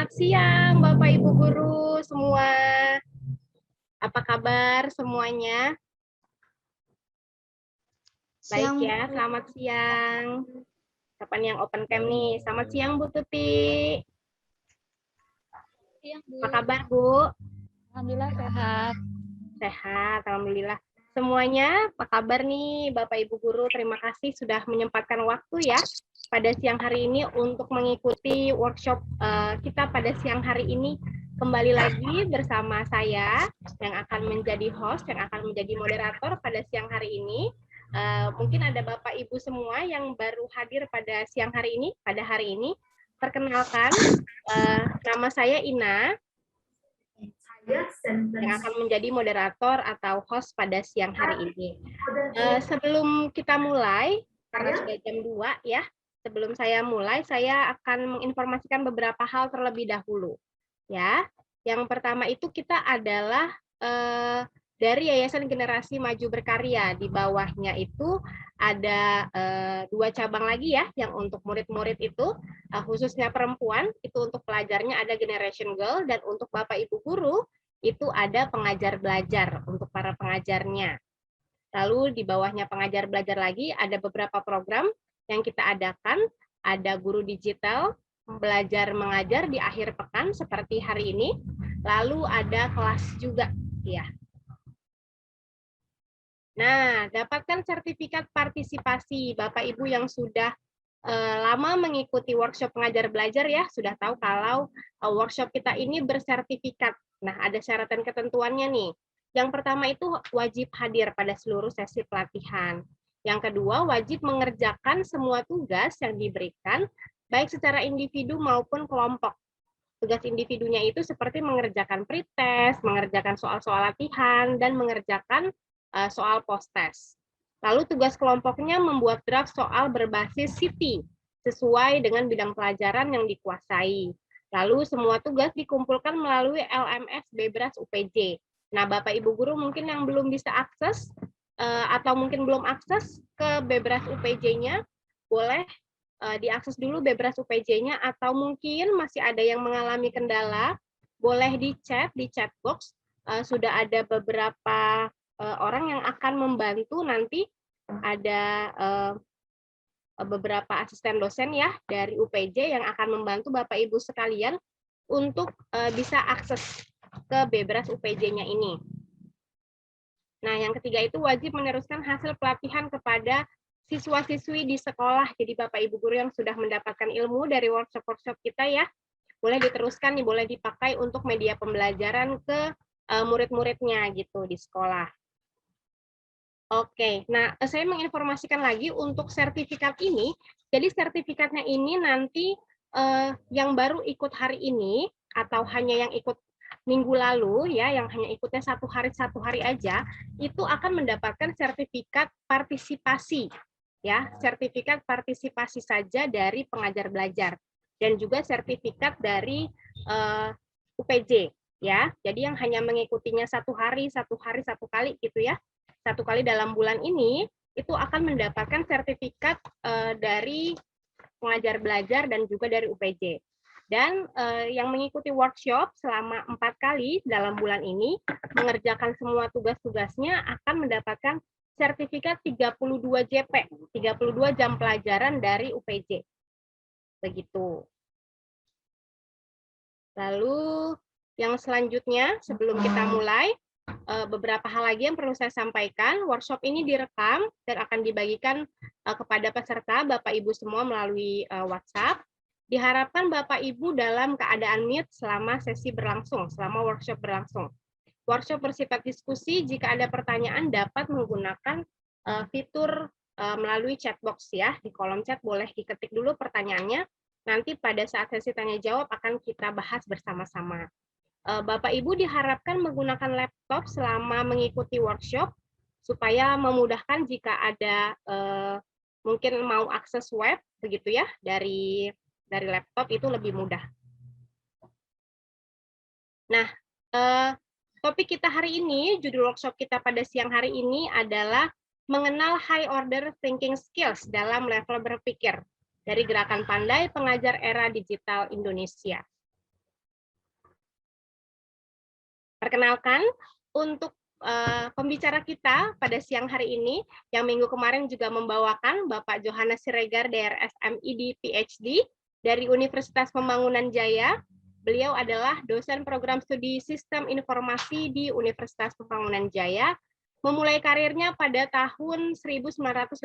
Selamat siang Bapak Ibu Guru semua. Apa kabar semuanya? Baik ya, selamat siang. Kapan yang open cam nih? Selamat siang Bu Tuti. Siang, Bu. Apa kabar Bu? Alhamdulillah sehat. Sehat, alhamdulillah. Semuanya apa kabar nih Bapak Ibu Guru? Terima kasih sudah menyempatkan waktu ya pada siang hari ini untuk mengikuti workshop kita pada siang hari ini. Kembali lagi bersama saya yang akan menjadi host, yang akan menjadi moderator pada siang hari ini. Mungkin ada Bapak Ibu semua yang baru hadir pada siang hari ini, pada hari ini. Perkenalkan, nama saya Ina, yang akan menjadi moderator atau host pada siang hari ini. Sebelum kita mulai, karena sudah jam 2 ya, sebelum saya mulai, saya akan menginformasikan beberapa hal terlebih dahulu. Ya, yang pertama itu kita adalah dari Yayasan Generasi Maju Berkarya. Di bawahnya itu ada 2 cabang lagi ya, yang untuk murid-murid itu, khususnya perempuan, itu untuk pelajarnya ada Generation Girl, dan untuk Bapak Ibu Guru, itu ada pengajar belajar untuk para pengajarnya. Lalu di bawahnya pengajar belajar lagi ada beberapa program yang kita adakan, ada guru digital, belajar mengajar di akhir pekan seperti hari ini, lalu ada kelas juga ya. Nah, dapatkan sertifikat partisipasi Bapak Ibu yang sudah lama mengikuti workshop pengajar belajar ya, sudah tahu kalau workshop kita ini bersertifikat. Nah, ada syarat dan ketentuannya nih. Yang pertama itu wajib hadir pada seluruh sesi pelatihan. Yang kedua, wajib mengerjakan semua tugas yang diberikan, baik secara individu maupun kelompok. Tugas individunya itu seperti mengerjakan pretest, mengerjakan soal-soal latihan, dan mengerjakan soal post-test. Lalu tugas kelompoknya membuat draft soal berbasis CV, sesuai dengan bidang pelajaran yang dikuasai. Lalu semua tugas dikumpulkan melalui LMS Bebras UPJ. Nah, Bapak Ibu Guru mungkin yang belum bisa akses, atau mungkin belum akses ke Bebras UPJ-nya, boleh diakses dulu Bebras UPJ-nya, atau mungkin masih ada yang mengalami kendala, boleh di chat, di chat box. Sudah ada beberapa orang yang akan membantu nanti, ada beberapa asisten dosen ya dari UPJ yang akan membantu Bapak Ibu sekalian untuk bisa akses ke Bebras UPJ-nya ini. Nah, yang ketiga itu wajib meneruskan hasil pelatihan kepada siswa-siswi di sekolah. Jadi Bapak Ibu Guru yang sudah mendapatkan ilmu dari workshop-workshop kita ya, boleh diteruskan nih, boleh dipakai untuk media pembelajaran ke murid-muridnya gitu di sekolah. Oke, nah saya menginformasikan lagi untuk sertifikat ini. Jadi sertifikatnya ini nanti yang baru ikut hari ini atau hanya yang ikut minggu lalu ya, yang hanya ikutnya satu hari aja, itu akan mendapatkan sertifikat partisipasi ya, sertifikat partisipasi saja dari pengajar belajar dan juga sertifikat dari UPJ ya. Jadi yang hanya mengikutinya satu hari satu kali gitu ya, satu kali dalam bulan ini, itu akan mendapatkan sertifikat dari pengajar belajar dan juga dari UPJ. Dan yang mengikuti workshop selama 4 kali dalam bulan ini, mengerjakan semua tugas-tugasnya akan mendapatkan sertifikat 32 JP, 32 jam pelajaran dari UPJ. Begitu. Lalu yang selanjutnya, sebelum kita mulai, beberapa hal lagi yang perlu saya sampaikan. Workshop ini direkam dan akan dibagikan kepada peserta Bapak Ibu semua melalui WhatsApp. Diharapkan Bapak Ibu dalam keadaan mute selama sesi berlangsung, selama workshop berlangsung. Workshop bersifat diskusi, jika ada pertanyaan dapat menggunakan fitur melalui chat box ya. Di kolom chat boleh diketik dulu pertanyaannya. Nanti pada saat sesi tanya jawab akan kita bahas bersama-sama. Bapak Ibu diharapkan menggunakan laptop selama mengikuti workshop supaya memudahkan jika ada mungkin mau akses web begitu ya, dari laptop itu lebih mudah. Nah, topik kita hari ini, judul workshop kita pada siang hari ini adalah mengenal high order thinking skills dalam level berpikir dari Gerakan Pandai Pengajar Era Digital Indonesia. Perkenalkan, untuk pembicara kita pada siang hari ini, yang minggu kemarin juga membawakan Bapak Johannes Siregar, DRS MID PhD dari Universitas Pembangunan Jaya. Beliau adalah dosen program studi Sistem Informasi di Universitas Pembangunan Jaya, memulai karirnya pada tahun 1986.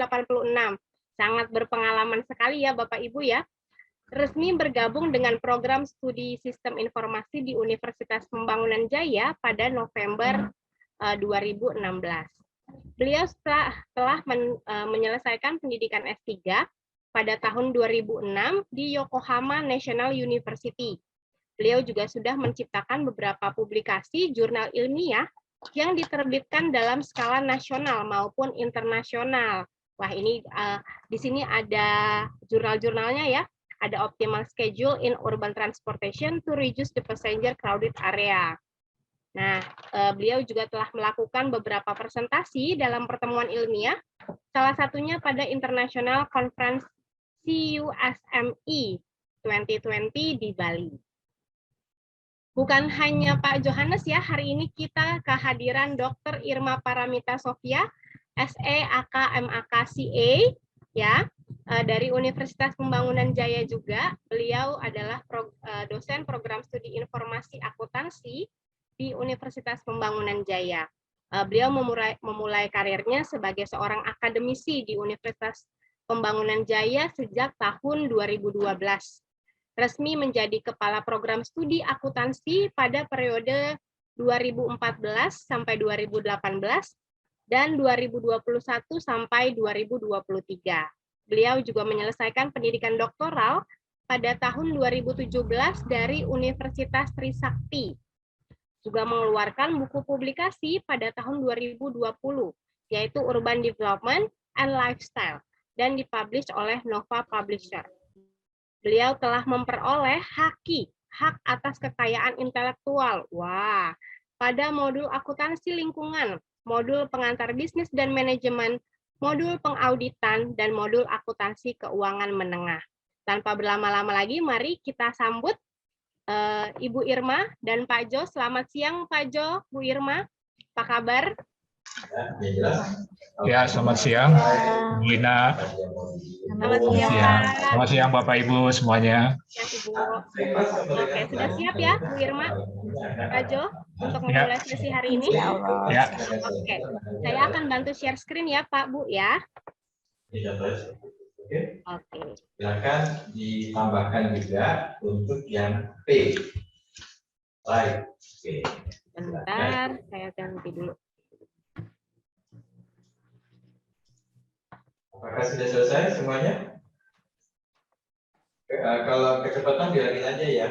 Sangat berpengalaman sekali ya Bapak Ibu ya. Resmi bergabung dengan program studi Sistem Informasi di Universitas Pembangunan Jaya pada November 2016. Beliau telah menyelesaikan pendidikan S3 pada tahun 2006 di Yokohama National University. Beliau juga sudah menciptakan beberapa publikasi jurnal ilmiah yang diterbitkan dalam skala nasional maupun internasional. Wah, ini di sini ada jurnal-jurnalnya ya. Ada optimal schedule in urban transportation to reduce the passenger crowded area. Nah, beliau juga telah melakukan beberapa presentasi dalam pertemuan ilmiah, salah satunya pada International Conference CUSME 2020 di Bali. Bukan hanya Pak Johannes ya, hari ini kita kehadiran Dr. Irma Paramita Sofia, SE AK MAK CA, ya, dari Universitas Pembangunan Jaya juga. Beliau adalah dosen program studi informasi akuntansi di Universitas Pembangunan Jaya. Beliau memulai karirnya sebagai seorang akademisi di Universitas Pembangunan Jaya sejak tahun 2012. Resmi menjadi Kepala Program Studi Akuntansi pada periode 2014 sampai 2018 dan 2021 sampai 2023. Beliau juga menyelesaikan pendidikan doktoral pada tahun 2017 dari Universitas Trisakti. Juga mengeluarkan buku publikasi pada tahun 2020, yaitu Urban Development and Lifestyle, dan dipublish oleh Nova Publisher. Beliau telah memperoleh HAKI, hak atas kekayaan intelektual. Wah, pada modul akuntansi lingkungan, modul pengantar bisnis dan manajemen, modul pengauditan, dan modul akuntansi keuangan menengah. Tanpa berlama-lama lagi, mari kita sambut Ibu Irma dan Pak Jo. Selamat siang Pak Jo, Bu Irma. Apa kabar? Ya, selamat siang, Bu Lina. Selamat siang. Selamat siang Bapak Ibu semuanya. Ya, Ibu. Oke, sudah siap ya Bu Irma, Pak Jo, untuk memulai sesi hari ini? Ya. Oke, saya akan bantu share screen ya Pak Bu ya. Oke. Silakan ditambahkan juga untuk yang P. Baik. Oke. Bentar, saya ganti dulu. Apakah sudah selesai semuanya? Kalau kecepatan bilangin aja ya.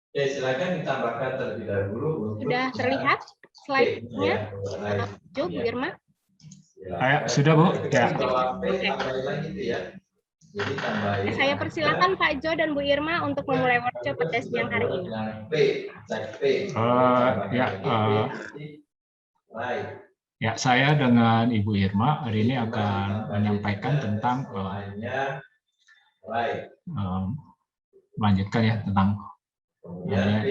Oke, silakan ditambahkan terlebih dahulu. Sudah terlihat slide-nya, Jo, Bu Irma? Sudah Bu? Ya. Saya persilakan Pak Jo dan Bu Irma untuk memulai workshop pada siang hari ini. Ya, saya dengan Ibu Irma hari ini akan menyampaikan tentang melanjutkan ya tentang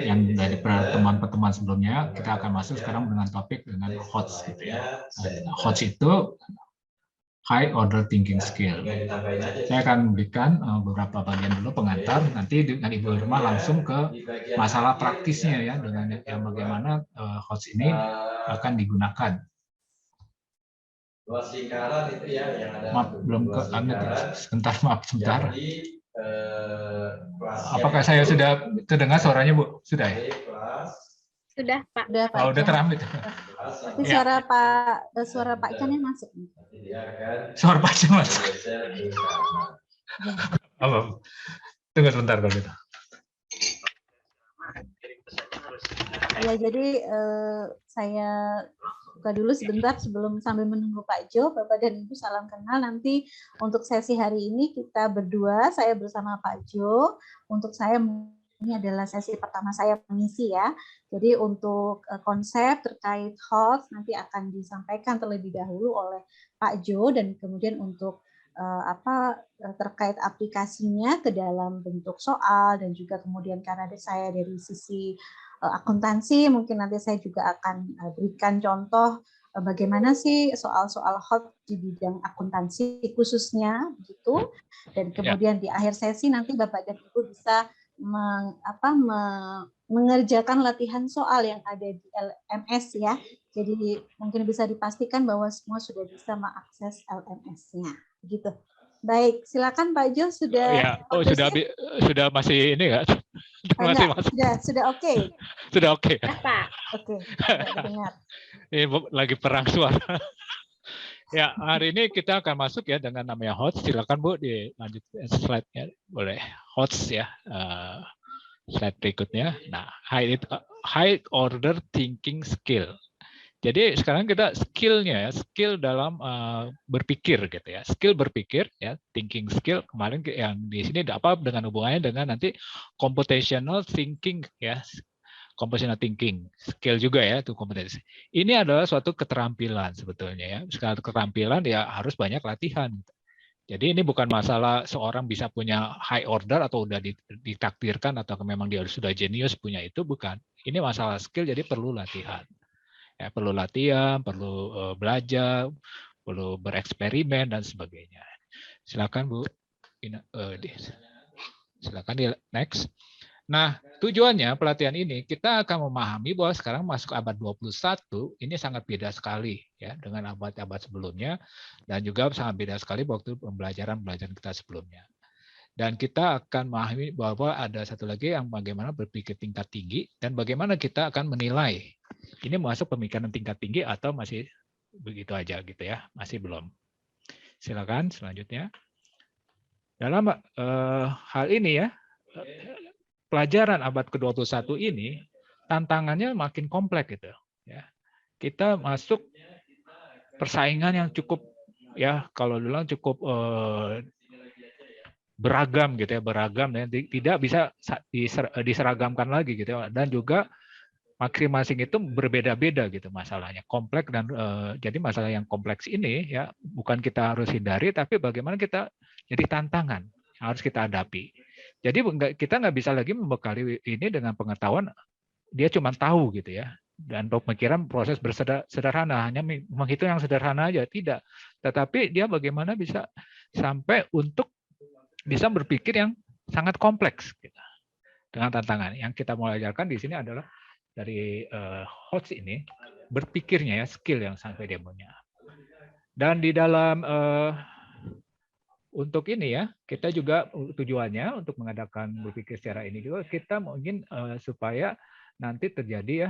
yang dari pertemuan-pertemuan sebelumnya. Kita akan masuk sekarang dengan topik dengan HOTS gitu ya. HOTS itu High Order Thinking Skill. Saya akan berikan beberapa bagian dulu pengantar, nanti dengan Ibu Irma langsung ke masalah praktisnya ya, dengan yang bagaimana HOTS ini akan digunakan. Maaf, belum ke sebentar, maaf sebentar. Apakah saya sudah terdengar suaranya Bu? Sudah ya? Sudah Pak. Oh, udah terambil. Tapi suara Pak Ican yang masuk. Suara Pak Ican masuk. Oh, tunggu sebentar kalau gitu. Ya, jadi saya buka dulu sebentar sambil menunggu Pak Jo. Bapak dan Ibu salam kenal. Nanti untuk sesi hari ini kita berdua, saya bersama Pak Jo. Untuk saya ini adalah sesi pertama saya mengisi ya. Jadi untuk konsep terkait HOTS nanti akan disampaikan terlebih dahulu oleh Pak Jo, dan kemudian untuk terkait aplikasinya ke dalam bentuk soal, dan juga kemudian karena saya dari sisi akuntansi, mungkin nanti saya juga akan berikan contoh bagaimana sih soal-soal hot di bidang akuntansi khususnya gitu. Dan kemudian di akhir sesi nanti Bapak dan Ibu bisa mengerjakan latihan soal yang ada di LMS ya. Jadi mungkin bisa dipastikan bahwa semua sudah bisa mengakses LMS-nya. Begitu. Baik, silakan Pak Jo, sudah ya. Oh, sudah masih ini enggak? Enggak, sudah oke. Sudah oke. Oke, sudah dengar. Ini lagi perang suara. Ya, hari ini kita akan masuk ya dengan namanya HOTS. Silakan Bu dilanjut slide-nya, boleh. HOTS ya. Slide berikutnya. Nah, high order thinking skill. Jadi sekarang kita skill-nya ya, skill dalam berpikir gitu ya. Skill berpikir ya, thinking skill. Kemarin yang di sini apa dengan hubungannya dengan nanti computational thinking ya. Computational thinking, skill juga ya, itu kompetensi. Ini adalah suatu keterampilan sebetulnya ya. Sekali keterampilan ya harus banyak latihan. Jadi ini bukan masalah seorang bisa punya high order atau udah ditakdirkan atau memang dia sudah jenius punya itu, bukan. Ini masalah skill, jadi perlu latihan. Ya, perlu latihan, perlu belajar, perlu bereksperimen dan sebagainya. Silakan Bu. Silakan di next. Nah, tujuannya pelatihan ini kita akan memahami bahwa sekarang masuk abad 21 ini sangat beda sekali ya dengan abad-abad sebelumnya, dan juga sangat beda sekali waktu pembelajaran kita sebelumnya. Dan kita akan memahami bahwa ada satu lagi yang bagaimana berpikir tingkat tinggi dan bagaimana kita akan menilai ini masuk pemikiran tingkat tinggi atau masih begitu aja gitu ya, masih belum. Silakan selanjutnya. Dalam hal ini ya, pelajaran abad ke-21 ini tantangannya makin kompleks gitu ya. Kita masuk persaingan yang cukup ya, kalau bilang cukup beragam gitu ya, beragam dan tidak bisa diseragamkan lagi gitu ya. Dan juga masing-masing itu berbeda-beda gitu masalahnya, kompleks. Dan jadi masalah yang kompleks ini ya bukan kita harus hindari, tapi bagaimana kita jadi tantangan harus kita hadapi. Jadi kita nggak bisa lagi membekali ini dengan pengetahuan dia cuma tahu gitu ya, dan pemikiran proses sederhana, hanya menghitung yang sederhana aja, tidak. Tetapi dia bagaimana bisa sampai untuk bisa berpikir yang sangat kompleks gitu. Dengan tantangan yang kita mau ajarkan di sini adalah dari HOTS ini berpikirnya ya, skill yang sampai dia punya. Dan di dalam untuk ini ya, kita juga tujuannya untuk mengadakan berpikir secara ini juga kita mungkin supaya nanti terjadi ya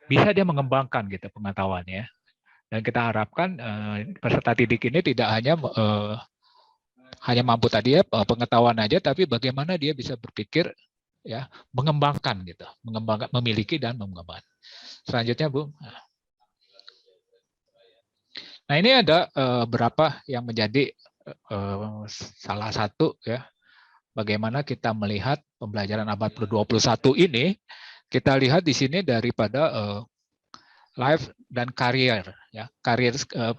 bisa dia mengembangkan gitu pengetahuannya. Dan kita harapkan peserta didik ini tidak hanya mampu tadi ya pengetahuan aja, tapi bagaimana dia bisa berpikir ya, mengembangkan gitu, mengembangkan, memiliki dan mengembangkan. Selanjutnya Bu. Nah, ini ada berapa yang menjadi salah satu ya, bagaimana kita melihat pembelajaran abad ke-21 ini. Kita lihat di sini daripada life dan karir ya,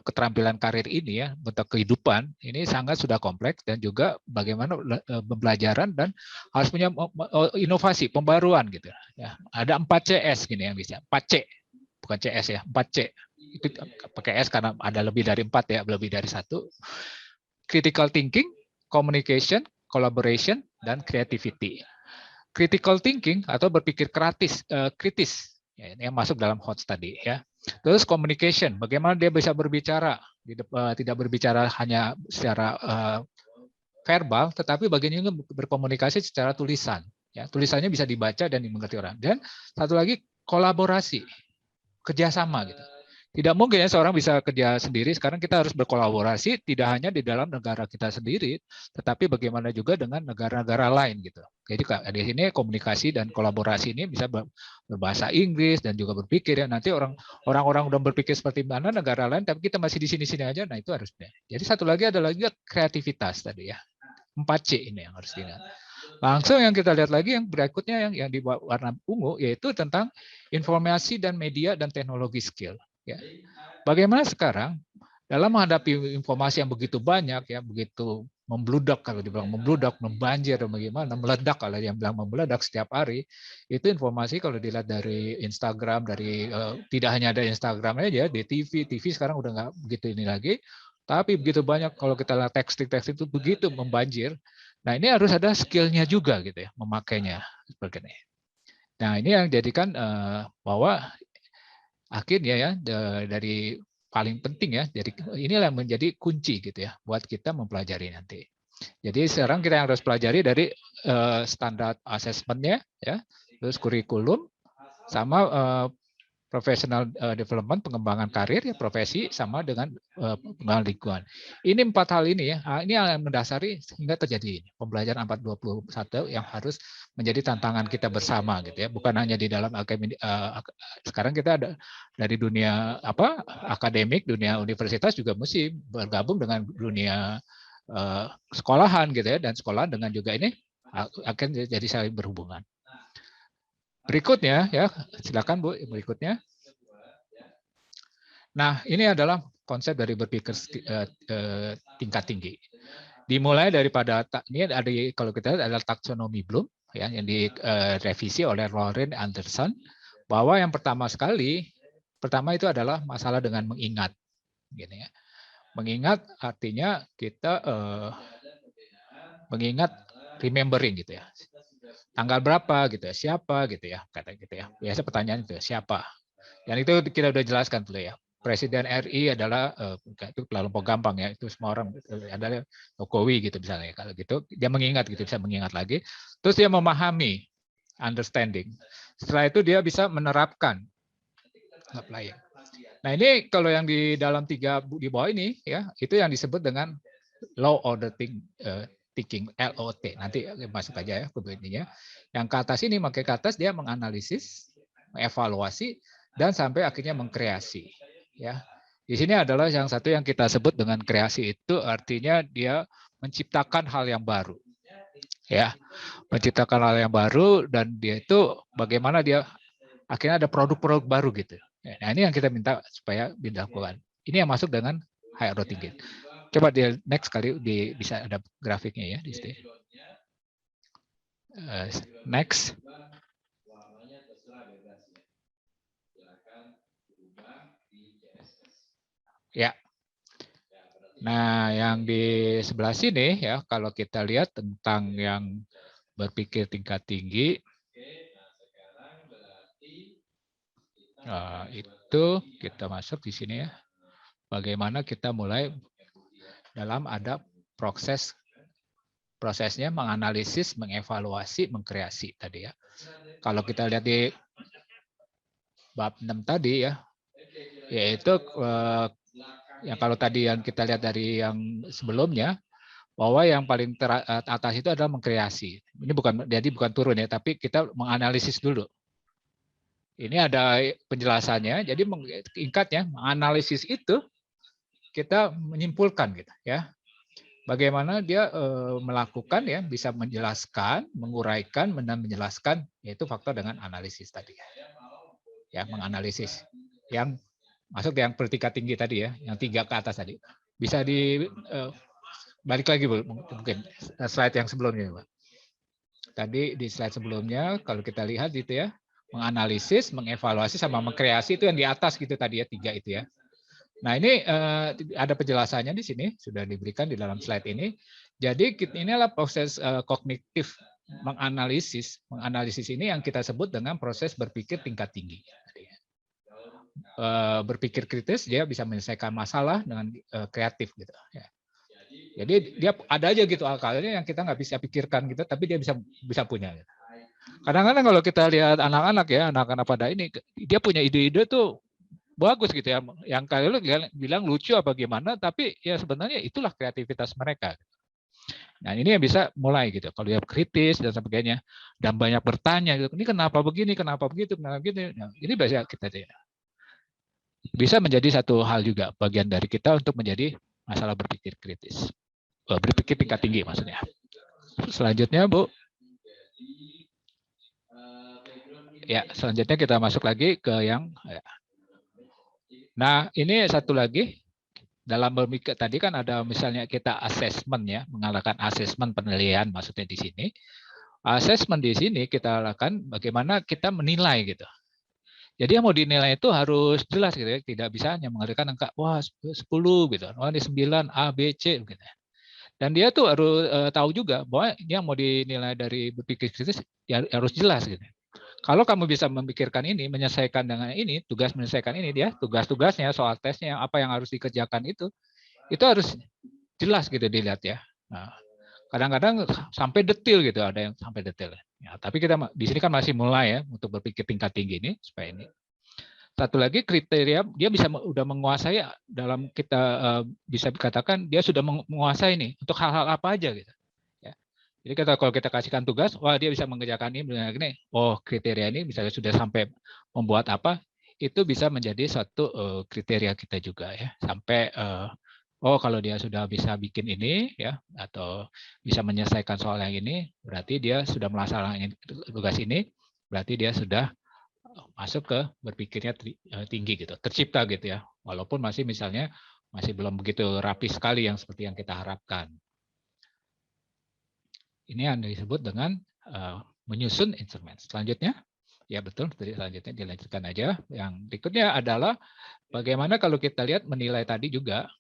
keterampilan karir ini ya, bentuk kehidupan ini sangat sudah kompleks, dan juga bagaimana pembelajaran dan harus punya inovasi, pembaruan gitu ya. Ada 4 CS gini yang bisa, 4C bukan CS ya, 4C. Itu pakai S karena ada lebih dari 4 ya, lebih dari 1. Critical thinking, communication, collaboration, dan creativity. Critical thinking atau berpikir kritis ya, ini yang masuk dalam HOTS tadi ya. Terus communication, bagaimana dia bisa berbicara, tidak berbicara hanya secara verbal, tetapi bagaimana berkomunikasi secara tulisan ya, tulisannya bisa dibaca dan dimengerti orang. Dan satu lagi kolaborasi, kerjasama gitu. Tidak mungkin ya seorang bisa kerja sendiri. Sekarang kita harus berkolaborasi tidak hanya di dalam negara kita sendiri, tetapi bagaimana juga dengan negara-negara lain gitu. Jadi di sini komunikasi dan kolaborasi ini bisa berbahasa Inggris dan juga berpikir ya. Nanti orang-orang udah berpikir seperti mana negara lain, tapi kita masih di sini-sini aja. Nah itu harusnya. Jadi satu lagi adalah juga kreativitas tadi ya. 4C ini yang harus dilihat. Langsung yang kita lihat lagi yang berikutnya yang di warna ungu, yaitu tentang informasi dan media dan teknologi skill. Ya. Bagaimana sekarang dalam menghadapi informasi yang begitu banyak, ya, begitu membludak, kalau dibilang membludak, membanjir, bagaimana, meledak, kalau yang bilang membludak setiap hari, itu informasi kalau dilihat dari Instagram, dari tidak hanya ada Instagram aja, di TV sekarang udah nggak begitu ini lagi, tapi begitu banyak kalau kita lihat teks itu begitu membanjir. Nah, ini harus ada skill-nya juga gitu ya, memakainya seperti ini. Nah, ini yang jadikan bahwa akhirnya ya dari paling penting ya, jadi inilah yang menjadi kunci gitu ya buat kita mempelajari nanti. Jadi sekarang kita yang harus pelajari dari standar assessment-nya ya, terus kurikulum sama professional development, pengembangan karir ya, profesi, sama dengan pengembangan lingkungan. Ini 4 hal ini ya, ini yang mendasari sehingga terjadi pembelajaran 421 yang harus menjadi tantangan kita bersama gitu ya, bukan hanya di dalam akademik. Sekarang kita ada dari dunia akademik, dunia universitas juga mesti bergabung dengan dunia sekolahan gitu ya, dan sekolah dengan juga ini akan jadi saling berhubungan. Berikutnya ya, silakan Bu, berikutnya. Nah, ini adalah konsep dari berpikir tingkat tinggi. Dimulai daripada ini ada, kalau kita lihat, ada taksonomi Bloom ya, yang direvisi oleh Lauren Anderson, bahwa yang pertama itu adalah masalah dengan mengingat, gini ya. Mengingat artinya kita mengingat, remembering gitu ya. Tanggal berapa gitu ya, siapa gitu ya, kata gitu ya. Biasa pertanyaan itu siapa. Dan itu kita udah jelaskan dulu ya. Presiden RI adalah itu kelompok gampang ya, itu semua orang adalah Jokowi gitu misalnya. Kalau gitu dia mengingat gitu, bisa mengingat lagi. Terus dia memahami, understanding. Setelah itu dia bisa menerapkan, applying. Nah, ini kalau yang di dalam 3 di bawah ini ya, itu yang disebut dengan low order thinking, LOT. Nanti masuk aja ya ke ininya. Yang ke atas ini, makai ke atas dia menganalisis, mengevaluasi, dan sampai akhirnya mengkreasi. Ya, di sini adalah yang satu yang kita sebut dengan kreasi, itu artinya dia menciptakan hal yang baru. Ya, menciptakan hal yang baru, dan dia itu bagaimana dia akhirnya ada produk-produk baru gitu. Nah, ini yang kita minta supaya dilakukan. Ini yang masuk dengan high order thinking. Coba dia next kali bisa ada grafiknya ya di sini. Next. Ya. Nah, yang di sebelah sini ya, kalau kita lihat tentang yang berpikir tingkat tinggi, itu kita masuk di sini ya. Bagaimana kita mulai dalam ada prosesnya menganalisis, mengevaluasi, mengkreasi tadi ya. Kalau kita lihat di bab 6 tadi ya, yaitu yang kalau tadi yang kita lihat dari yang sebelumnya, bahwa yang paling atas itu adalah mengkreasi. Ini bukan turun ya, tapi kita menganalisis dulu. Ini ada penjelasannya. Jadi ingatnya, menganalisis itu kita menyimpulkan gitu ya. Bagaimana dia melakukan ya, bisa menjelaskan, menguraikan, dan menjelaskan, yaitu faktor dengan analisis tadi ya, menganalisis. Yang masuk yang bertingkat tinggi tadi ya, yang 3 ke atas tadi. Bisa balik lagi Bu, mungkin slide yang sebelumnya Pak. Tadi di slide sebelumnya kalau kita lihat gitu ya, menganalisis, mengevaluasi, sama mengkreasi, itu yang di atas gitu tadi ya, 3 itu ya. Nah, ini ada penjelasannya di sini, sudah diberikan di dalam slide ini. Jadi inilah proses kognitif menganalisis. Menganalisis ini yang kita sebut dengan proses berpikir tingkat tinggi. Berpikir kritis, dia bisa menyelesaikan masalah dengan kreatif gitu. Ya. Jadi dia ada aja gitu akalnya yang kita nggak bisa pikirkan gitu, tapi dia bisa punya. Gitu. Kadang-kadang kalau kita lihat anak-anak ya, anak-anak pada ini, dia punya ide-ide tuh bagus gitu ya, yang kalian bilang lucu apa gimana, tapi ya sebenarnya itulah kreativitas mereka. Nah, ini yang bisa mulai gitu, kalau dia kritis dan sebagainya, dan banyak bertanya gitu, ini kenapa begini, kenapa begitu, kenapa begitu. Nah, ini bisa kita bisa menjadi satu hal juga bagian dari kita untuk menjadi masalah berpikir kritis, berpikir tingkat tinggi maksudnya. Selanjutnya Bu, ya selanjutnya kita masuk lagi ke yang Nah, ini satu lagi dalam berpikir tadi kan ada misalnya kita assessment ya, mengadakan assessment penilaian maksudnya di sini. Assessment di sini kita lakukan bagaimana kita menilai gitu. Jadi yang mau dinilai itu harus jelas gitu ya, tidak bisa hanya mengadakan angka wah 10 gitu, wah ini 9 A B C gitu. Dan dia tuh harus tahu juga bahwa yang mau dinilai dari berpikir kritis ya harus jelas gitu. Kalau kamu bisa memikirkan ini, menyelesaikan dengan ini, tugas menyelesaikan ini, dia tugas-tugasnya, soal tesnya, apa yang harus dikerjakan itu harus jelas gitu dilihat ya. Nah, kadang-kadang sampai detail gitu, ada yang sampai detail. Ya, tapi kita di sini kan masih mulai ya untuk berpikir tingkat tinggi ini supaya ini. Satu lagi kriteria dia bisa udah menguasai dalam kita bisa dikatakan dia sudah menguasai nih untuk hal-hal apa aja gitu. Ya. Jadi kalau kita kasihkan tugas, wah dia bisa mengerjakan ini, oh kriteria ini misalnya sudah sampai membuat apa, itu bisa menjadi suatu kriteria kita juga ya. Sampai oh kalau dia sudah bisa bikin ini ya atau bisa menyelesaikan soal yang ini, berarti dia sudah melaksanakan tugas ini, berarti dia sudah masuk ke berpikirnya tinggi gitu, tercipta gitu ya, walaupun masih misalnya masih belum begitu rapi sekali yang seperti yang kita harapkan. Ini yang disebut dengan menyusun instrumen. Selanjutnya, ya betul, selanjutnya dilanjutkan aja. Yang berikutnya adalah bagaimana kalau kita lihat menilai tadi juga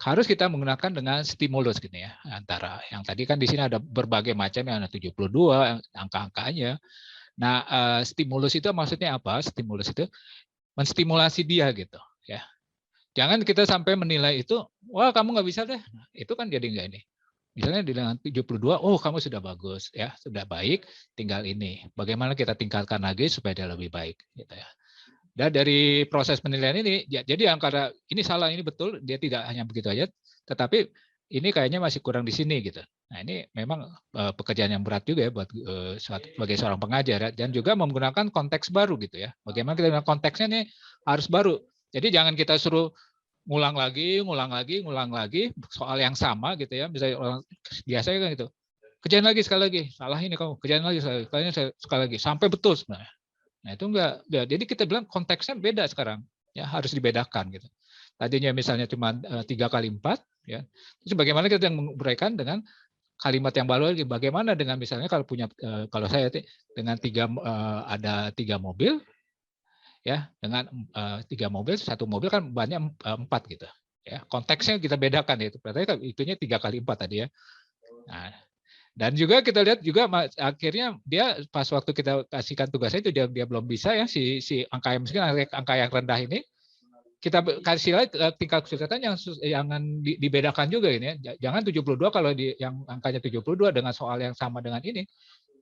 harus kita menggunakan dengan stimulus gitu ya, antara yang tadi kan di sini ada berbagai macam yang ada 72 angka-angkanya. Nah, stimulus itu maksudnya apa? Stimulus itu menstimulasi dia gitu, ya. Jangan kita sampai menilai itu, wah kamu nggak bisa deh. Nah, itu kan jadi nggak ini. Misalnya dengan 72, oh kamu sudah bagus, ya sudah baik, tinggal ini. Bagaimana kita tingkatkan lagi supaya dia lebih baik, gitu ya. Dan dari proses penilaian ini, jadi antara ini salah, ini betul, dia tidak hanya begitu aja, tetapi ini kayaknya masih kurang di sini gitu. Nah ini memang pekerjaan yang berat juga ya buat sebagai seorang pengajar ya, dan juga menggunakan konteks baru gitu ya. Bagaimana kita konteksnya ini harus baru. Jadi jangan kita suruh ngulang lagi soal yang sama gitu ya. Misalnya orang biasanya kan gitu. Kerjain lagi sekali lagi, salah ini kamu, kerjain lagi sekali lagi sampai betul sebenarnya. Nah itu enggak. Jadi kita bilang konteksnya beda sekarang, ya harus dibedakan gitu. Tadinya misalnya cuma 3 kali 4, ya. Terus bagaimana kita yang memberikan dengan kalimat yang baru lagi? Bagaimana dengan misalnya kalau punya kalau saya dengan ada 3 mobil, ya dengan 3 mobil, 1 mobil kan banyak 4 gitu. Ya konteksnya kita bedakan itu. Berarti itunya 3 kali 4 tadi ya. Nah, dan juga kita lihat juga akhirnya dia pas waktu kita kasihkan tugasnya itu dia belum bisa ya si angka yang mungkin angka yang rendah ini kita kasih lagi tingkat kesulitan yang dibedakan juga ini ya. Jangan 72 kalau yang angkanya 72 dengan soal yang sama dengan ini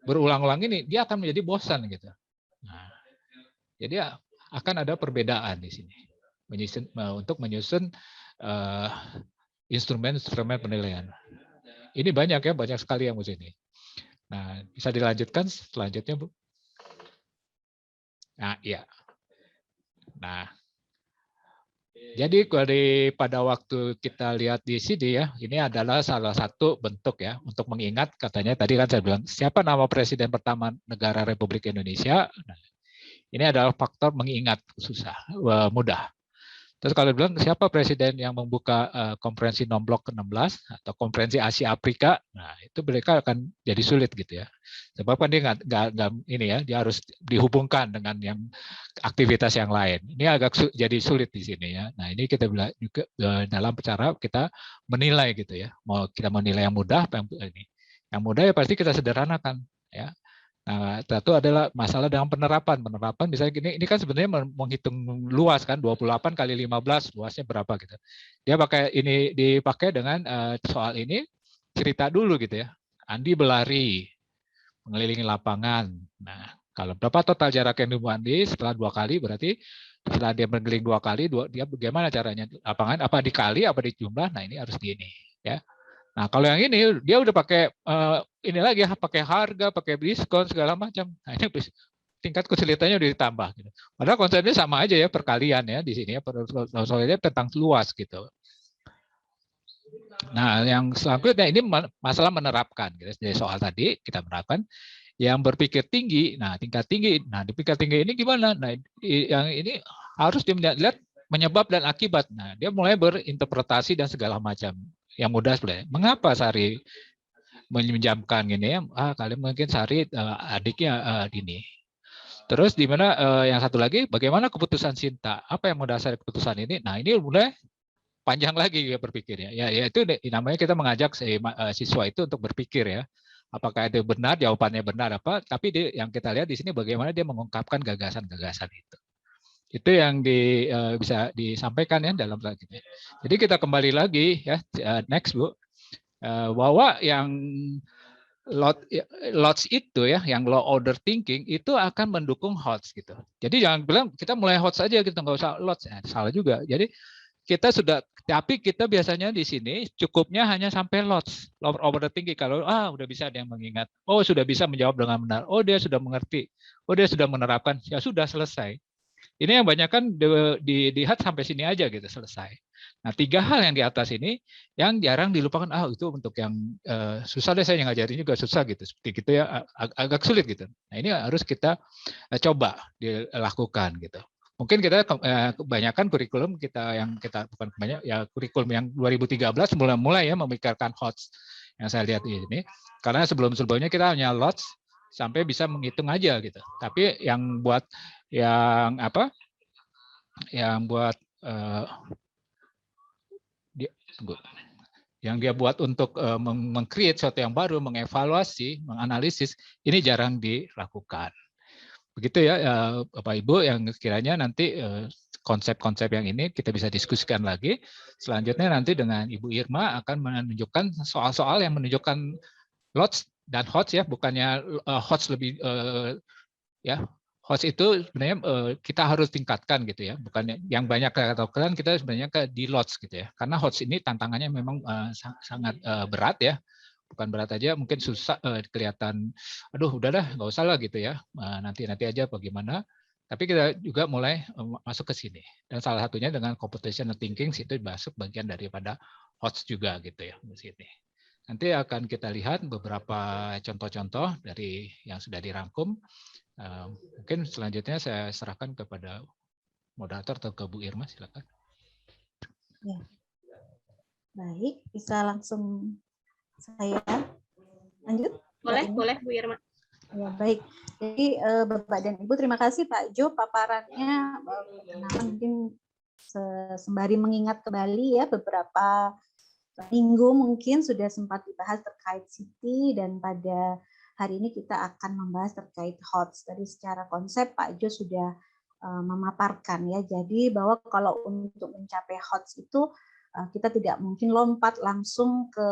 berulang-ulang ini dia akan menjadi bosan gitu. Nah, jadi akan ada perbedaan di sini untuk menyusun instrumen penilaian. Ini banyak ya, banyak sekali yang di sini. Nah, bisa dilanjutkan selanjutnya, Bu. Nah, iya. Nah, jadi pada waktu kita lihat di sini ya, ini adalah salah satu bentuk ya untuk mengingat katanya tadi kan saya bilang siapa nama presiden pertama negara Republik Indonesia. Nah, ini adalah faktor mengingat mudah. Terus kalau bilang siapa presiden yang membuka konferensi non-blok ke-16 atau konferensi Asia Afrika, nah itu mereka akan jadi sulit gitu ya. Sebab kan dia nggak ini ya, dia harus dihubungkan dengan yang aktivitas yang lain. Ini agak jadi sulit di sini ya. Nah ini kita bilang juga dalam cara kita menilai gitu ya. Mau kita menilai yang mudah, yang mudah ya pasti kita sederhanakan ya. Nah, itu adalah masalah dengan penerapan. Penerapan misalnya ini kan sebenarnya menghitung luas kan 28 kali 15 luasnya berapa gitu. Dia ini dipakai dengan soal ini cerita dulu gitu ya. Andi berlari mengelilingi lapangan. Nah, kalau berapa total jarak yang ditempuh Andi setelah 2 kali berarti setelah dia mengelilingi 2 kali dia bagaimana caranya lapangan apa dikali apa dijumlah. Nah, ini harus di ini ya. Nah, kalau yang ini dia udah pakai ini lagi ya, pakai harga, pakai diskon segala macam. Nah, ini tingkat kesulitannya udah ditambah gitu. Padahal konsepnya sama aja ya, perkalian ya di sini ya, soalnya tentang luas gitu. Nah, yang selanjutnya ini masalah menerapkan gitu. Jadi soal tadi kita menerapkan yang berpikir tinggi. Nah, tingkat tinggi. Nah, di tingkat tinggi ini gimana? Nah, yang ini harus dilihat menyebab dan akibat. Nah, dia mulai berinterpretasi dan segala macam. Yang mudah sebenarnya. Mengapa Sari meminjamkan gini ya? Kalian mungkin Sari adiknya ini. Terus di mana yang satu lagi, bagaimana keputusan Sinta? Apa yang mendasari keputusan ini? Nah, ini mulai panjang lagi ya berpikirnya. Ya itu namanya kita mengajak siswa itu untuk berpikir ya. Apakah itu benar, jawabannya benar apa? Tapi yang kita lihat di sini bagaimana dia mengungkapkan gagasan-gagasan itu. Itu yang bisa disampaikan ya dalam selanjutnya. Jadi kita kembali lagi ya, next Bu, bahwa yang lots itu ya, yang low order thinking itu akan mendukung HOTS gitu. Jadi jangan bilang kita mulai HOTS aja, kita nggak usah lots, salah juga. Jadi kita sudah, tapi kita biasanya di sini cukupnya hanya sampai lots, low order thinking. Kalau udah bisa dia mengingat, sudah bisa menjawab dengan benar, dia sudah mengerti, dia sudah menerapkan, ya sudah selesai. Ini yang banyak kan dilihat sampai sini aja gitu, selesai. Nah, 3 hal yang di atas ini yang jarang dilupakan. Itu untuk yang susah deh, saya ngajarin juga susah gitu, seperti gitu ya, agak sulit gitu. Nah, ini harus kita coba dilakukan gitu. Mungkin kita kebanyakan kurikulum kita yang kita bukan banyak ya, kurikulum yang 2013 mulai ya memikirkan HOTS yang saya lihat ini. Karena sebelum-sebelumnya kita hanya lots sampai bisa menghitung aja gitu. Tapi yang buat yang apa? Yang buat yang dia buat untuk meng-create sesuatu yang baru, mengevaluasi, menganalisis, ini jarang dilakukan. Begitu ya Bapak Ibu, yang kiranya nanti konsep-konsep yang ini kita bisa diskusikan lagi. Selanjutnya nanti dengan Ibu Irma akan menunjukkan soal-soal yang menunjukkan lots dan HOTS ya, bukannya HOTS lebih ya. HOTS itu sebenarnya kita harus tingkatkan gitu ya, bukan yang banyak katakan kita sebenarnya di lots gitu ya, karena HOTS ini tantangannya memang sangat berat ya, bukan berat aja, mungkin susah kelihatan, udahlah nggak usah lah gitu ya, nanti aja bagaimana, tapi kita juga mulai masuk ke sini, dan salah satunya dengan computational thinking itu masuk bagian daripada HOTS juga gitu ya di sini. Nanti akan kita lihat beberapa contoh-contoh dari yang sudah dirangkum. Mungkin selanjutnya saya serahkan kepada moderator atau ke Bu Irma, silakan. Ya. Baik, bisa langsung saya lanjut? Boleh Bu Irma. Ya, baik. Jadi Bapak dan Ibu, terima kasih Pak Jo paparannya. Mungkin sembari mengingat kembali ya beberapa minggu mungkin sudah sempat dibahas terkait City, dan pada hari ini kita akan membahas terkait HOTS. Tadi secara konsep Pak Jo sudah memaparkan ya. Jadi bahwa kalau untuk mencapai HOTS itu kita tidak mungkin lompat langsung ke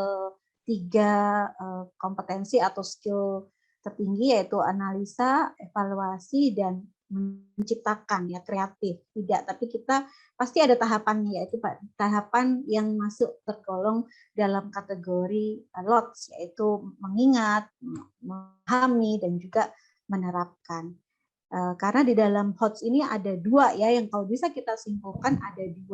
3 kompetensi atau skill tertinggi, yaitu analisa, evaluasi, dan menciptakan ya, kreatif. Tidak, tapi kita pasti ada tahapannya, yaitu tahapan yang masuk tergolong dalam kategori lots, yaitu mengingat, memahami, dan juga menerapkan. Karena di dalam HOTS ini ada 2 ya, yang kalau bisa kita simpulkan ada 2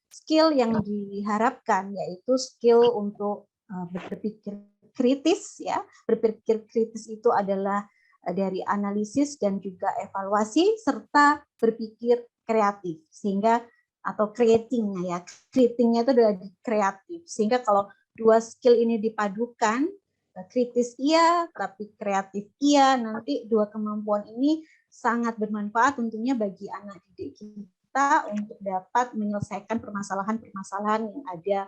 skill yang diharapkan, yaitu skill untuk berpikir kritis ya. Berpikir kritis itu adalah dari analisis dan juga evaluasi, serta berpikir kreatif, sehingga atau creating ya, creatingnya itu adalah kreatif, sehingga kalau 2 skill ini dipadukan, kritis iya tapi kreatif iya, nanti 2 kemampuan ini sangat bermanfaat tentunya bagi anak didik kita untuk dapat menyelesaikan permasalahan-permasalahan yang ada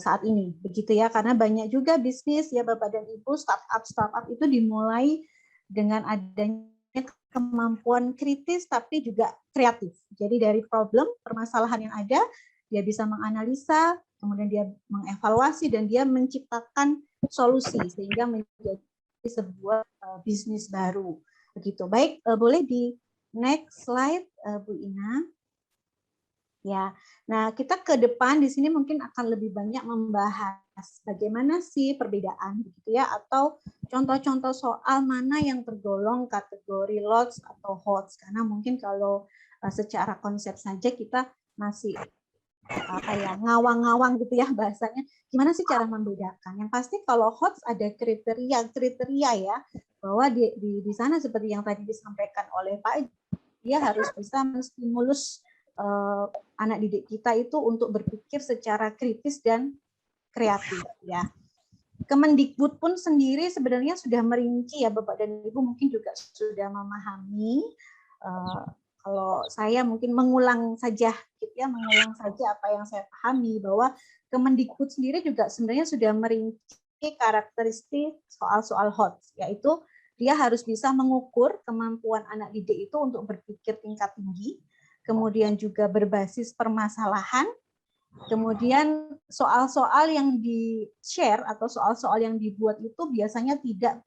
saat ini, begitu ya. Karena banyak juga bisnis ya Bapak dan Ibu, startup itu dimulai dengan adanya kemampuan kritis tapi juga kreatif. Jadi dari problem, permasalahan yang ada, dia bisa menganalisa, kemudian dia mengevaluasi, dan dia menciptakan solusi sehingga menjadi sebuah bisnis baru. Begitu. Baik, boleh di next slide Bu Ina. Ya, nah kita ke depan di sini mungkin akan lebih banyak membahas bagaimana sih perbedaan, begitu ya, atau contoh-contoh soal mana yang tergolong kategori lots atau HOTS, karena mungkin kalau secara konsep saja kita masih ngawang-ngawang gitu ya bahasanya. Gimana sih cara membedakan? Yang pasti kalau HOTS ada kriteria ya, bahwa di sana seperti yang tadi disampaikan oleh Pak dia harus bisa menstimulus anak didik kita itu untuk berpikir secara kritis dan kreatif ya. Kemendikbud pun sendiri sebenarnya sudah merinci ya Bapak dan Ibu, mungkin juga sudah memahami. Kalau saya mungkin mengulang saja gitu ya, mengulang saja apa yang saya pahami, bahwa Kemendikbud sendiri juga sebenarnya sudah merinci karakteristik soal-soal HOTS, yaitu dia harus bisa mengukur kemampuan anak didik itu untuk berpikir tingkat tinggi, kemudian juga berbasis permasalahan, kemudian soal-soal yang di-share atau soal-soal yang dibuat itu biasanya tidak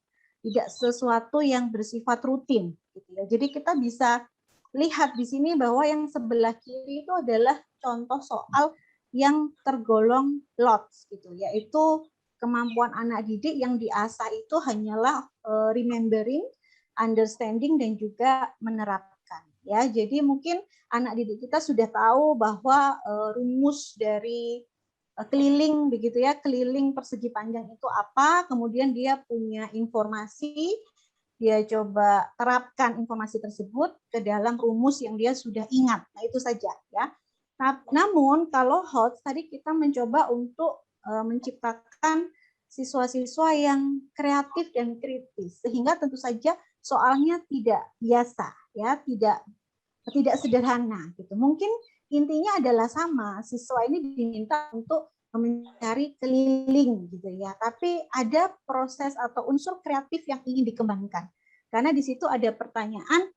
sesuatu yang bersifat rutin gitu ya. Jadi kita bisa lihat di sini bahwa yang sebelah kiri itu adalah contoh soal yang tergolong LOTS gitu, yaitu kemampuan anak didik yang diasah itu hanyalah remembering, understanding, dan juga menerapkan. Ya, jadi mungkin anak didik kita sudah tahu bahwa rumus dari keliling begitu ya, keliling persegi panjang itu apa, kemudian dia punya informasi, dia coba terapkan informasi tersebut ke dalam rumus yang dia sudah ingat. Nah, itu saja ya. Namun kalau HOTS tadi kita mencoba untuk menciptakan siswa-siswa yang kreatif dan kritis, sehingga tentu saja soalnya tidak biasa ya, tidak sederhana gitu. Mungkin intinya adalah sama, siswa ini diminta untuk mencari keliling gitu ya, tapi ada proses atau unsur kreatif yang ingin dikembangkan, karena di situ ada pertanyaan,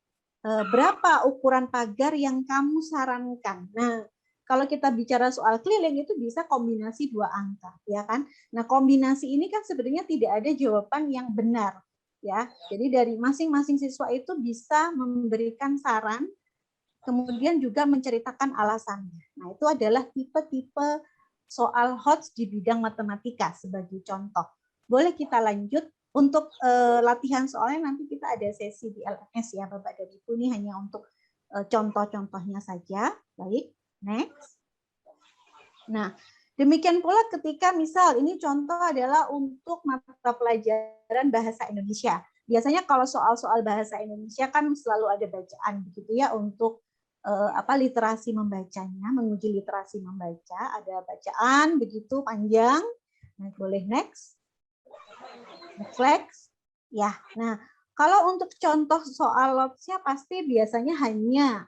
berapa ukuran pagar yang kamu sarankan. Nah, kalau kita bicara soal keliling itu bisa kombinasi 2 angka ya kan. Nah, kombinasi ini kan sebenarnya tidak ada jawaban yang benar ya, jadi dari masing-masing siswa itu bisa memberikan saran, kemudian juga menceritakan alasannya. Nah, itu adalah tipe-tipe soal HOTS di bidang matematika sebagai contoh. Boleh kita lanjut untuk latihan soalnya, nanti kita ada sesi di LMS ya Bapak dan Ibu, ini hanya untuk contoh-contohnya saja. Baik, next. Nah, demikian pula ketika misal ini contoh adalah untuk mata pelajaran bahasa Indonesia. Biasanya kalau soal-soal bahasa Indonesia kan selalu ada bacaan begitu ya, untuk literasi membacanya, menguji literasi membaca, ada bacaan begitu panjang. Nah, boleh next. Next. Ya. Nah, kalau untuk contoh soal LOTS-nya pasti biasanya hanya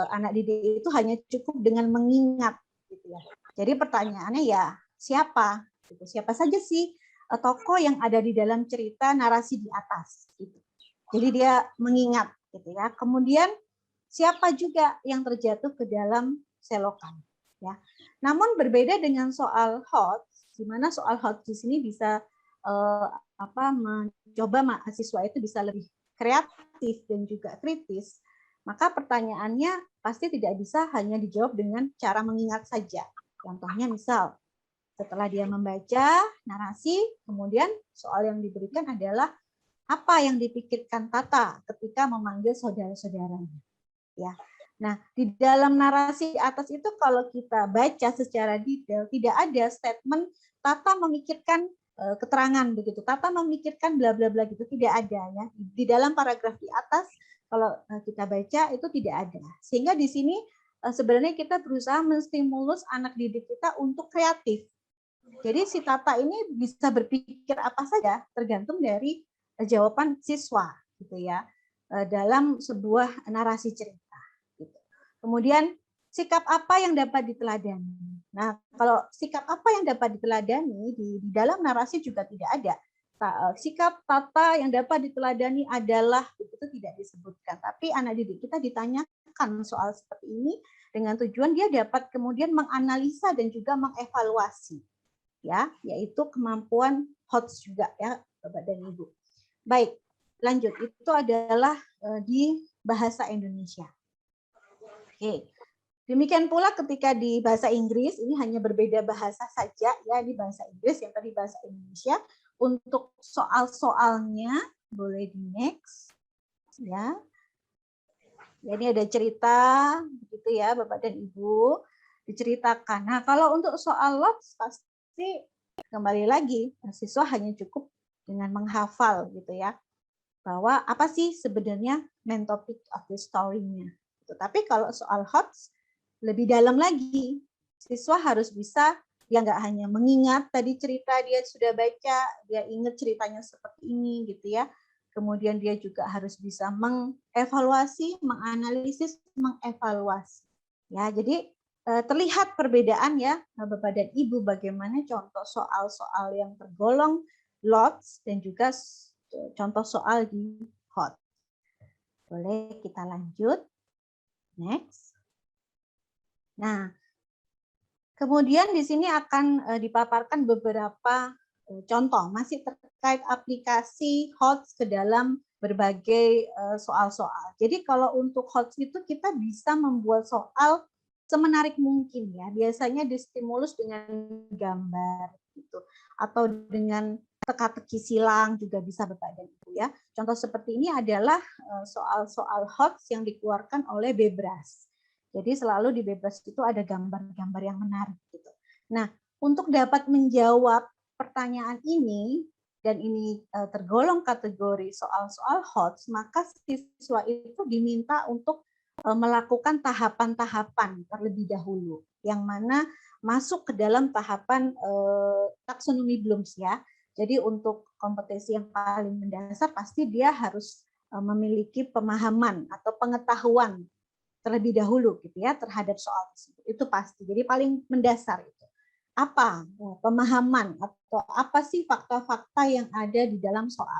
anak didik itu hanya cukup dengan mengingat gitu ya. Jadi pertanyaannya ya siapa? Gitu. Siapa saja sih tokoh yang ada di dalam cerita narasi di atas gitu. Jadi dia mengingat gitu ya. Kemudian siapa juga yang terjatuh ke dalam selokan ya. Namun berbeda dengan soal HOTS, di mana soal HOTS di sini bisa mencoba mahasiswa itu bisa lebih kreatif dan juga kritis, maka pertanyaannya pasti tidak bisa hanya dijawab dengan cara mengingat saja. Contohnya misal, setelah dia membaca narasi, kemudian soal yang diberikan adalah apa yang dipikirkan Tata ketika memanggil saudara-saudaranya. Ya. Nah, di dalam narasi atas itu kalau kita baca secara detail, tidak ada statement Tata memikirkan keterangan begitu, Tata memikirkan bla bla bla gitu, tidak ada ya. Di dalam paragraf di atas kalau kita baca itu tidak ada. Sehingga di sini sebenarnya kita berusaha menstimulus anak didik kita untuk kreatif. Jadi si Tata ini bisa berpikir apa saja tergantung dari jawaban siswa gitu ya, dalam sebuah narasi cerita gitu. Kemudian sikap apa yang dapat diteladani. Nah, kalau sikap apa yang dapat diteladani di dalam narasi juga tidak ada. Sikap Tata yang dapat diteladani adalah itu tidak disebutkan, tapi anak didik kita ditanyakan soal seperti ini dengan tujuan dia dapat kemudian menganalisa dan juga mengevaluasi ya, yaitu kemampuan HOTS juga ya Bapak dan Ibu. Baik, lanjut, itu adalah di bahasa Indonesia. Oke. Demikian pula ketika di bahasa Inggris, ini hanya berbeda bahasa saja ya, di bahasa Inggris, yang tadi bahasa Indonesia. Untuk soal-soalnya boleh di next ya. Ya, ini ada cerita begitu ya Bapak dan Ibu, diceritakan. Nah, kalau untuk soal LOTS pasti kembali lagi siswa hanya cukup dengan menghafal gitu ya, bahwa apa sih sebenarnya main topic of the story-nya. Tapi kalau soal HOTS lebih dalam lagi, siswa harus bisa, dia nggak hanya mengingat tadi cerita dia sudah baca, dia ingat ceritanya seperti ini gitu ya. Kemudian dia juga harus bisa mengevaluasi, menganalisis, mengevaluasi. Ya, jadi terlihat perbedaan ya Bapak dan Ibu bagaimana contoh soal-soal yang tergolong LOTS dan juga contoh soal di HOT. Boleh kita lanjut. Next. Nah, kemudian di sini akan dipaparkan beberapa contoh masih terkait aplikasi HOTS ke dalam berbagai soal-soal. Jadi kalau untuk HOTS itu kita bisa membuat soal semenarik mungkin ya. Biasanya distimulus dengan gambar gitu atau dengan teka-teki silang juga bisa Bapak dan Ibu ya. Contoh seperti ini adalah soal-soal HOTS yang dikeluarkan oleh Bebras. Jadi selalu di Bebras itu ada gambar-gambar yang menarik gitu. Nah, untuk dapat menjawab pertanyaan ini dan ini tergolong kategori soal-soal HOTS, maka siswa itu diminta untuk melakukan tahapan-tahapan terlebih dahulu, yang mana masuk ke dalam tahapan taksonomi Bloom's ya. Jadi untuk kompetensi yang paling mendasar pasti dia harus memiliki pemahaman atau pengetahuan terlebih dahulu gitu ya terhadap soal tersebut. Itu pasti. Jadi paling mendasar itu. Apa pemahaman atau apa sih fakta-fakta yang ada di dalam soal.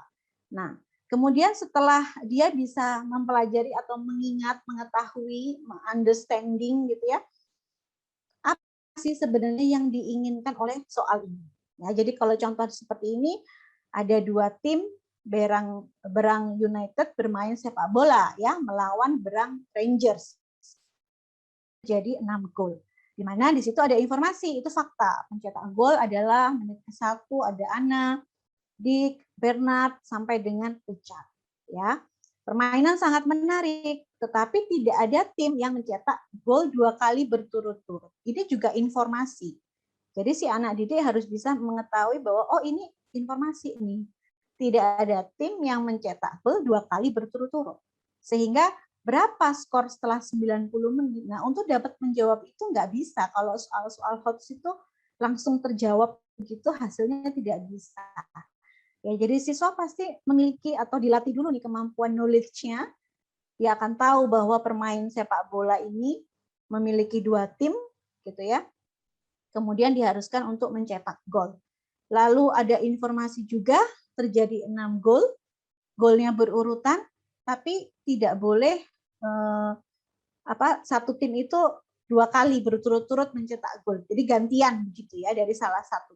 Nah, kemudian setelah dia bisa mempelajari atau mengingat, mengetahui, understanding gitu ya, apa sih sebenarnya yang diinginkan oleh soal ini. Ya, jadi kalau contoh seperti ini, ada dua tim, Berang United bermain sepak bola ya melawan Berang Rangers. Jadi 6 gol. Di mana di situ ada informasi, itu fakta. Pencetak gol adalah menit ke-1 ada Ana, Dick, Bernard sampai dengan Richard. Ya, permainan sangat menarik, tetapi tidak ada tim yang mencetak gol 2 kali berturut-turut. Ini juga informasi. Jadi si anak didik harus bisa mengetahui bahwa oh ini informasi ini. Tidak ada tim yang mencetak gol 2 kali berturut-turut. Sehingga berapa skor setelah 90 menit? Nah, untuk dapat menjawab itu nggak bisa. Kalau soal-soal HOTS itu langsung terjawab begitu hasilnya tidak bisa. Ya, jadi siswa pasti memiliki atau dilatih dulu nih kemampuan knowledge-nya. Dia akan tahu bahwa permain sepak bola ini memiliki 2 tim, gitu ya. Kemudian diharuskan untuk mencetak gol. Lalu ada informasi juga terjadi 6 gol, golnya berurutan, tapi tidak boleh satu tim itu 2 kali berturut-turut mencetak gol. Jadi gantian begitu ya dari salah satu.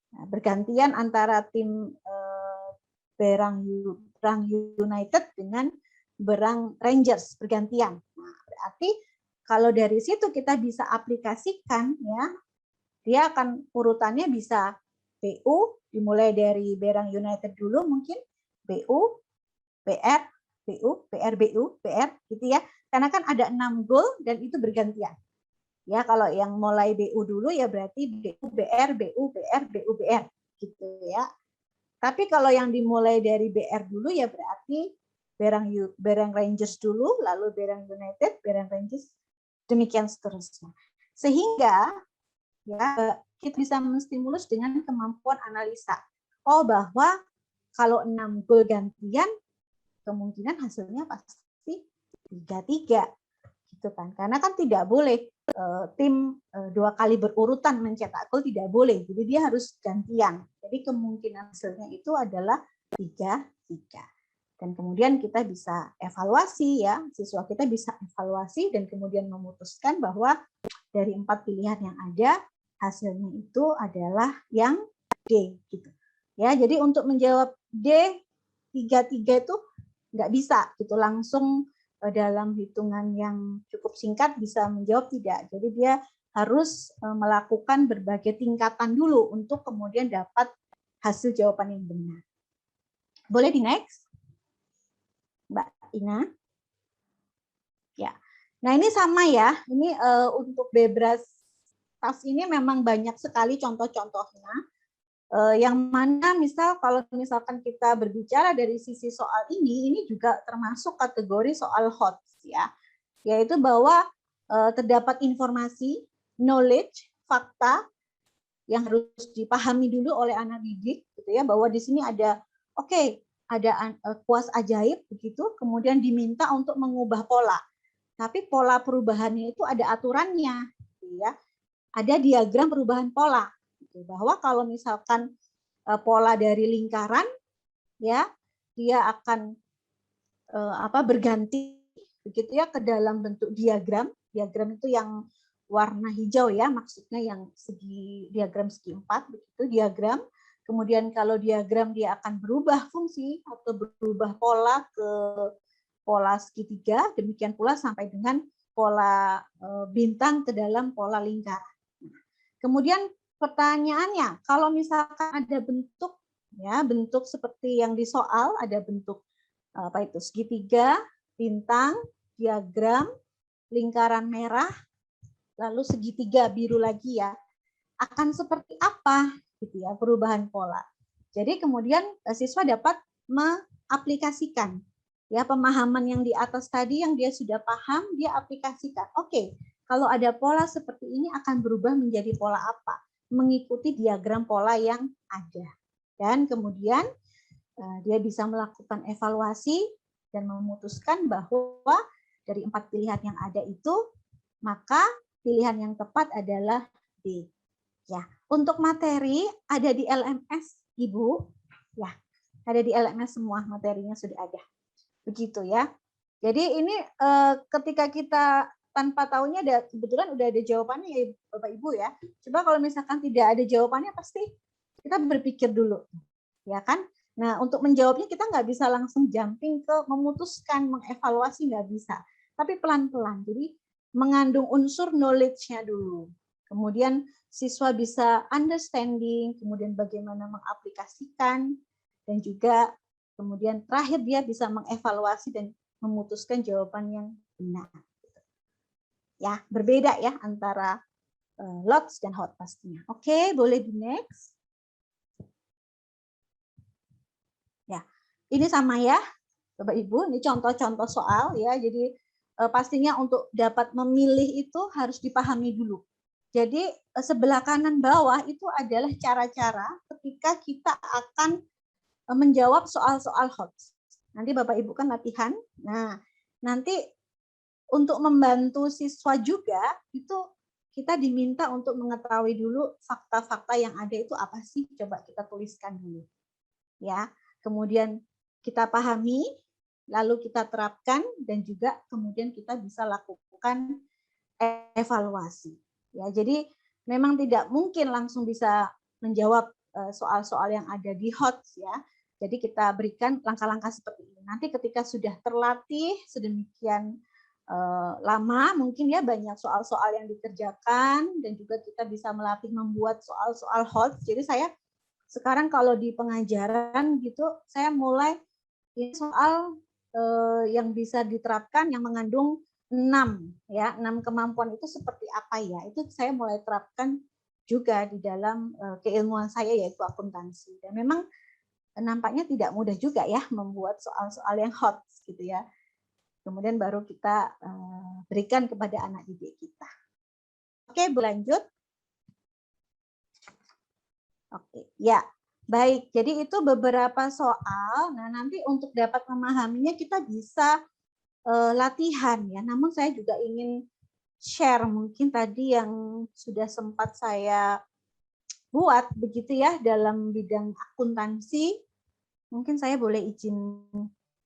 Nah, bergantian antara tim Berang United dengan Berang Rangers bergantian. Nah, berarti kalau dari situ kita bisa aplikasikan ya, dia akan urutannya bisa BU dimulai dari Berang United dulu mungkin BU, BR, BU, BR, BU, BR gitu ya. Karena kan ada 6 gol dan itu bergantian. Ya, kalau yang mulai BU dulu ya berarti BU, BR, BU, BR, BU, BR gitu ya. Tapi kalau yang dimulai dari BR dulu ya berarti Berang Rangers dulu, lalu Berang United, Berang Rangers, demikian seterusnya. Sehingga ya kita bisa menstimulus dengan kemampuan analisa. Oh, bahwa kalau 6 gol gantian kemungkinan hasilnya pasti 3-3 gitu kan. Karena kan tidak boleh tim 2 kali berurutan mencetak gol, tidak boleh. Jadi dia harus gantian. Jadi kemungkinan hasilnya itu adalah 3-3. Dan kemudian kita bisa evaluasi ya, siswa kita bisa evaluasi dan kemudian memutuskan bahwa dari 4 pilihan yang ada hasilnya itu adalah yang D gitu. Ya, jadi untuk menjawab D 3-3 itu nggak bisa gitu langsung dalam hitungan yang cukup singkat bisa menjawab tidak. Jadi dia harus melakukan berbagai tingkatan dulu untuk kemudian dapat hasil jawaban yang benar. Boleh di next? Mbak Ina? Ya. Nah, ini sama ya. Ini untuk Bebras tas ini memang banyak sekali contoh-contohnya. Yang mana misal kalau misalkan kita berbicara dari sisi soal ini juga termasuk kategori soal HOTS ya, yaitu bahwa terdapat informasi, knowledge, fakta yang harus dipahami dulu oleh anak didik, gitu ya, bahwa di sini ada ada kuas ajaib begitu, kemudian diminta untuk mengubah pola, tapi pola perubahannya itu ada aturannya, gitu ya, ada diagram perubahan pola. Bahwa kalau misalkan pola dari lingkaran ya dia akan berganti begitu ya ke dalam bentuk diagram. Diagram itu yang warna hijau ya, maksudnya yang diagram segi 4 begitu diagram. Kemudian kalau diagram dia akan berubah fungsi atau berubah pola ke pola segitiga, demikian pula sampai dengan pola bintang ke dalam pola lingkaran. Kemudian pertanyaannya, kalau misalkan ada bentuk ya, bentuk seperti yang di soal, ada bentuk segitiga, bintang, diagram, lingkaran merah, lalu segitiga biru lagi ya, akan seperti apa gitu ya perubahan pola. Jadi kemudian siswa dapat mengaplikasikan ya pemahaman yang di atas tadi yang dia sudah paham, dia aplikasikan. Oke, kalau ada pola seperti ini akan berubah menjadi pola apa? Mengikuti diagram pola yang ada. Dan kemudian dia bisa melakukan evaluasi dan memutuskan bahwa dari 4 pilihan yang ada itu, maka pilihan yang tepat adalah D. Ya, untuk materi ada di LMS, Ibu. Ya, ada di LMS semua materinya sudah ada. Begitu ya. Jadi ini ketika kita tanpa tahunya kebetulan udah ada jawabannya ya Bapak Ibu ya. Coba kalau misalkan tidak ada jawabannya pasti kita berpikir dulu. Ya kan? Nah, untuk menjawabnya kita nggak bisa langsung jumping ke memutuskan, mengevaluasi nggak bisa. Tapi pelan-pelan. Jadi mengandung unsur knowledge-nya dulu. Kemudian siswa bisa understanding, kemudian bagaimana mengaplikasikan, dan juga kemudian terakhir dia bisa mengevaluasi dan memutuskan jawaban yang benar. Ya, berbeda ya antara LOTS dan HOT pastinya. Oke, boleh di next. Ya, ini sama ya, Bapak Ibu. Ini contoh-contoh soal ya. Jadi pastinya untuk dapat memilih itu harus dipahami dulu. Jadi sebelah kanan bawah itu adalah cara-cara ketika kita akan menjawab soal-soal HOTS. Nanti Bapak Ibu kan latihan. Nah, nanti untuk membantu siswa juga itu kita diminta untuk mengetahui dulu fakta-fakta yang ada itu apa sih? Coba kita tuliskan dulu. Ya, kemudian kita pahami, lalu kita terapkan dan juga kemudian kita bisa lakukan evaluasi. Ya, jadi memang tidak mungkin langsung bisa menjawab soal-soal yang ada di HOTS ya. Jadi kita berikan langkah-langkah seperti ini. Nanti ketika sudah terlatih sedemikian lama, mungkin ya banyak soal-soal yang dikerjakan dan juga kita bisa melatih membuat soal-soal HOTS. Jadi saya sekarang kalau di pengajaran gitu, saya mulai ini soal yang bisa diterapkan yang mengandung 6 ya, 6 kemampuan itu seperti apa ya? Itu saya mulai terapkan juga di dalam keilmuan saya yaitu akuntansi. Dan memang nampaknya tidak mudah juga ya membuat soal-soal yang hot gitu ya. Kemudian baru kita berikan kepada anak didik kita. Oke, berlanjut. Oke, ya. Baik, jadi itu beberapa soal. Nah, nanti untuk dapat memahaminya kita bisa latihan ya. Namun saya juga ingin share mungkin tadi yang sudah sempat saya buat begitu ya dalam bidang akuntansi. Mungkin saya boleh izin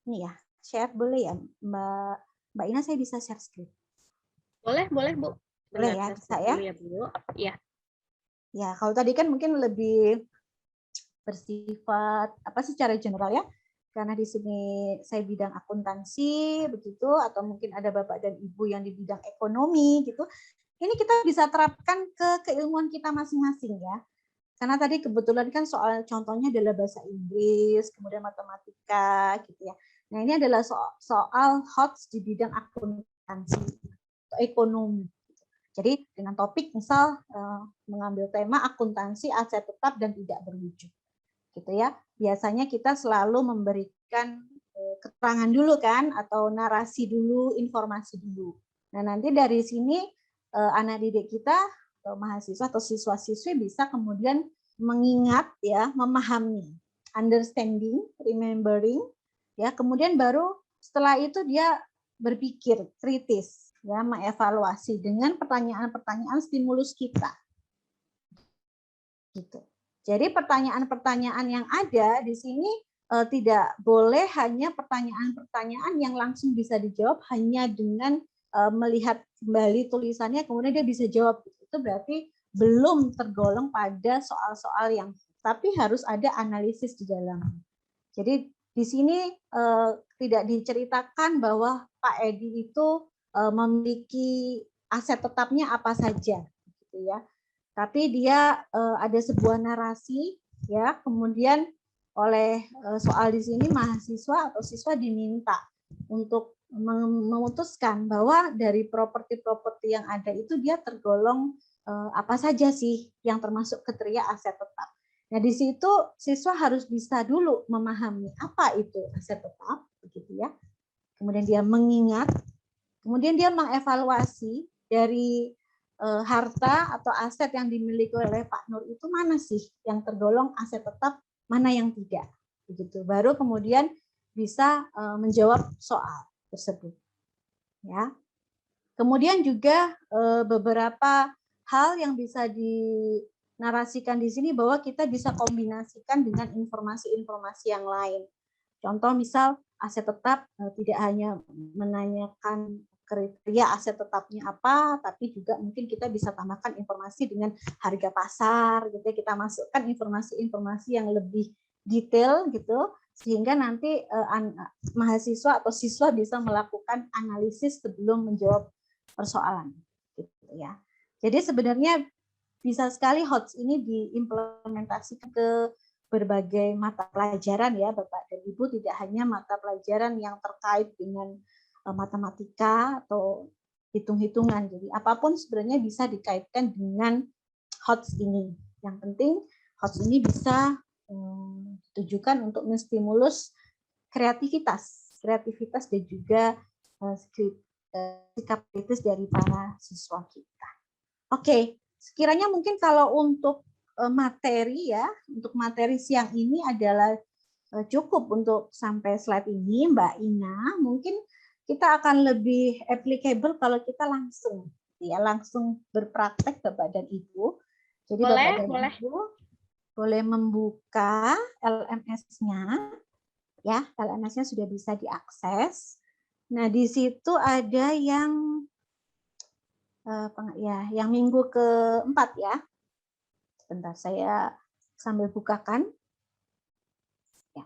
nih ya, share boleh ya Mbak Ina, saya bisa share screen. Boleh Bu. Boleh ya, bisa ya? Ya, Bu. Ya. Ya, kalau tadi kan mungkin lebih bersifat apa sih secara general ya? Karena di sini saya bidang akuntansi begitu, atau mungkin ada Bapak dan Ibu yang di bidang ekonomi gitu. Ini kita bisa terapkan ke keilmuan kita masing-masing ya. Karena tadi kebetulan kan soal contohnya adalah bahasa Inggris, kemudian matematika gitu ya. Nah, ini adalah soal HOTS di bidang akuntansi atau ekonomi. Jadi dengan topik misal mengambil tema akuntansi aset tetap dan tidak berwujud, gitu ya. Biasanya kita selalu memberikan keterangan dulu kan, atau narasi dulu, informasi dulu. Nah nanti dari sini anak didik kita atau mahasiswa atau siswa-siswi bisa kemudian mengingat ya, memahami, understanding, remembering, ya. Kemudian baru setelah itu dia berpikir kritis, ya, mengevaluasi dengan pertanyaan-pertanyaan stimulus kita. Gitu. Jadi pertanyaan-pertanyaan yang ada di sini tidak boleh hanya pertanyaan-pertanyaan yang langsung bisa dijawab hanya dengan melihat kembali tulisannya kemudian dia bisa jawab. Itu berarti belum tergolong pada soal-soal yang, tapi harus ada analisis di dalam. Jadi di sini tidak diceritakan bahwa Pak Edi itu memiliki aset tetapnya apa saja, gitu ya. Tapi dia ada sebuah narasi, ya. Kemudian oleh soal di sini mahasiswa atau siswa diminta untuk memutuskan bahwa dari properti-properti yang ada itu dia tergolong apa saja sih yang termasuk kriteria aset tetap. Nah, di situ siswa harus bisa dulu memahami apa itu aset tetap, begitu ya. Kemudian dia mengingat, kemudian dia mengevaluasi dari harta atau aset yang dimiliki oleh Pak Nur itu mana sih yang tergolong aset tetap, mana yang tidak, begitu. Baru kemudian bisa menjawab soal tersebut, ya. Kemudian juga beberapa hal yang bisa dinarasikan di sini bahwa kita bisa kombinasikan dengan informasi-informasi yang lain. Contoh misal aset tetap tidak hanya menanyakan kriteria aset tetapnya apa, tapi juga mungkin kita bisa tambahkan informasi dengan harga pasar, gitu ya. Kita masukkan informasi-informasi yang lebih detail, gitu, sehingga nanti mahasiswa atau siswa bisa melakukan analisis sebelum menjawab persoalan, gitu ya. Jadi sebenarnya bisa sekali HOTS ini diimplementasikan ke berbagai mata pelajaran ya Bapak dan Ibu, tidak hanya mata pelajaran yang terkait dengan matematika atau hitung-hitungan. Jadi apapun sebenarnya bisa dikaitkan dengan HOTS ini. Yang penting HOTS ini bisa ditujukan untuk menstimulus kreativitas dan juga sikap kritis dari para siswa kita. Oke, sekiranya mungkin kalau untuk materi ya, untuk materi siang ini adalah cukup untuk sampai slide ini, Mbak Ina. Mungkin kita akan lebih applicable kalau kita langsung, ya, langsung berpraktek Bapak dan Ibu. Jadi Bapak dan Ibu boleh membuka LMS-nya, ya, LMS-nya sudah bisa diakses. Nah, di situ ada yang yang minggu keempat ya. Sebentar, saya sambil bukakan. Ya.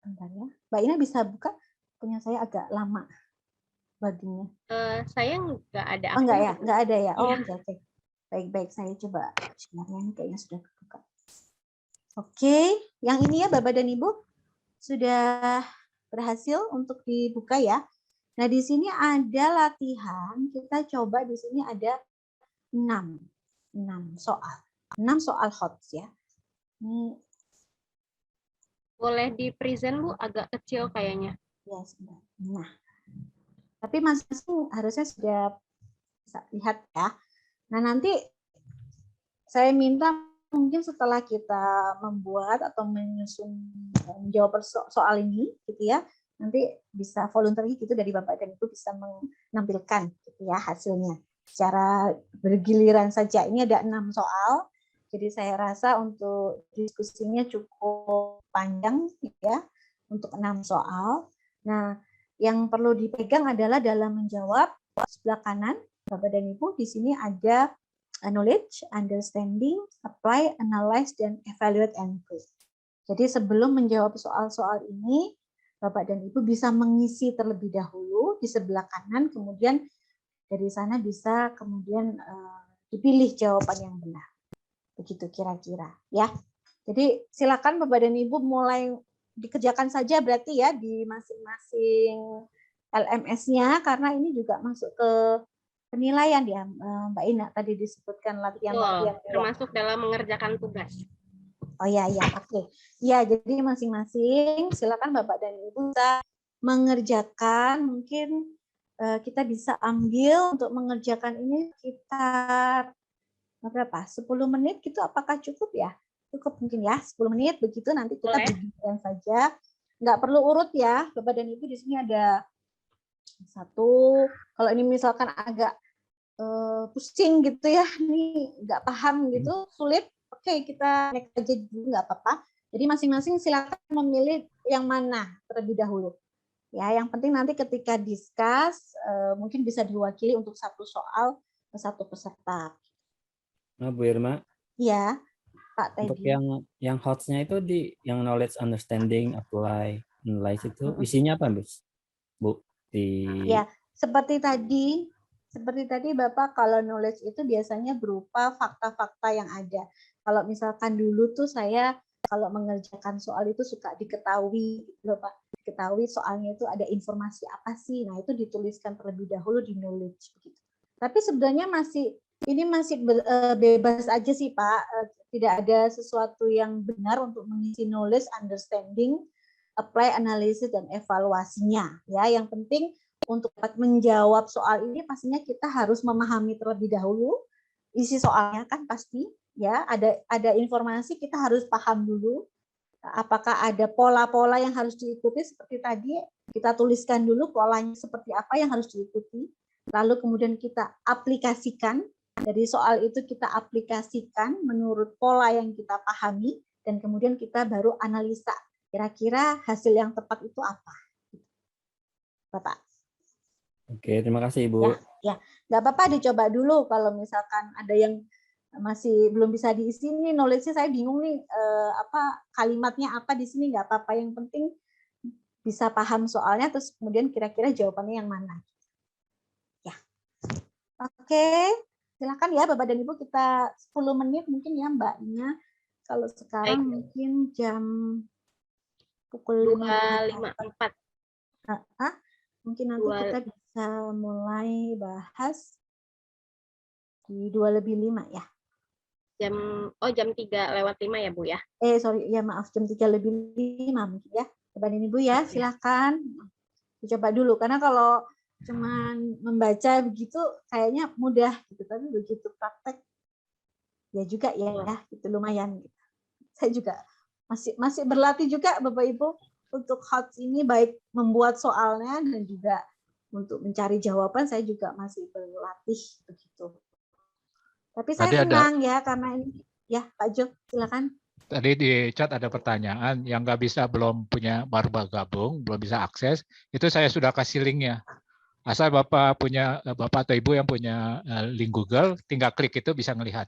Bentar ya. Mbak Ina bisa buka? Punya saya agak lama baginya. Saya nggak ada. Oh, enggak ya? Enggak ada ya? Oh, ya. Oke. Baik-baik, saya coba. Ini kayaknya sudah terbuka. Oke, yang ini ya Bapak dan Ibu sudah berhasil untuk dibuka ya. Nah, di sini ada latihan, kita coba di sini ada 6 soal. 6 soal HOTS ya. Ini boleh di present Bu, agak kecil kayaknya. Ya, sebentar. Nah, tapi masing-masing harusnya sudah bisa lihat ya. Nah, nanti saya minta mungkin setelah kita membuat atau menyusun menjawab soal ini gitu ya, nanti bisa voluntary gitu dari Bapak dan Ibu bisa menampilkan gitu ya hasilnya secara bergiliran saja. Ini ada 6 soal, jadi saya rasa untuk diskusinya cukup panjang ya untuk 6 soal. Nah, yang perlu dipegang adalah dalam menjawab sebelah kanan Bapak dan Ibu di sini ada knowledge, understanding, apply, analyze, dan evaluate and prove. Jadi sebelum menjawab soal-soal ini, Bapak dan Ibu bisa mengisi terlebih dahulu di sebelah kanan, kemudian dari sana bisa kemudian dipilih jawaban yang benar. Begitu kira-kira ya. Jadi silakan Bapak dan Ibu mulai dikerjakan saja berarti ya di masing-masing LMS-nya, karena ini juga masuk ke penilaian ya, Mbak Ina tadi disebutkan latihan-latihan. Termasuk dalam mengerjakan tugas. Oh ya, oke. Ya, jadi masing-masing silakan Bapak dan Ibu bisa mengerjakan. Mungkin kita bisa ambil untuk mengerjakan ini sekitar berapa? 10 menit gitu, apakah cukup ya? Cukup mungkin ya, 10 menit begitu, nanti kita berikan saja. Nggak perlu urut ya, Bapak dan Ibu di sini ada satu. Kalau ini misalkan agak pusing gitu ya, ini nggak paham gitu, sulit, oke, kita next aja dulu, nggak apa-apa. Jadi masing-masing silakan memilih yang mana terlebih dahulu. Ya, yang penting nanti ketika discuss mungkin bisa diwakili untuk satu soal ke satu peserta. Nah, Bu Irma. Iya, Pak Teddy. Untuk yang HOTS-nya itu yang knowledge, understanding, apply, analyze itu isinya apa, Bu? Ya, seperti tadi Bapak, kalau knowledge itu biasanya berupa fakta-fakta yang ada. Kalau misalkan dulu tuh saya kalau mengerjakan soal itu suka diketahui, loh Pak, diketahui soalnya itu ada informasi apa sih. Nah, itu dituliskan terlebih dahulu di knowledge begitu. Tapi sebenarnya masih bebas aja sih Pak. Tidak ada sesuatu yang benar untuk mengisi knowledge, understanding, apply, analisis, dan evaluasinya. Ya, yang penting untuk dapat menjawab soal ini pastinya kita harus memahami terlebih dahulu isi soalnya kan pasti ya, ada informasi kita harus paham dulu. Apakah ada pola-pola yang harus diikuti seperti tadi kita tuliskan dulu polanya seperti apa yang harus diikuti. Lalu kemudian kita aplikasikan, dari soal itu kita aplikasikan menurut pola yang kita pahami, dan kemudian kita baru analisa kira-kira hasil yang tepat itu apa. Bapak. Oke, terima kasih Ibu. Ya, nggak apa-apa dicoba dulu kalau misalkan ada yang masih belum bisa diisi nih, knowledge-nya saya bingung nih, kalimatnya apa di sini, nggak apa-apa, yang penting bisa paham soalnya, terus kemudian kira-kira jawabannya yang mana. Ya, oke, silakan ya Bapak dan Ibu, kita 10 menit mungkin ya Mbaknya. Kalau sekarang mungkin jam pukul 5.54. Mungkin nanti kita bisa mulai bahas di 2:05 ya. Jam 3:05 ya Bu ya? Maaf, jam 3:05 mungkin ya. Bapak dan Ibu ya, silakan dicoba dulu. Karena kalau cuman membaca begitu kayaknya mudah gitu, tapi begitu praktek ya juga ya, itu lumayan gitu. Saya juga masih berlatih juga Bapak Ibu untuk HOTS ini, baik membuat soalnya dan juga untuk mencari jawaban saya juga masih berlatih begitu. Tapi saya senang ya karena ini ya Pak Jo, silakan. Tadi di chat ada pertanyaan yang nggak bisa, baru bergabung, belum bisa akses, itu saya sudah kasih linknya. Asal Bapak atau Ibu yang punya link Google, tinggal klik itu bisa ngelihat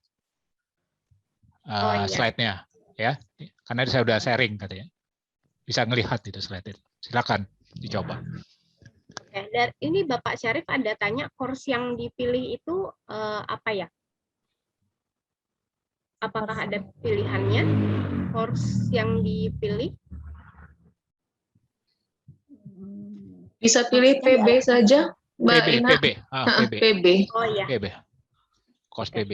slide-nya ya. Karena saya sudah sharing katanya. Bisa ngelihat itu slide itu. Silakan dicoba. Oke, dan ini Bapak Syarif ada tanya course yang dipilih itu apa ya? Apakah ada pilihannya course yang dipilih? Bisa pilih PB saja, Mbak Ina. PB. Oh iya. PB. Course PB.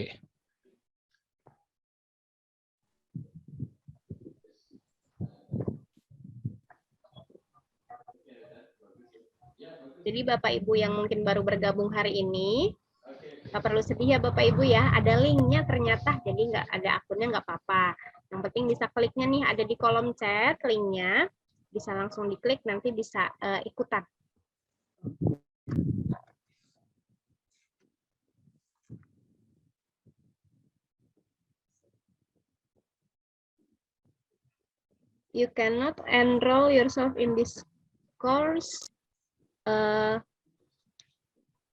Jadi Bapak Ibu yang mungkin baru bergabung hari ini, nggak perlu sedih ya Bapak Ibu ya, ada linknya ternyata, jadi nggak ada akunnya nggak apa-apa. Yang penting bisa kliknya nih, ada di kolom chat linknya, bisa langsung diklik, nanti bisa ikutan. You cannot enroll yourself in this course.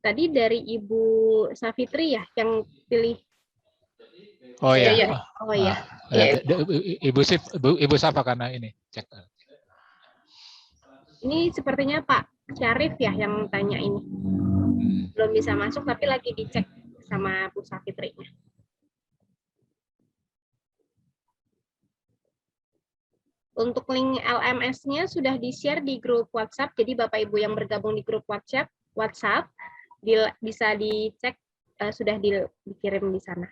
Tadi dari Ibu Safitri ya yang pilih. Oh ya. Oh ya. Ibu siapa karena ini cek. Ini sepertinya Pak Syarif ya yang tanya ini. Belum bisa masuk tapi lagi dicek sama Bu Safitri-nya. Untuk link LMS-nya sudah di-share di grup WhatsApp, jadi Bapak Ibu yang bergabung di grup WhatsApp bisa dicek sudah dikirim di sana.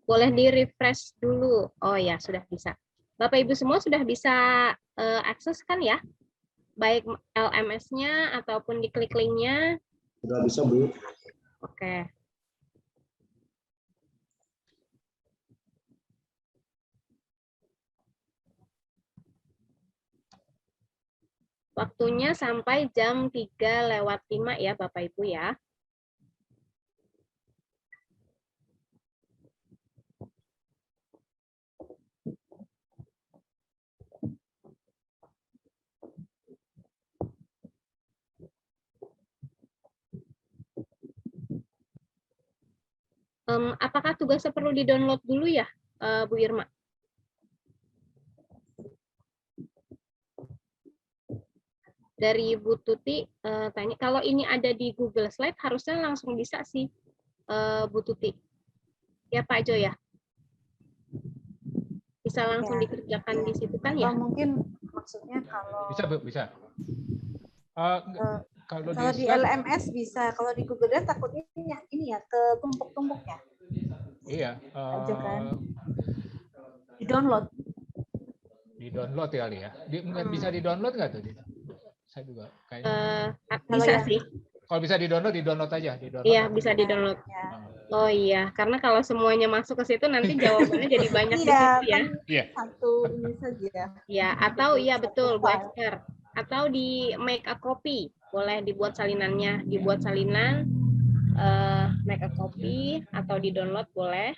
Boleh di-refresh dulu. Oh ya, sudah bisa. Bapak Ibu semua sudah bisa akses kan ya? Baik LMS-nya ataupun diklik link-nya. Sudah bisa, Bu. Oke. Waktunya sampai jam 3:05 ya Bapak Ibu ya. Apakah tugasnya perlu di-download dulu ya, Bu Irma? Dari Bu Tuti tanya, kalau ini ada di Google Slide harusnya langsung bisa sih, Bu Tuti. Ya Pak Jo ya? Bisa langsung Ya, dikerjakan ya. di situ kan Atau ya? mungkin maksudnya kalau Bisa, Bu, bisa. Kalau kalau di slide, LMS bisa, kalau di Google Drive takutnya ini ya ke tumpuk-tumpuk ya. iya, Aja kan. Di download. di-download kali ya. Bisa di-download nggak tuh? Saya juga kayaknya. Bisa yang- sih. Kalau bisa di-download aja. Iya, bisa di-download. Ya. Oh iya, karena kalau semuanya masuk ke situ nanti jawabannya jadi banyak di Iya, situ ya. kan Iya. satu ini saja. Ya, atau iya Satu betul Bu file. Esther. Atau di make a copy. Boleh dibuat salinannya, dibuat salinan, make a copy atau di-download boleh.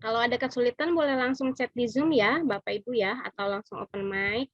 Kalau ada kesulitan boleh langsung chat di Zoom ya, Bapak Ibu ya, atau langsung open mic.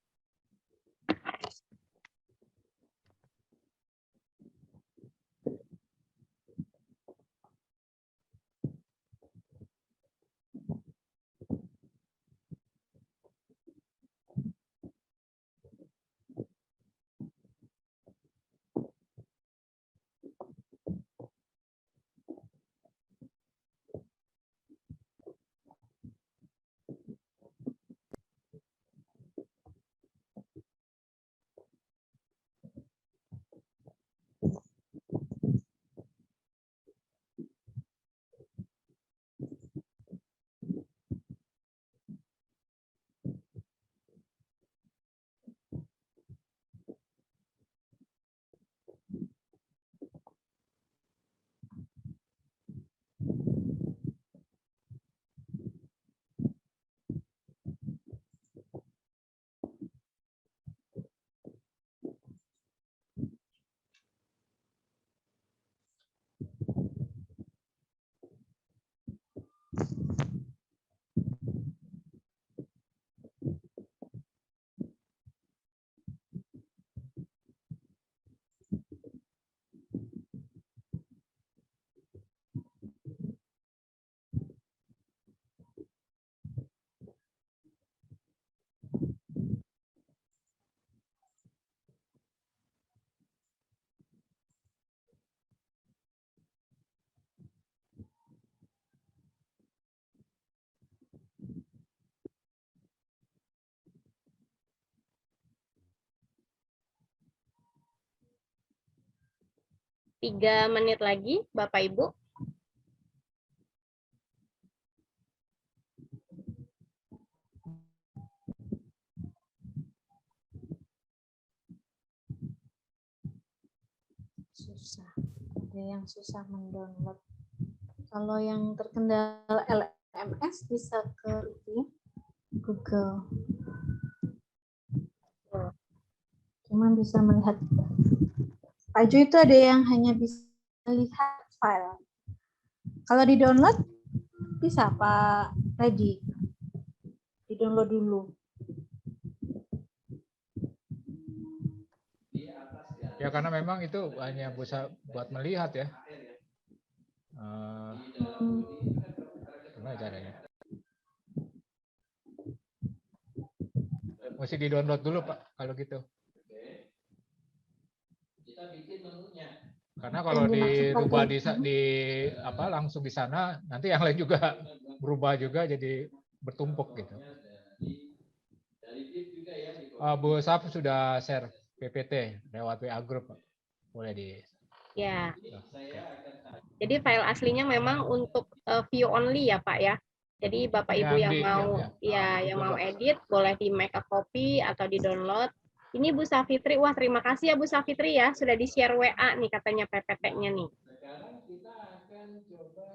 3 menit lagi, Bapak Ibu. Susah. Ada yang susah mendownload. Kalau yang terkendala LMS bisa ke Google. Cuma bisa melihat. Pak Jo itu ada yang hanya bisa melihat file. Kalau di download bisa Pak Redi. Di download dulu. Ya karena memang itu hanya bisa buat melihat ya. Gimana caranya? Mesti di-download dulu Pak kalau gitu. Karena kalau dirubah langsung di sana, nanti yang lain juga berubah juga jadi bertumpuk gitu. Bu Saf sudah share PPT lewat WA Group, Pak. Boleh di. Ya. Jadi file aslinya memang untuk view only ya Pak ya. Jadi Bapak Ibu yang mau yang mau edit boleh di make a copy atau di download. Ini Bu Safitri, wah terima kasih ya Bu Safitri ya sudah di share WA nih katanya PPT-nya nih. Sekarang kita akan coba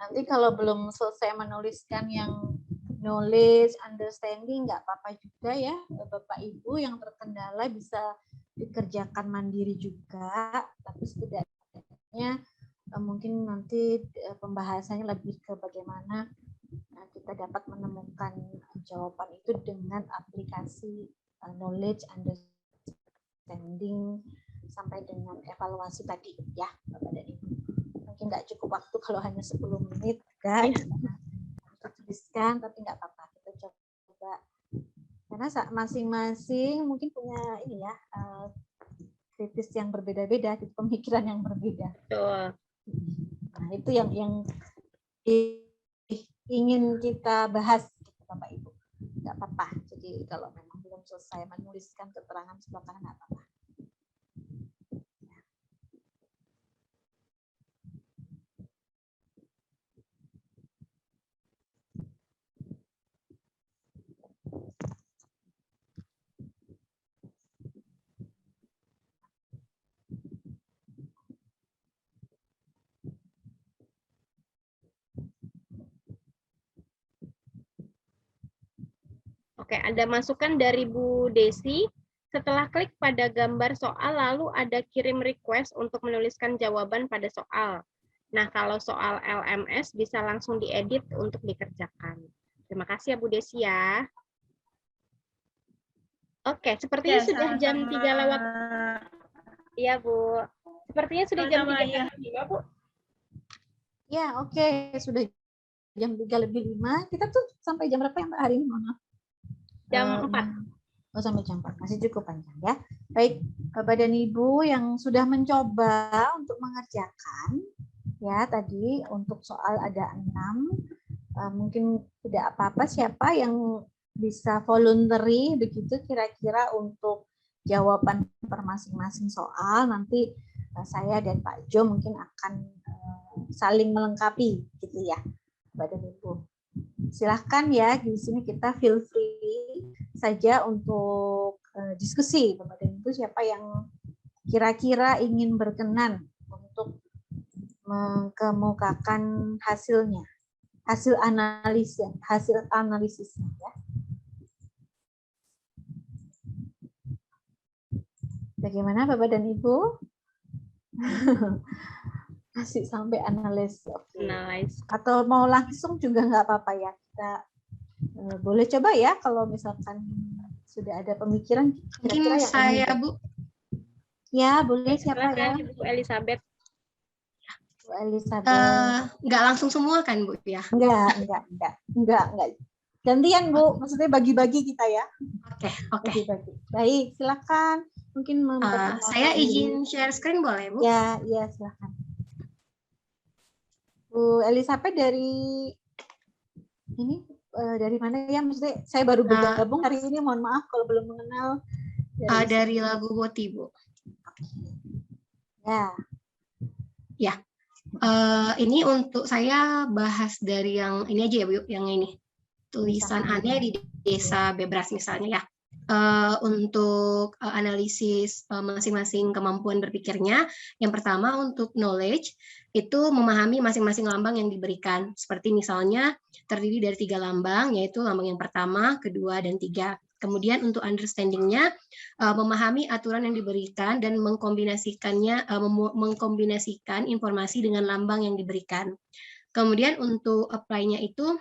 Nanti kalau belum selesai menuliskan yang knowledge, understanding, nggak apa-apa juga ya, Bapak Ibu yang terkendala bisa dikerjakan mandiri juga, tapi setidaknya mungkin nanti pembahasannya lebih ke bagaimana kita dapat menemukan jawaban itu dengan aplikasi knowledge, understanding, sampai dengan evaluasi tadi ya, Bapak dan Ibu. Mungkin nggak cukup waktu kalau hanya 10 menit, guys. Tuliskan, tapi nggak apa-apa. Kita coba. Karena masing-masing mungkin punya ini ya, kritis yang berbeda-beda, pemikiran yang berbeda. Betul. Nah, itu yang ingin kita bahas, Bapak Ibu. Nggak apa-apa. Jadi kalau memang belum selesai menuliskan keterangan sebelah kanan, nggak apa-apa. Oke, ada masukan dari Bu Desi. Setelah klik pada gambar soal, lalu ada kirim request untuk menuliskan jawaban pada soal. Nah, kalau soal LMS bisa langsung diedit untuk dikerjakan. Terima kasih ya Bu Desi ya. Oke, sepertinya Ya, sudah jam 3 lewat. Iya, Bu. Sepertinya sudah jam 3 ya. lewat 5, Bu. Ya, oke. Sudah jam 3 lebih 5. Kita tuh sampai jam berapa ya Mbak hari ini? Mohon. Jam 4. Oh, sampai jam 4. Masih cukup panjang ya. Baik, Bapak dan Ibu yang sudah mencoba untuk mengerjakan, ya tadi untuk soal ada 6. Mungkin tidak apa-apa siapa yang bisa voluntary begitu kira-kira untuk jawaban per masing-masing soal. Nanti saya dan Pak Jo mungkin akan saling melengkapi gitu ya, Bapak dan Ibu. Silahkan ya, di sini kita feel free saja untuk diskusi, Bapak dan Ibu, siapa yang kira-kira ingin berkenan untuk mengemukakan hasilnya, hasil analisisnya ya. Bagaimana Bapak dan Ibu? Masih sampai analis. Atau mau langsung juga nggak apa-apa ya. Kita boleh coba ya kalau misalkan sudah ada pemikiran. Mungkin saya, Bu. Ya, boleh siapa ya? Bu Elizabeth. Bu Elizabeth. Nggak langsung semua kan, Bu ya? Enggak. Gantian, Bu. Maksudnya bagi-bagi kita ya. Oke. Bagi-bagi. Baik, silakan. Mungkin saya izin share screen boleh, Bu? Ya, silakan. Bu Elizabeth dari ini dari mana ya? Maksudnya saya baru bergabung hari ini, mohon maaf kalau belum mengenal. Dari Labu Boti, Bu. Ya. Ini untuk saya bahas dari yang ini aja ya, Bu, yang ini. Tulisan aneh di Desa Bebras misalnya ya. Untuk analisis masing-masing kemampuan berpikirnya, yang pertama untuk knowledge itu memahami masing-masing lambang yang diberikan, seperti misalnya terdiri dari 3 lambang, yaitu lambang yang pertama, kedua, dan 3. Kemudian untuk understanding-nya, memahami aturan yang diberikan dan mengkombinasikan informasi dengan lambang yang diberikan. Kemudian untuk apply-nya itu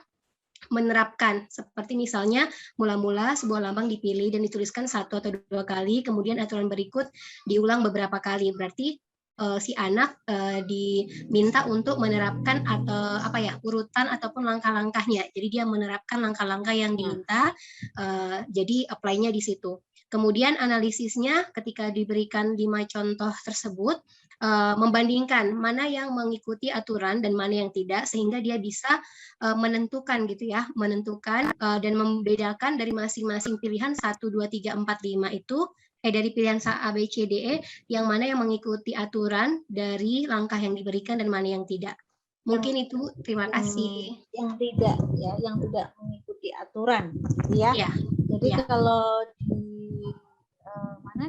menerapkan, seperti misalnya mula-mula sebuah lambang dipilih dan dituliskan 1 atau 2 kali, kemudian aturan berikut diulang beberapa kali. Berarti si anak diminta untuk menerapkan atau urutan ataupun langkah-langkahnya. Jadi dia menerapkan langkah-langkah yang diminta, jadi apply-nya di situ. Kemudian analisisnya ketika diberikan 5 contoh tersebut, membandingkan mana yang mengikuti aturan dan mana yang tidak, sehingga dia bisa menentukan dan membedakan dari masing-masing pilihan 1, 2, 3, 4, 5 itu, dari pilihan A, B, C, D, E, yang mana yang mengikuti aturan dari langkah yang diberikan dan mana yang tidak. Mungkin itu, terima kasih. Yang tidak ya, yang tidak mengikuti aturan, ya. Jadi kalau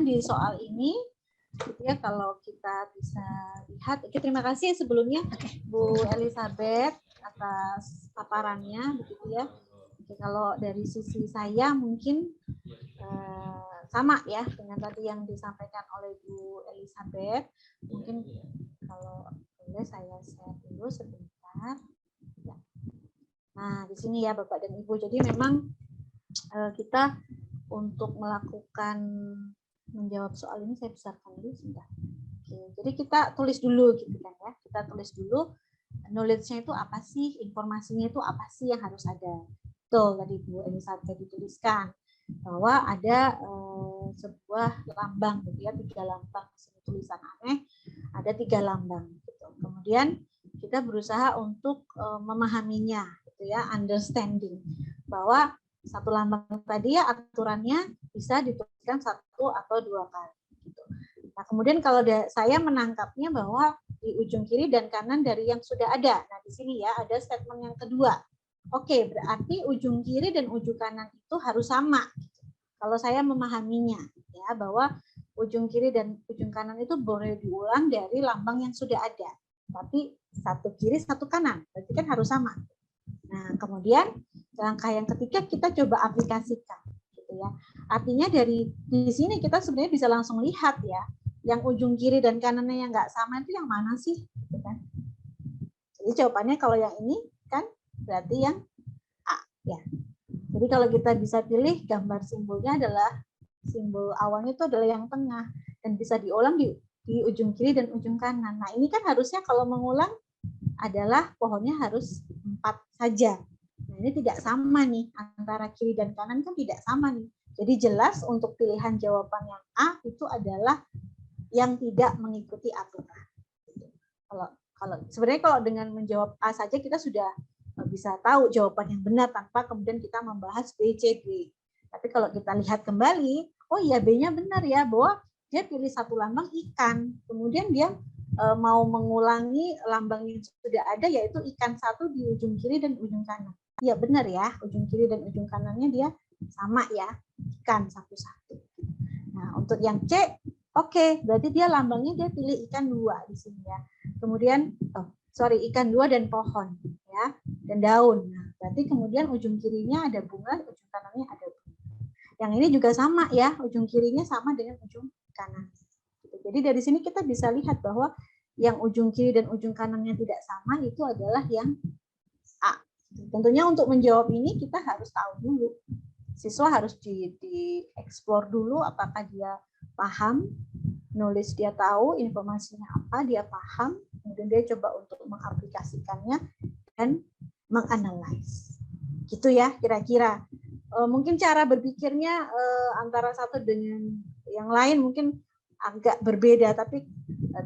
di soal ini, gitu ya, kalau kita bisa lihat, terima kasih sebelumnya Bu Elizabeth atas paparannya, begitu ya. Oke, kalau dari sisi saya mungkin sama ya dengan tadi yang disampaikan oleh Bu Elizabeth. Mungkin kalau boleh saya share dulu sebentar. Ya. Nah, di sini ya Bapak dan Ibu. Jadi memang kita untuk melakukan menjawab soal ini, saya besarkan dulu sebentar. Oke, jadi kita tulis dulu gitu kan ya. Kita tulis dulu knowledge-nya itu apa sih, informasinya itu apa sih yang harus ada. Betul tadi Bu Elizabeth dituliskan bahwa ada sebuah lambang gitu ya, 3 lambang, tulisan aneh, ada 3 lambang gitu. Kemudian kita berusaha untuk memahaminya gitu ya, understanding bahwa 1 lambang tadi ya aturannya bisa dituliskan 1 atau 2 kali gitu. Nah, kemudian kalau saya menangkapnya bahwa di ujung kiri dan kanan dari yang sudah ada. Nah, di sini ya ada statement yang kedua. Oke, berarti ujung kiri dan ujung kanan itu harus sama. Kalau saya memahaminya ya, bahwa ujung kiri dan ujung kanan itu boleh diulang dari lambang yang sudah ada. Tapi 1 kiri 1 kanan, berarti kan harus sama. Nah, kemudian langkah yang ketiga kita coba aplikasikan, gitu ya. Artinya di sini kita sebenarnya bisa langsung lihat ya, yang ujung kiri dan kanannya yang nggak sama itu yang mana sih, gitu kan? Jadi jawabannya kalau yang ini kan berarti yang A, ya. Jadi kalau kita bisa pilih gambar simbolnya adalah simbol awalnya itu adalah yang tengah dan bisa diulang di ujung kiri dan ujung kanan. Nah, ini kan harusnya kalau mengulang adalah pohonnya harus 4 saja. Nah, ini tidak sama nih, antara kiri dan kanan kan tidak sama nih. Jadi jelas untuk pilihan jawaban yang A itu adalah yang tidak mengikuti aturan. Kalau sebenarnya kalau dengan menjawab A saja kita sudah bisa tahu jawaban yang benar tanpa kemudian kita membahas B, C, D. Tapi kalau kita lihat kembali, oh iya B-nya benar ya, bahwa dia pilih 1 lambang ikan. Kemudian dia mau mengulangi lambang yang sudah ada, yaitu ikan 1 di ujung kiri dan ujung kanan. Iya benar ya, ujung kiri dan ujung kanannya dia sama ya, ikan 1-1. Nah, untuk yang C, oke, berarti dia lambangnya dia pilih ikan 2 di sini ya. Kemudian, ikan 2 dan pohon ya, dan daun. Nah, berarti kemudian ujung kirinya ada bunga, ujung kanannya ada bunga. Yang ini juga sama ya, ujung kirinya sama dengan ujung kanan. Jadi dari sini kita bisa lihat bahwa yang ujung kiri dan ujung kanannya tidak sama itu adalah yang A. Tentunya untuk menjawab ini kita harus tahu dulu. Siswa harus di-explore dulu apakah dia paham, knowledge dia tahu, informasinya apa, dia paham, kemudian dia coba untuk mengaplikasikannya dan menganalisis. Gitu ya kira-kira. Mungkin cara berpikirnya antara satu dengan yang lain mungkin agak berbeda, tapi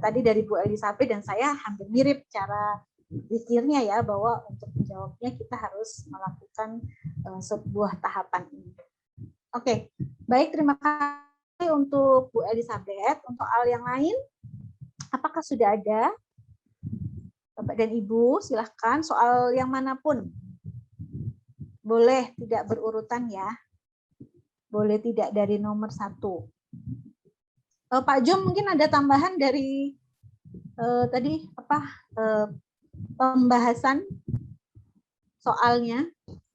tadi dari Bu Elizabeth dan saya hampir mirip cara pikirnya ya, bahwa untuk menjawabnya kita harus melakukan sebuah tahapan ini. Oke, baik, terima kasih untuk Bu Elizabeth. Untuk hal yang lain, apakah sudah ada? Bapak dan Ibu, silahkan soal yang manapun. Boleh tidak berurutan ya. Boleh tidak dari nomor 1. Pak Jo, mungkin ada tambahan dari tadi pembahasan soalnya.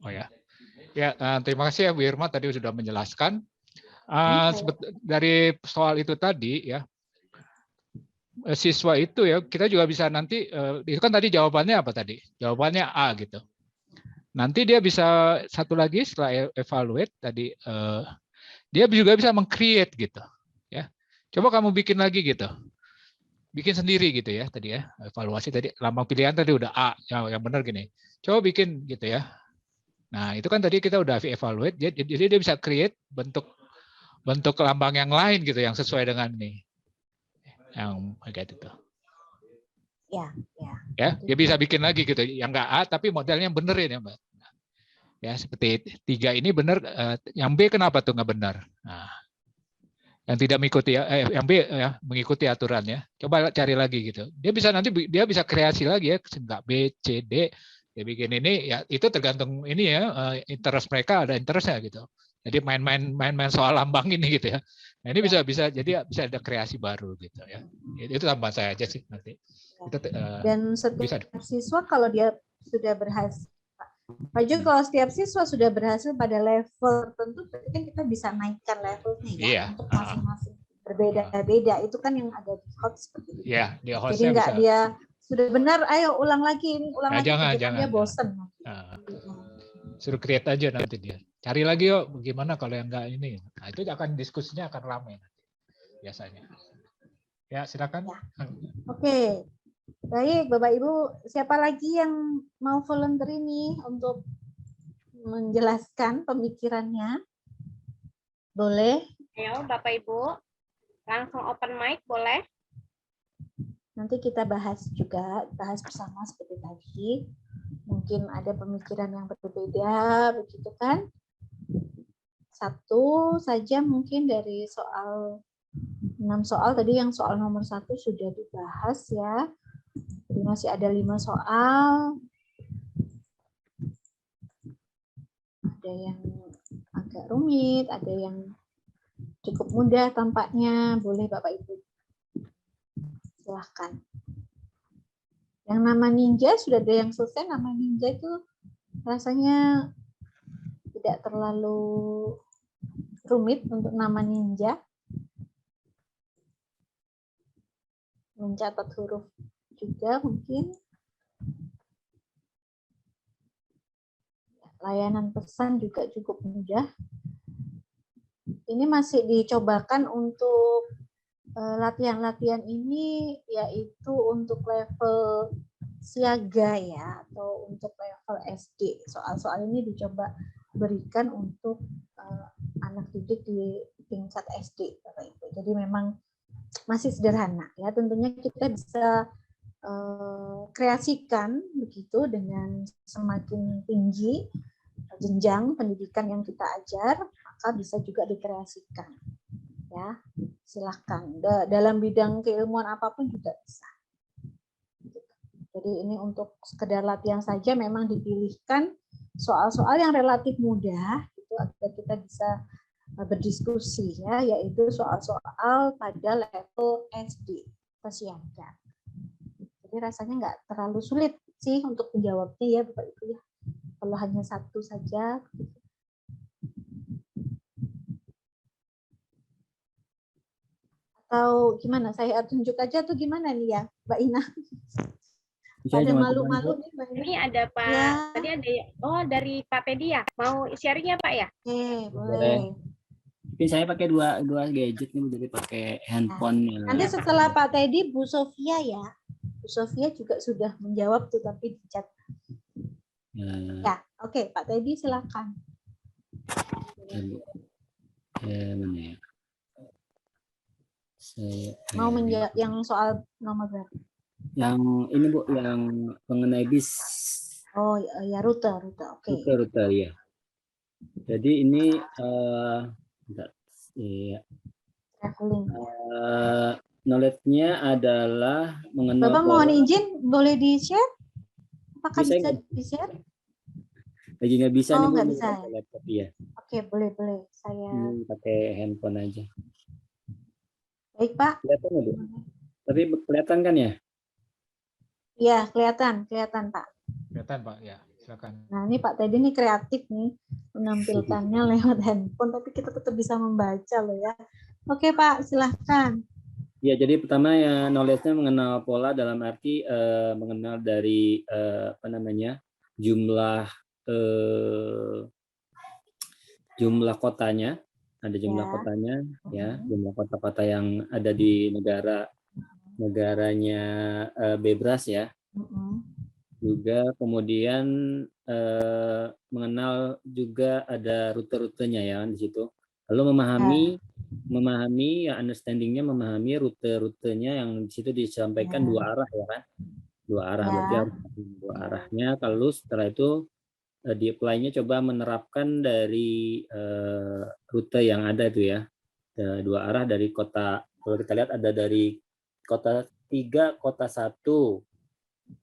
Oh ya, ya terima kasih ya Bu Irma tadi sudah menjelaskan. Dari soal itu tadi ya, siswa itu ya kita juga bisa nanti itu kan tadi jawabannya apa tadi? Jawabannya A gitu. Nanti dia bisa satu lagi setelah evaluate tadi dia juga bisa meng-create gitu ya. Coba kamu bikin lagi gitu. Bikin sendiri gitu ya tadi ya. Evaluasi tadi lambang pilihan tadi udah A, yang benar gini. Coba bikin gitu ya. Nah, itu kan tadi kita udah evaluate jadi dia bisa create bentuk lambang yang lain gitu yang sesuai dengan ini. Yang kayak gitu. Ya, dia bisa bikin lagi gitu. Yang enggak A tapi modelnya benerin ya, Mbak. Ya, seperti 3 ini benar, yang B kenapa tuh nggak benar? Nah, yang tidak mengikuti yang B ya mengikuti aturannya. Coba cari lagi gitu. Dia bisa nanti dia bisa kreasi lagi ya, enggak B, C, D. Dia bikin ini ya itu tergantung ini ya interest mereka ada interestnya gitu. Jadi main soal lambang ini gitu ya. Nah, ini bisa jadi bisa ada kreasi baru gitu ya. Itu tambahan saya aja sih nanti. Itu, dan setiap siswa kalau dia sudah berhasil, Pak Jo, kalau setiap siswa sudah berhasil pada level tertentu, kan kita bisa naikkan levelnya ya untuk masing-masing berbeda-beda. Itu kan yang ada di hot seperti itu. Iya, di hot jadi nggak dia sudah benar, ayo ulang lagi, jangan. Dia bosen. Suruh create aja nanti dia. Cari lagi yuk, gimana kalau yang enggak ini. Nah, itu akan diskusinya akan ramai nanti biasanya. Ya, silakan. Ya. Oke. Baik, Bapak Ibu, siapa lagi yang mau volunteer ini untuk menjelaskan pemikirannya? Boleh? Ayo, Bapak Ibu, langsung open mic, boleh? Nanti kita bahas bersama seperti tadi. Mungkin ada pemikiran yang berbeda, begitu kan? Satu saja mungkin dari soal 6 soal tadi, yang soal nomor 1 sudah dibahas ya. Jadi masih ada 5 soal. Ada yang agak rumit, ada yang cukup mudah tampaknya. Boleh Bapak Ibu. Silahkan. Yang nama ninja sudah ada yang selesai. Nama ninja itu rasanya tidak terlalu rumit untuk nama ninja. Mencatat huruf juga mungkin. Layanan pesan juga cukup mudah. Ini masih dicobakan untuk latihan-latihan ini, yaitu untuk level siaga ya, atau untuk level SD. Soal-soal ini dicoba berikan untuk anak didik di tingkat SD. Jadi memang masih sederhana ya. Tentunya kita bisa kreasikan begitu dengan semakin tinggi jenjang pendidikan yang kita ajar, maka bisa juga dikreasikan ya. Silahkan dalam bidang keilmuan apapun juga bisa. Jadi ini untuk sekedar latihan saja, memang dipilihkan soal-soal yang relatif mudah itu agar kita bisa berdiskusi ya, yaitu soal-soal pada level SD siaga. Jadi rasanya nggak terlalu sulit sih untuk menjawabnya ya Bapak Ibu ya. Kalau hanya satu saja. Atau gimana? Saya tunjuk aja tuh gimana nih ya, Mbak Ina? Pada malu-malu nih Mbak Ina. Ini ada Pak, ya. Tadi ada dari Pak Teddy ya. Mau sharing ya Pak ya? Boleh. Mungkin saya pakai dua gadget nih, jadi pakai handphone. Nanti setelah Pak Teddy, Bu Sofia ya. Bu Sofia juga sudah menjawab tuh tapi di chat. Ya, oke Pak Teddy silakan. Mana ya? Mau menjawab yang soal nomor berapa? Yang ini Bu, yang mengenai bis. Oh ya, rute, oke. Rute ya. Jadi ini Traveling. knowledge-nya adalah mengenal Bapak mohon izin, boleh di-share? Apakah Bisa bisa nggak? di-share? lagi nggak bisa nih Oh, Bu, nggak ini bisa. pakai laptop ya. Oke, boleh. Saya Pakai handphone aja. baik, Pak. Kelihatan nggak, Bu? Tapi kelihatan kan ya? Iya, kelihatan Pak. Kelihatan Pak, ya silakan. Nah, ini Pak Teddy ini kreatif nih menampilkannya lewat handphone, tapi kita tetap bisa membaca loh ya. Oke, Pak, silahkan. Ya, jadi pertama ya knowledge-nya mengenal pola dalam arti mengenal dari jumlah kotanya, ada jumlah Ya. kotanya ya, jumlah kota-kota yang ada di negaranya Bebras ya. Juga kemudian mengenal juga ada rute-rutenya ya di situ. Lalu memahami ya understanding-nya memahami rute-rutenya yang di situ disampaikan dua arah ya kan. Dua arah berarti harus dua arahnya. Kalau setelah itu di apply-nya coba menerapkan dari rute yang ada itu ya. Dua arah dari kota, kalau kita lihat ada dari kota 3, kota 1.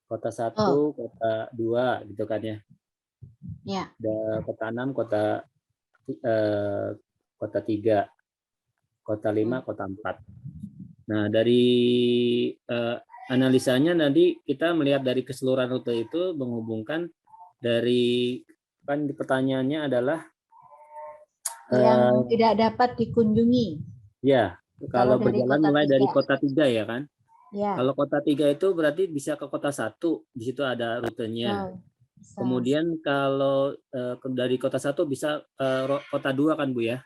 Kota 1, kota 2 gitu kan ya. Ya. Kota 6, kota 3, kota 5, kota 4. Nah, dari analisanya nanti kita melihat dari keseluruhan rute itu menghubungkan dari kan pertanyaannya adalah yang tidak dapat dikunjungi. Ya, kalau berjalan mulai dari kota 3 ya kan. Ya. Kalau kota 3 itu berarti bisa ke kota 1, di situ ada rutenya. Kemudian kalau dari kota 1 bisa kota 2 kan Bu ya.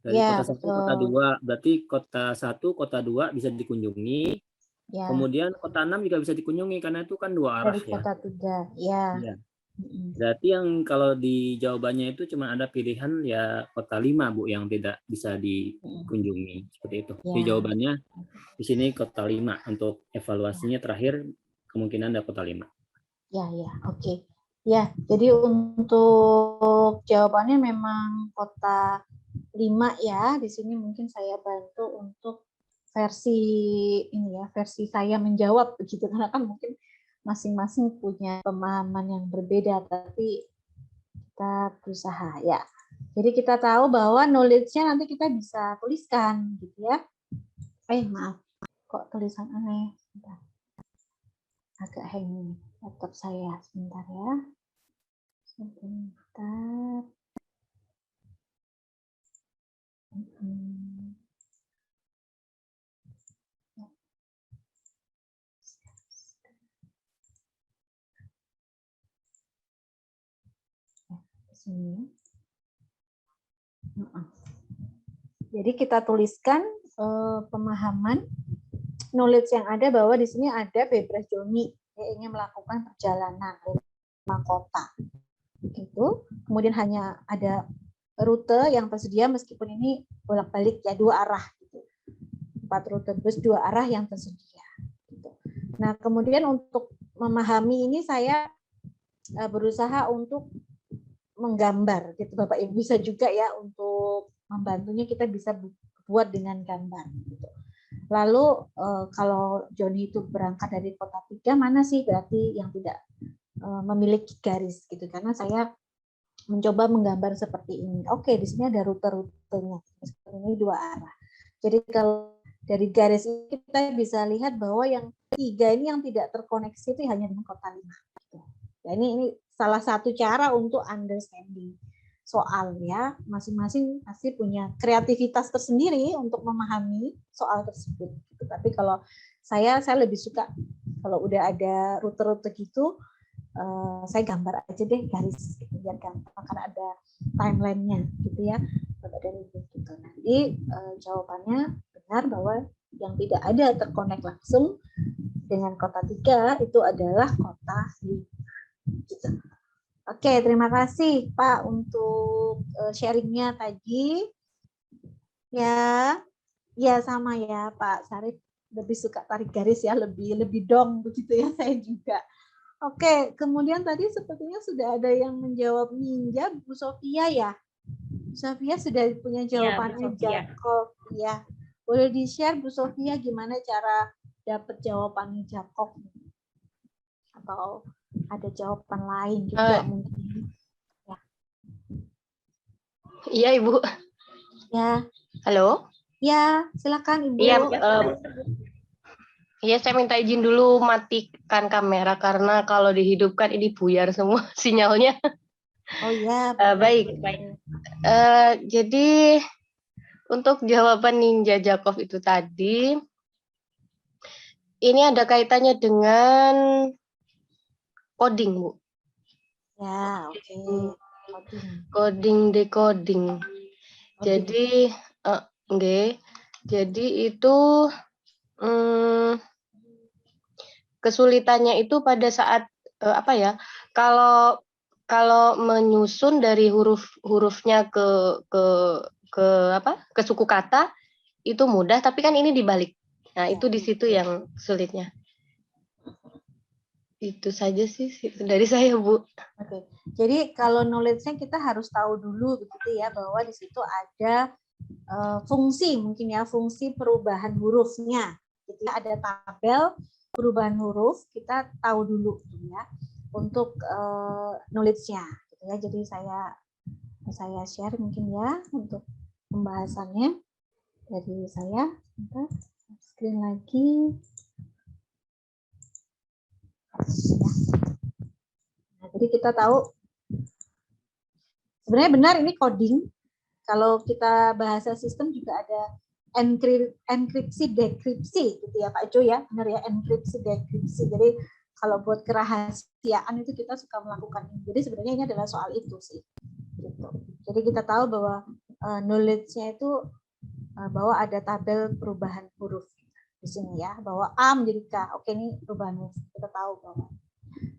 Dari kota 1 ke kota 2, berarti kota 1, kota 2 bisa dikunjungi. Ya. Kemudian kota 6 juga bisa dikunjungi karena itu kan dua arah dari ya. Kota 3, ya. Ya. Berarti yang kalau di jawabannya itu cuma ada pilihan ya kota 5 Bu yang tidak bisa dikunjungi seperti itu. Ya. Di jawabannya di sini kota 5 untuk evaluasinya terakhir kemungkinan ada kota 5. Ya, oke. Ya, jadi untuk jawabannya memang kota 5 ya. Di sini mungkin saya bantu untuk versi ini ya, versi saya menjawab begitu karena kan mungkin masing-masing punya pemahaman yang berbeda, tapi kita berusaha ya. Jadi kita tahu bahwa knowledge-nya nanti kita bisa tuliskan gitu ya. Maaf, kok tulisan aneh. Agak hang laptop saya sebentar ya. Sebentar. Jadi kita tuliskan pemahaman knowledge yang ada bahwa di sini ada Bebras Joni yang ingin melakukan perjalanan ke 5 kota. Gitu. Kemudian hanya ada rute yang tersedia meskipun ini bolak-balik ya 2 arah gitu. 4 rute bus 2 arah yang tersedia gitu. Nah, kemudian untuk memahami ini saya berusaha untuk menggambar gitu Bapak Ibu, bisa juga ya untuk membantunya kita bisa buat dengan gambar gitu. Lalu kalau Joni itu berangkat dari kota 3 mana sih berarti yang tidak memiliki garis gitu, karena saya mencoba menggambar seperti ini. Oke, di sini ada rute-rutenya. Ini 2 arah. Jadi kalau dari garis ini kita bisa lihat bahwa yang 3 ini yang tidak terkoneksi itu hanya dengan kota 5. Gitu. Ya, ini salah satu cara untuk understanding soal ya. Masing-masing pasti punya kreativitas tersendiri untuk memahami soal tersebut. Gitu. Tapi kalau saya lebih suka kalau udah ada rute-rute gitu, saya gambar aja deh garis gitu, biar gampang karena ada timeline-nya gitu ya. Dari gitu. Nanti jawabannya benar bahwa yang tidak ada terkonek langsung dengan kota 3 itu adalah kota 5. Gitu. Oke, terima kasih Pak untuk sharingnya tadi. Ya sama ya Pak Sarif, lebih suka tarik garis ya, lebih dong begitu ya, saya juga. Oke, kemudian tadi sepertinya sudah ada yang menjawab ninja, Bu Sofia ya. Bu Sofia sudah punya jawaban Bu Sofia. Jacob ya. Boleh di-share Bu Sofia gimana cara dapat jawabannya Jacob? Atau ada jawaban lain juga mungkin. Ya. Iya, Ibu. Ya. Halo? Ya, silakan Ibu. Iya, iya, saya minta izin dulu matikan kamera karena kalau dihidupkan ini buyar semua sinyalnya. Oh ya. Baik. Jadi untuk jawaban ninja Jacob itu tadi, ini ada kaitannya dengan coding, Bu. Ya, oke. Coding decoding. Jadi, jadi itu kesulitannya itu pada saat apa ya? Kalau menyusun dari hurufnya ke suku kata itu mudah, tapi kan ini dibalik. Nah, itu di situ yang sulitnya. Itu saja sih dari saya, Bu. Oke. Jadi kalau knowledge-nya kita harus tahu dulu begitu ya, bahwa di situ ada fungsi mungkin ya, fungsi perubahan hurufnya. Jadi ada tabel perubahan huruf, kita tahu dulu ya untuk knowledge-nya gitu ya. Jadi saya share mungkin ya untuk pembahasannya dari saya. Screen lagi. Nah, jadi kita tahu sebenarnya benar ini coding. Kalau kita bahasa sistem juga ada enkripsi dekripsi gitu ya Pak Jo ya, benar ya, enkripsi dekripsi. Jadi kalau buat kerahasiaan itu kita suka melakukan ini. Jadi sebenarnya ini adalah soal itu sih. Gitu. Jadi kita tahu bahwa knowledge-nya itu bahwa ada tabel perubahan huruf di sini ya, bahwa A menjadi K. Oke, ini perubahan huruf. Kita tahu bahwa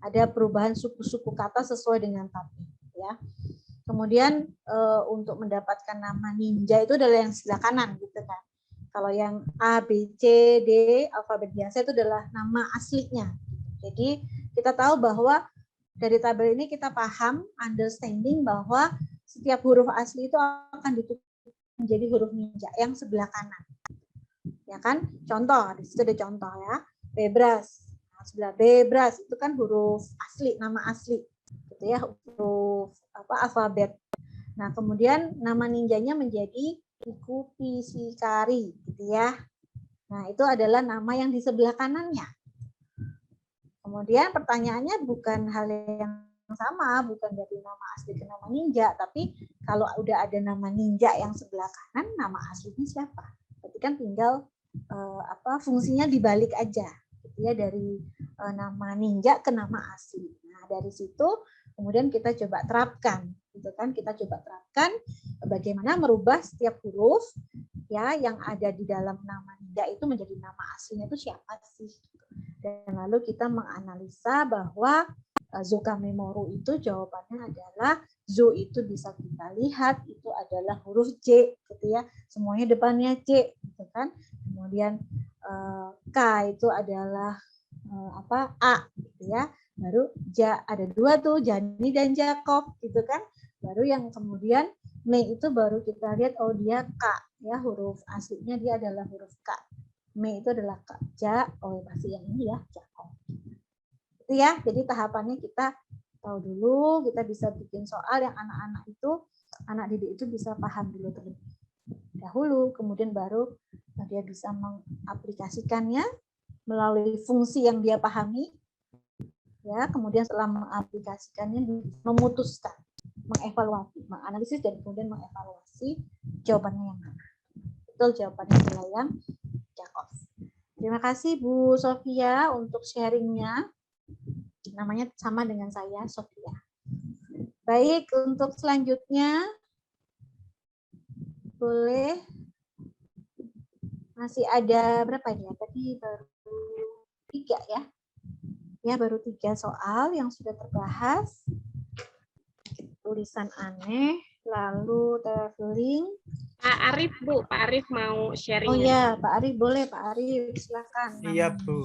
ada perubahan suku-suku kata sesuai dengan tabel ya. Kemudian untuk mendapatkan nama ninja itu adalah yang sebelah kanan gitu kan. Kalau yang A, B, C, D, alfabet biasa itu adalah nama aslinya. Jadi kita tahu bahwa dari tabel ini kita paham, understanding bahwa setiap huruf asli itu akan ditutup menjadi huruf ninja yang sebelah kanan. Ya kan? Contoh, di situ ada contoh ya. Bebras. Nah, sebelah bebras itu kan huruf asli, nama asli. Gitu ya, huruf alfabet. Nah, kemudian nama ninjanya menjadi Iku Pisikari gitu ya. Nah, itu adalah nama yang di sebelah kanannya. Kemudian pertanyaannya bukan hal yang sama, bukan dari nama asli ke nama ninja, tapi kalau udah ada nama ninja yang sebelah kanan, nama aslinya siapa? Berarti kan tinggal fungsinya dibalik aja gitu ya, dari nama ninja ke nama asli. Nah, dari situ kemudian kita coba terapkan gitu kan, kita coba terapkan bagaimana merubah setiap huruf ya yang ada di dalam nama ninja itu menjadi nama aslinya itu siapa sih. Dan lalu kita menganalisa bahwa Zoka Memoru itu jawabannya adalah Zo itu bisa kita lihat itu adalah huruf J gitu ya, semuanya depannya C gitu kan. Kemudian K itu adalah A gitu ya. Baru ada dua tuh, Jani dan Jacob gitu kan. Baru yang kemudian Me itu baru kita lihat oh dia K ya, huruf aslinya dia adalah huruf K. Me itu adalah K. Oh pasti yang ini ya, Jacob. Itu ya. Jadi tahapannya kita tahu dulu, kita bisa bikin soal yang anak didik itu bisa paham dulu terlebih dahulu, kemudian baru dia bisa mengaplikasikannya melalui fungsi yang dia pahami. Ya, kemudian setelah mengaplikasikannya memutuskan, mengevaluasi, menganalisis dan kemudian mengevaluasi jawabannya yang mana. Betul jawabannya adalah yang Jacob. Terima kasih Bu Sofia untuk sharingnya. Namanya sama dengan saya, Sofia. Baik, untuk selanjutnya boleh. Masih ada berapa ya? Tadi baru 3 ya. Ya, baru 3 soal yang sudah terbahas. Tulisan aneh, lalu traveling. Pak Arif, Bu. Pak Arif mau sharing. Oh ya, Pak Arif boleh, Pak Arif silakan. Iya, Bu.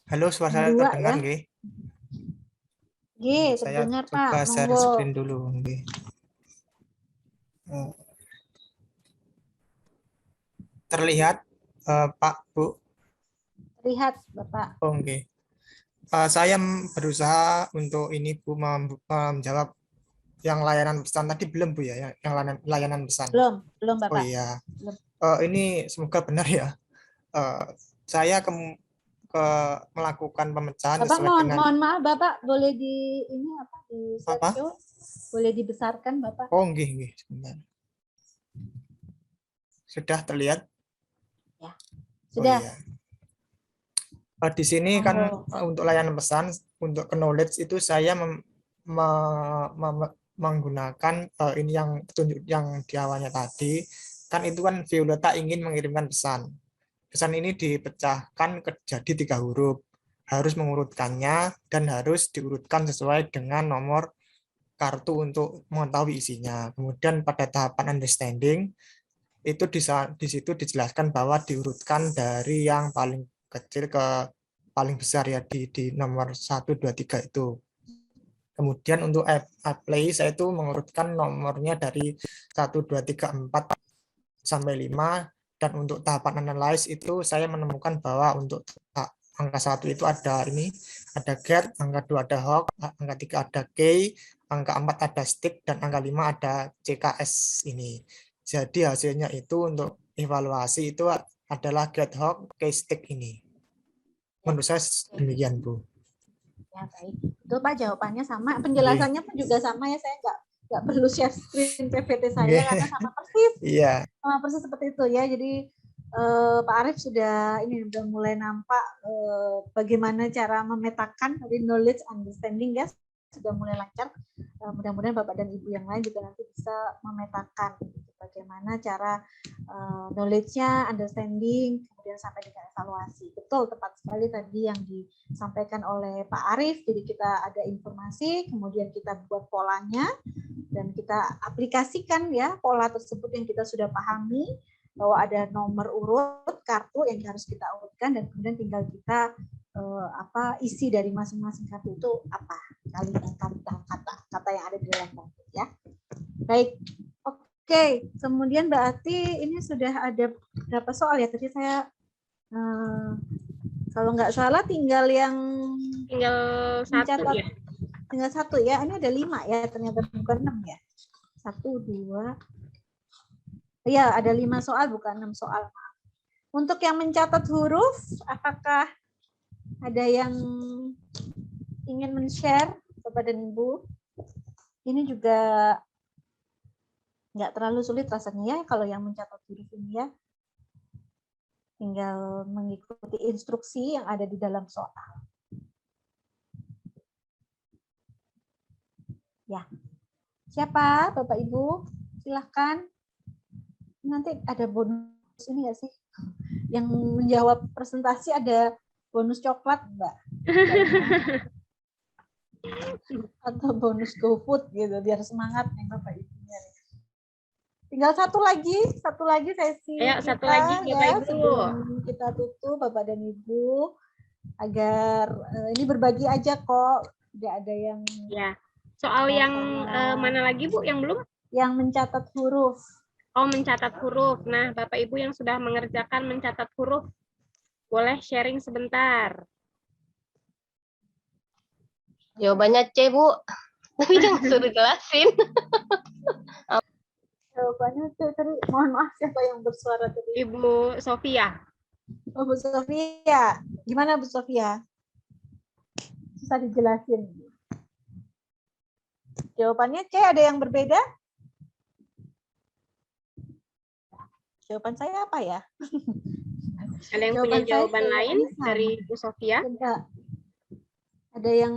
Halo, suara Dua, terdengar ya? nggih? Saya terdengar coba Pak. share Monggo. screen dulu. Nggih. Terlihat Pak, Bu? Terlihat Bapak. Oh, oke. Saya berusaha untuk ini Bu menjawab yang layanan pesan tadi belum Bu ya, yang layanan pesan. Belum Bapak. Oh iya. Belum. Ini semoga benar ya. Saya melakukan pemecahan Bapak sesuai dengan. mohon maaf Bapak, boleh di ini apa di Apa? slideshow? Boleh dibesarkan Bapak? Oh nggih, sebentar. Sudah terlihat? Ya. Sudah. Oh, iya. Di sini kan untuk layanan pesan, untuk knowledge itu saya menggunakan ini yang petunjuk yang di awalnya tadi, kan itu kan Violeta ingin mengirimkan pesan. Pesan ini dipecahkan jadi 3 huruf, harus mengurutkannya dan harus diurutkan sesuai dengan nomor kartu untuk mengetahui isinya. Kemudian pada tahapan understanding itu di situ dijelaskan bahwa diurutkan dari yang paling kecil ke paling besar ya di nomor 1, 2, 3 itu. Kemudian untuk apply saya itu mengurutkan nomornya dari 1, 2, 3, 4 sampai 5, dan untuk tahapan analyze itu saya menemukan bahwa untuk angka 1 itu ada get, angka 2 ada hawk, angka 3 ada key, angka 4 ada stick, dan angka 5 ada CKS ini. Jadi hasilnya itu untuk evaluasi itu adalah get, hawk, key, stick ini. Menurut saya demikian Bu. Ya baik. Itu Pak jawabannya sama, penjelasannya pun juga sama ya, saya nggak perlu share screen PPT saya karena sama persis. Iya. Sama persis seperti itu ya. Jadi Pak Arief sudah mulai nampak bagaimana cara memetakan dari knowledge understanding ya, sudah mulai lancar. Mudah-mudahan Bapak dan Ibu yang lain juga nanti bisa memetakan bagaimana cara knowledge-nya, understanding, kemudian sampai dengan evaluasi. Betul, tepat sekali tadi yang disampaikan oleh Pak Arief. Jadi kita ada informasi, kemudian kita buat polanya, dan kita aplikasikan ya pola tersebut yang kita sudah pahami, bahwa ada nomor urut kartu yang harus kita urutkan, dan kemudian tinggal kita isi dari masing-masing kartu itu apa, kata yang ada di dalam kartu ya. Baik. Oke, kemudian berarti ini sudah ada berapa soal ya? Tadi saya kalau nggak salah tinggal satu ya. Tinggal 1 ya. Ini ada 5 ya, ternyata bukan 6 ya. 1, 2. Ya, ada 5 soal bukan 6 soal. Untuk yang mencatat huruf, apakah ada yang ingin men-share kepada Ibu? Ini juga nggak terlalu sulit rasanya ya kalau yang mencatat huruf ini ya. Tinggal mengikuti instruksi yang ada di dalam soal. Ya. Siapa Bapak Ibu? Silahkan. Nanti ada bonus ini nggak sih? Yang menjawab presentasi ada bonus coklat, Mbak. Atau bonus GoFood gitu, biar semangat nih Bapak Ibunya. Tinggal satu lagi sesi. Ayo, satu lagi Bapak Ibu. Sebelum kita tutup Bapak dan Ibu, agar ini berbagi aja kok, tidak ada yang. Ya. Soal yang mana lagi Bu yang belum? Yang mencatat huruf. Oh, mencatat huruf. Nah, Bapak Ibu yang sudah mengerjakan mencatat huruf, boleh sharing sebentar. Jawabannya C, Bu. Tapi jangan suruh jelasin. Jawabannya C tadi. Mohon maaf siapa yang bersuara tadi? Ibu Sofia. Oh, Bu Sofia. Gimana Bu Sofia? Susah dijelasin. Jawabannya C, ada yang berbeda? Jawaban saya apa ya? Ada yang punya jawaban lain dari Bu Sofia? Ada yang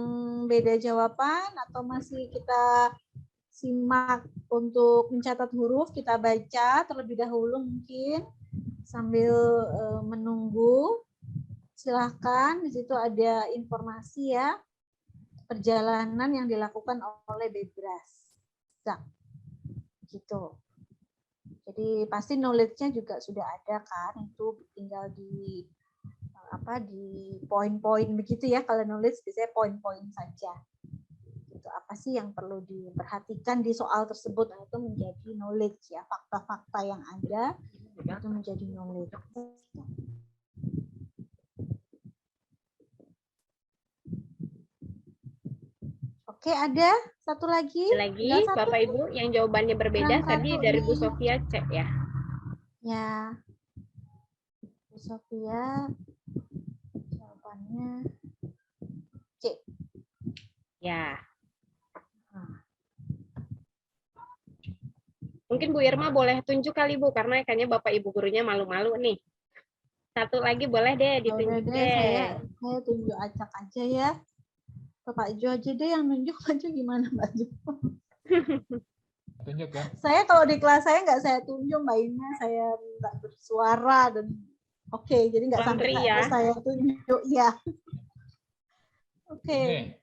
beda jawaban atau masih kita simak untuk mencatat huruf, kita baca terlebih dahulu mungkin sambil menunggu. Silahkan, di situ ada informasi ya, perjalanan yang dilakukan oleh Bebras. Gitu. Jadi pasti knowledge-nya juga sudah ada kan, itu tinggal di di poin-poin begitu ya, kalau knowledge biasanya poin-poin saja. Itu apa sih yang perlu diperhatikan di soal tersebut? Nah, itu menjadi knowledge ya, fakta-fakta yang ada itu menjadi knowledge. Oke, ada satu lagi. Lagi, Bapak Ibu yang jawabannya berbeda tadi dari Bu Sofia C ya. Ya, Bu Sofia jawabannya C. Ya. Mungkin Bu Irma boleh tunjuk kali Bu, karena kayaknya Bapak Ibu gurunya malu-malu nih. Satu lagi boleh deh ditunjuk Saya tunjuk acak aja ya. Pak Jo aja deh yang nunjuk. Pak Jo gimana Pak Jo? Tunjuk ya. Saya kalau di kelas saya nggak saya tunjuk Mbak Ina, saya nggak bersuara dan oke, jadi nggak sampai ya. saya tunjuk ya. Oke. Ini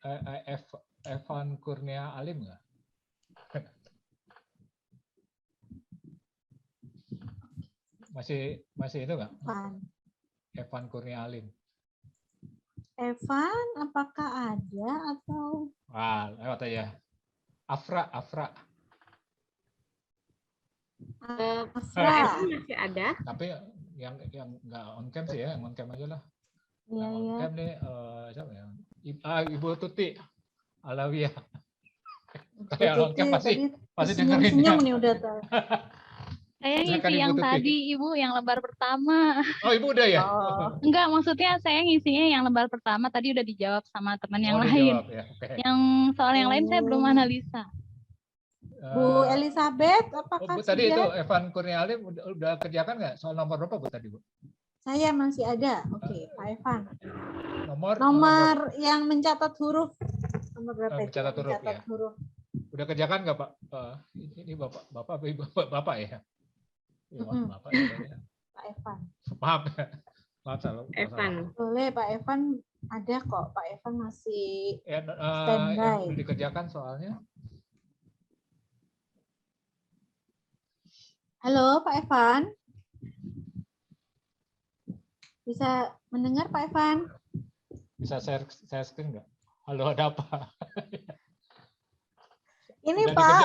Evan Kurnia Alim nggak? Masih itu nggak? Evan Kurnia Alim. Evan, apakah ada atau? Wah, lewat aja. Afra. Afra masih ada. Tapi yang nggak on cam sih ya, yang on cam aja lah. Iya, yang on cam nih siapa ya? Ibu Tuti Alawiyah. Kalau on cam pasti dengerin ya. Nih udah tahu. Saya ngisi yang tadi, Ibu, yang lembar pertama. Oh, Ibu udah ya? Oh. Enggak, maksudnya saya ngisinya yang lembar pertama tadi udah dijawab sama teman yang lain. Ya, okay. Yang soal yang lain saya belum analisa. Bu Elizabeth, apakah Bu, tadi itu Evan Kurnia Alim udah kerjakan nggak? Soal nomor berapa Bu tadi Bu? Saya masih ada. Oke, Pak Evan. Nomor yang mencatat huruf. Nomor berapa itu? Mencatat huruf ya. Udah kerjakan nggak Pak? Ini Bapak ya? Ya, Bapak ya. Pak Evan. Maaf salah. Evan. Boleh Pak Evan, ada kok. Pak Evan masih standby. Yang udah dikerjakan soalnya. Halo Pak Evan. Bisa mendengar Pak Evan? Bisa share screen nggak? Halo, ada apa? Ini Pak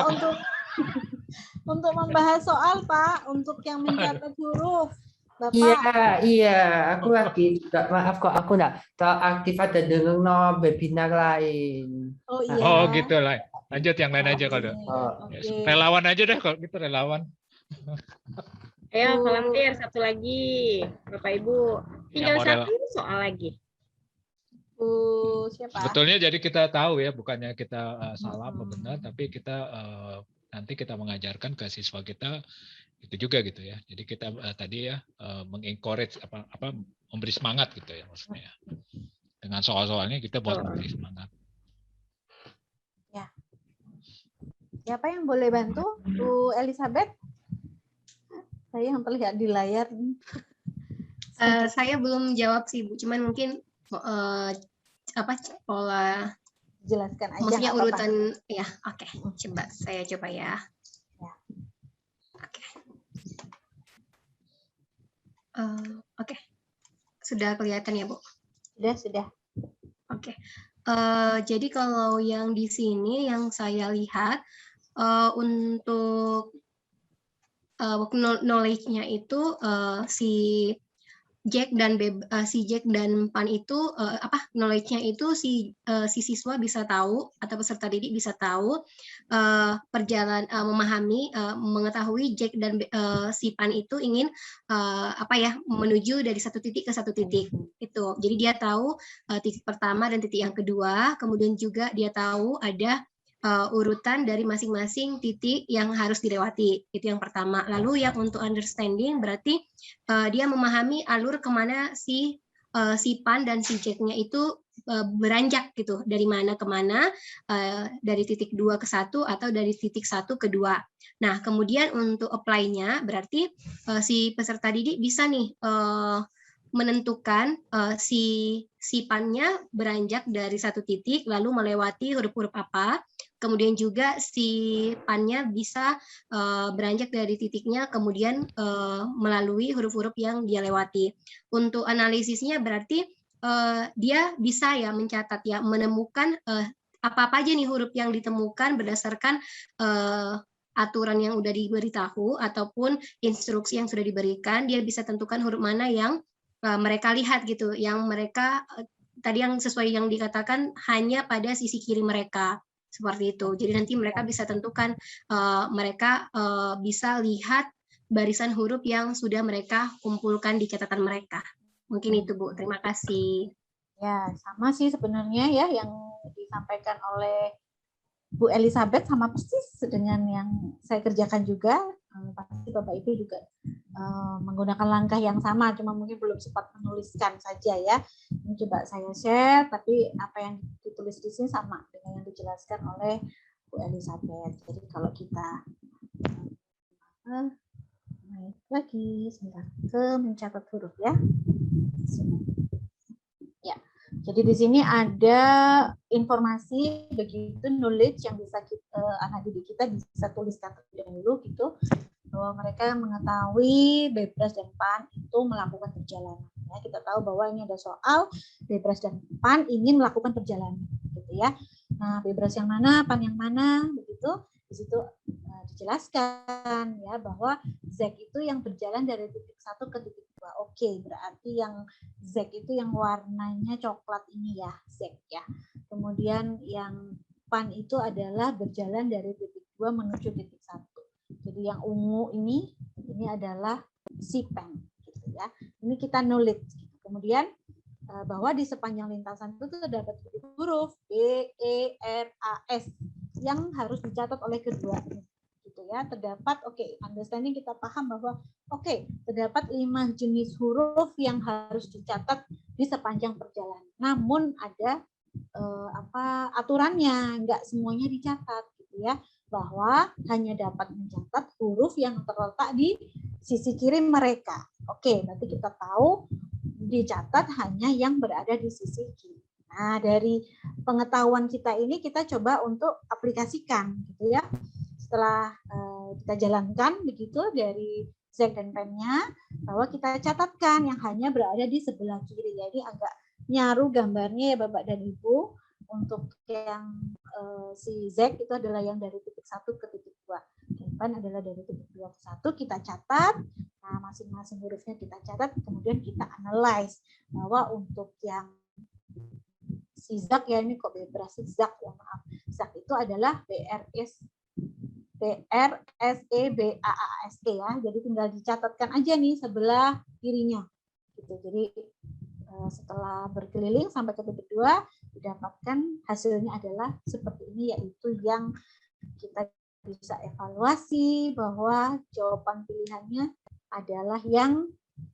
untuk membahas soal Pak, untuk yang mencatat huruf. Bapak. Iya, aku lagi maaf kok aku nggak aktif ada dengar webinar lain. Oh iya. Oh gitu lah. Lanjut yang lain aja kalau. Okay. Relawan aja deh kalau gitu relawan. Ayo volunteer satu lagi, Bapak Ibu. Tinggal satu soal lagi. Siapa? Sebetulnya jadi kita tahu ya, bukannya kita salah apa benar, tapi kita nanti kita mengajarkan ke siswa kita itu juga gitu ya. Jadi kita tadi ya mengencourage apa memberi semangat gitu ya maksudnya. Dengan soal-soalnya kita buat memberi semangat. Ya. Siapa yang boleh bantu? Bu Elizabeth? Saya yang terlihat di layar. Saya belum jawab sih Bu, cuman mungkin pola jelaskan aja. Maksudnya urutan ya, oke. Coba saya coba ya. Oke. Oke. Sudah kelihatan ya, Bu? Sudah. Oke. Jadi kalau yang di sini yang saya lihat untuk knowledge-nya itu si Jack dan Pan itu knowledge-nya itu si siswa bisa tahu atau peserta didik bisa tahu memahami mengetahui Jack dan si Pan itu ingin menuju dari satu titik ke satu titik itu. Jadi dia tahu titik pertama dan titik yang kedua, kemudian juga dia tahu ada urutan dari masing-masing titik yang harus dilewati, itu yang pertama. Lalu yang untuk understanding berarti dia memahami alur kemana si Pan dan si Jack-nya itu beranjak gitu, dari mana ke mana, dari titik 2 ke 1 atau dari titik 1 ke 2. Nah, kemudian untuk apply-nya berarti si peserta didik bisa nih menentukan si Pan-nya beranjak dari satu titik lalu melewati huruf-huruf apa. Kemudian juga si Pan-nya bisa beranjak dari titiknya kemudian melalui huruf-huruf yang dia lewati. Untuk analisisnya berarti dia bisa ya mencatat ya, menemukan apa-apa aja nih huruf yang ditemukan berdasarkan aturan yang udah diberitahu ataupun instruksi yang sudah diberikan, dia bisa tentukan huruf mana yang mereka lihat gitu, yang mereka tadi yang sesuai yang dikatakan hanya pada sisi kiri mereka seperti itu. Jadi nanti mereka bisa tentukan mereka bisa lihat barisan huruf yang sudah mereka kumpulkan di catatan mereka. Mungkin itu Bu. Terima kasih. Ya, sama sih sebenarnya ya yang disampaikan oleh Bu Elizabeth sama persis dengan yang saya kerjakan juga. Pasti Bapak Ibu juga menggunakan langkah yang sama, cuma mungkin belum sempat menuliskan saja ya. Ini coba saya share, tapi apa yang ditulis di sini sama dengan yang dijelaskan oleh Bu Elizabeth. Jadi kalau kita naik lagi sebentar ke mencatat huruf ya. Ya. Jadi di sini ada informasi begitu knowledge yang bisa anak didik kita bisa tuliskan terlebih dahulu gitu, bahwa mereka mengetahui Bebras dan PAN itu melakukan perjalanan. Ya, kita tahu bahwa ini ada soal Bebras dan PAN ingin melakukan perjalanan, gitu ya. Nah, Bebras yang mana, PAN yang mana, begitu. Di situ dijelaskan ya bahwa Z itu yang berjalan dari titik 1 ke titik 2. Oke, berarti yang Z itu yang warnanya coklat ini ya, Z ya. Kemudian yang PAN itu adalah berjalan dari titik 2 menuju titik 1. Jadi yang ungu ini adalah si PAN gitu ya. Ini kita knowledge. Kemudian bahwa di sepanjang lintasan itu terdapat huruf B, E, R, A, S yang harus dicatat oleh keduanya. Gitu ya. Terdapat understanding, kita paham bahwa terdapat 5 jenis huruf yang harus dicatat di sepanjang perjalanan. Namun ada aturannya, enggak semuanya dicatat gitu ya. Bahwa hanya dapat mencatat huruf yang terletak di sisi kiri mereka. Oke, berarti kita tahu dicatat hanya yang berada di sisi kiri. Nah, dari pengetahuan kita ini kita coba untuk aplikasikan gitu ya. Setelah kita jalankan begitu dari Z dan PAN-nya, bahwa kita catatkan yang hanya berada di sebelah kiri. Jadi agak nyaru gambarnya ya Bapak dan Ibu. Untuk yang si Z itu adalah yang dari titik 1 ke titik 2. Dan PAN adalah dari titik 2 ke 1. Kita catat. Nah, masing-masing hurufnya kita catat. Kemudian kita analyze bahwa untuk yang si Zak ya, ini kok Bebras Zak ya, maaf. Zak itu adalah BRSEBAAST ya. Jadi tinggal dicatatkan aja nih sebelah kirinya. Gitu. Jadi setelah berkeliling sampai ke titik 2 didapatkan hasilnya adalah seperti ini, yaitu yang kita bisa evaluasi bahwa jawaban pilihannya adalah yang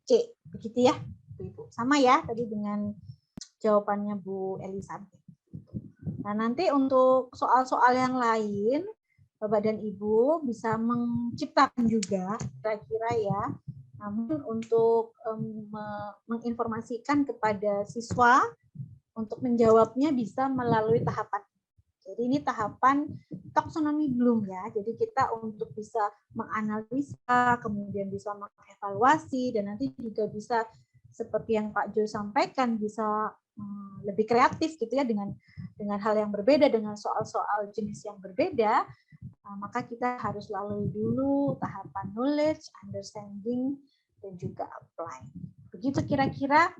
C. Begitu ya, Ibu. Sama ya tadi dengan jawabannya Bu Elizabeth. Nah, nanti untuk soal-soal yang lain, Bapak dan Ibu bisa menciptakan juga kira-kira ya. Namun untuk menginformasikan kepada siswa untuk menjawabnya bisa melalui tahapan. Jadi ini tahapan taksonomi Bloom ya. Jadi kita untuk bisa menganalisa, kemudian bisa mengevaluasi, dan nanti juga bisa seperti yang Pak Jo sampaikan, bisa lebih kreatif gitu ya dengan hal yang berbeda, dengan soal-soal jenis yang berbeda. Maka kita harus lalui dulu tahapan knowledge, understanding, dan juga apply. Begitu kira-kira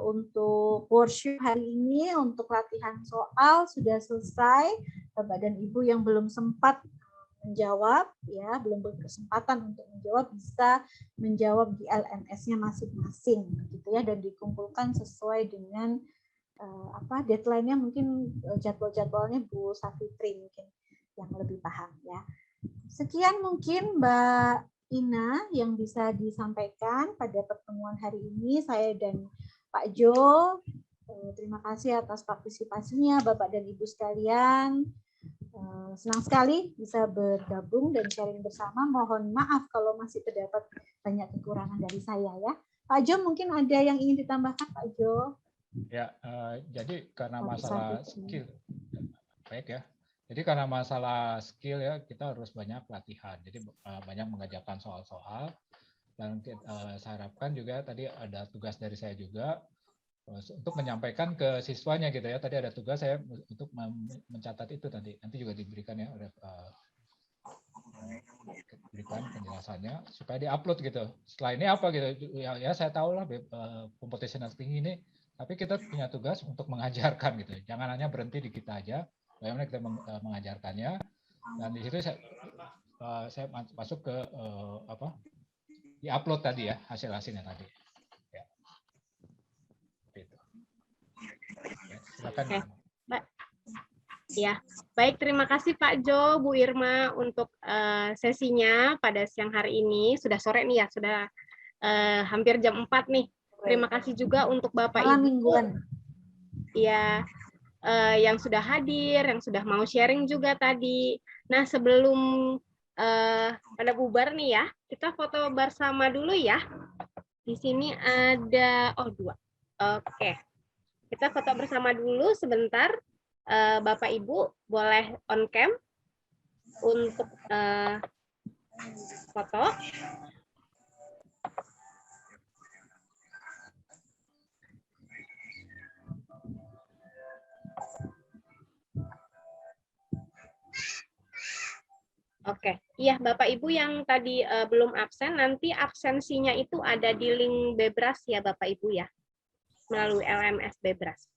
untuk workshop hari ini. Untuk latihan soal sudah selesai. Bapak dan Ibu yang belum sempat menjawab, ya belum berkesempatan untuk menjawab, bisa menjawab di LMS-nya masing-masing, gitu ya, dan dikumpulkan sesuai dengan deadline-nya, mungkin jadwal-jadwalnya Bu Safitri mungkin yang lebih paham ya. Sekian mungkin Mbak Ina yang bisa disampaikan pada pertemuan hari ini. Saya dan Pak Jo, terima kasih atas partisipasinya Bapak dan Ibu sekalian. Senang sekali bisa bergabung dan sharing bersama. Mohon maaf kalau masih terdapat banyak kekurangan dari saya ya. Pak Jo, mungkin ada yang ingin ditambahkan Pak Jo? Ya, jadi karena masalah skill, baik ya. Jadi karena masalah skill ya, kita harus banyak latihan. Jadi banyak mengajarkan soal-soal. Dan saya harapkan juga tadi ada tugas dari saya juga untuk menyampaikan ke siswanya gitu ya. Tadi ada tugas saya untuk mencatat itu tadi. Nanti juga diberikan ya oleh berikan penjelasannya supaya diupload gitu. Setelah ini apa gitu ya saya tahu lah computational thinking ini, tapi kita punya tugas untuk mengajarkan gitu. Jangan hanya berhenti di kita aja, bagaimana kita mengajarkannya. Dan di situ saya masuk ke diupload tadi ya hasil-hasilnya tadi. Ya. Itu. Ya, silakan. Oke. Ya, baik, terima kasih Pak Jo, Bu Irma untuk sesinya pada siang hari ini. Sudah sore nih ya, sudah hampir jam 4 nih. Terima kasih juga untuk Bapak Ibu mingguan. Ya, yang sudah hadir, yang sudah mau sharing juga tadi. Nah, sebelum pada bubar nih ya, kita foto bersama dulu ya. Di sini ada, 2. Oke, kita foto bersama dulu sebentar. Bapak Ibu boleh on cam untuk foto. Oke, iya Bapak Ibu yang tadi belum absen, nanti absensinya itu ada di link Bebras ya Bapak Ibu ya, melalui LMS Bebras.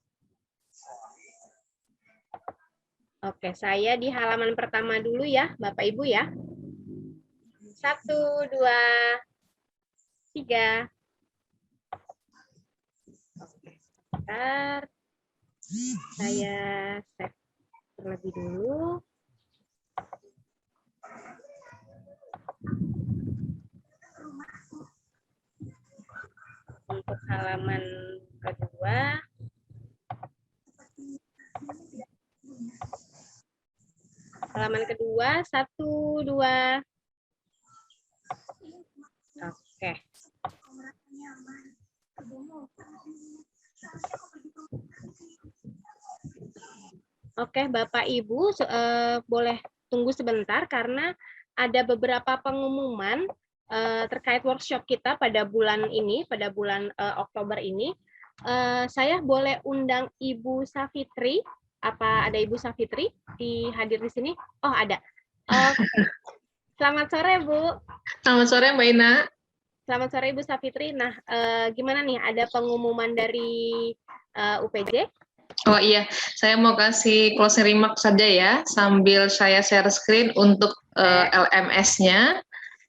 Oke, saya di halaman pertama dulu ya, Bapak Ibu ya. 1, 2, 3. Oke, bentar. Saya save terlebih dulu. Untuk halaman kedua. Halaman kedua, 1, 2. Oke. Oke, Bapak Ibu, boleh tunggu sebentar karena ada beberapa pengumuman terkait workshop kita pada bulan ini, pada bulan Oktober ini. Saya boleh undang Ibu Safitri. Apa ada Ibu Safitri hadir di sini? Oh, ada. Oke. Selamat sore, Bu. Selamat sore, Mbak Ina. Selamat sore, Ibu Safitri. Nah, gimana nih? Ada pengumuman dari UPJ? Oh iya, saya mau kasih closing remark saja ya, sambil saya share screen untuk LMS-nya.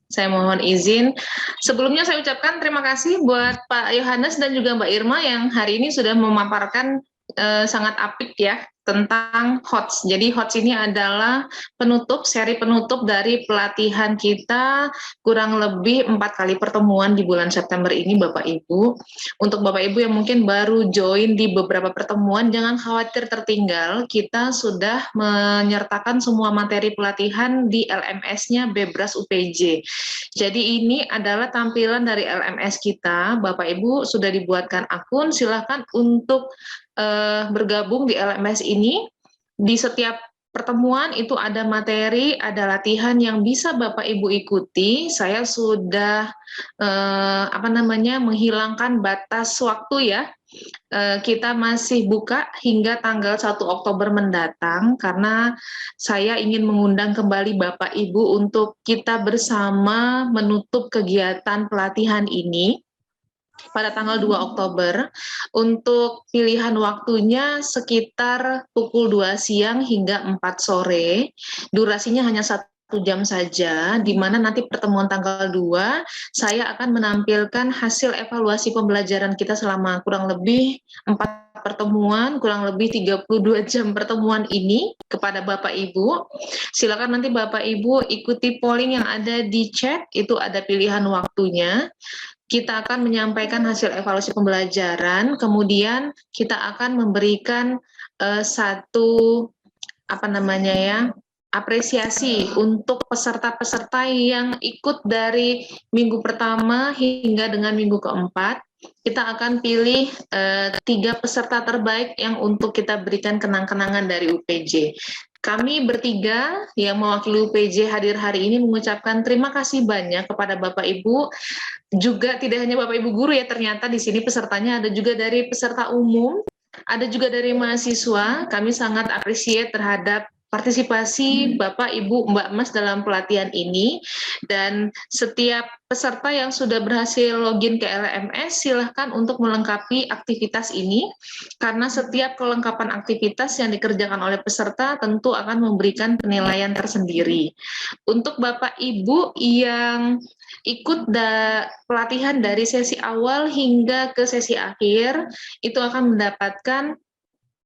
Saya mohon izin. Sebelumnya saya ucapkan terima kasih buat Pak Yohanes dan juga Mbak Irma yang hari ini sudah memaparkan sangat apik ya tentang HOTS. Jadi HOTS ini adalah seri penutup dari pelatihan kita kurang lebih 4 kali pertemuan di bulan September ini Bapak Ibu. Untuk Bapak Ibu yang mungkin baru join di beberapa pertemuan, jangan khawatir tertinggal. Kita sudah menyertakan semua materi pelatihan di LMS-nya Bebras UPJ. Jadi ini adalah tampilan dari LMS kita. Bapak Ibu sudah dibuatkan akun, silakan untuk bergabung di LMS ini. Di setiap pertemuan itu ada materi, ada latihan yang bisa Bapak Ibu ikuti. Saya sudah menghilangkan batas waktu ya. Kita masih buka hingga tanggal 1 Oktober mendatang karena saya ingin mengundang kembali Bapak Ibu untuk kita bersama menutup kegiatan pelatihan ini pada tanggal 2 Oktober. Untuk pilihan waktunya sekitar pukul 2 siang hingga 4 sore. Durasinya hanya 1 jam saja, di mana nanti pertemuan tanggal 2 saya akan menampilkan hasil evaluasi pembelajaran kita selama kurang lebih 4 pertemuan, kurang lebih 32 jam pertemuan ini kepada Bapak Ibu. Silakan nanti Bapak Ibu ikuti polling yang ada di chat, itu ada pilihan waktunya. Kita akan menyampaikan hasil evaluasi pembelajaran, kemudian kita akan memberikan apresiasi untuk peserta-peserta yang ikut dari minggu pertama hingga dengan minggu keempat. Kita akan pilih 3 peserta terbaik yang untuk kita berikan kenang-kenangan dari UPJ. Kami bertiga yang mewakili UPJ hadir hari ini mengucapkan terima kasih banyak kepada Bapak Ibu. Juga tidak hanya Bapak Ibu guru ya, ternyata di sini pesertanya ada juga dari peserta umum, ada juga dari mahasiswa. Kami sangat appreciate terhadap partisipasi Bapak, Ibu, Mbak Mas dalam pelatihan ini. Dan setiap peserta yang sudah berhasil login ke LMS, silahkan untuk melengkapi aktivitas ini, karena setiap kelengkapan aktivitas yang dikerjakan oleh peserta tentu akan memberikan penilaian tersendiri. Untuk Bapak Ibu yang ikut pelatihan dari sesi awal hingga ke sesi akhir, itu akan mendapatkan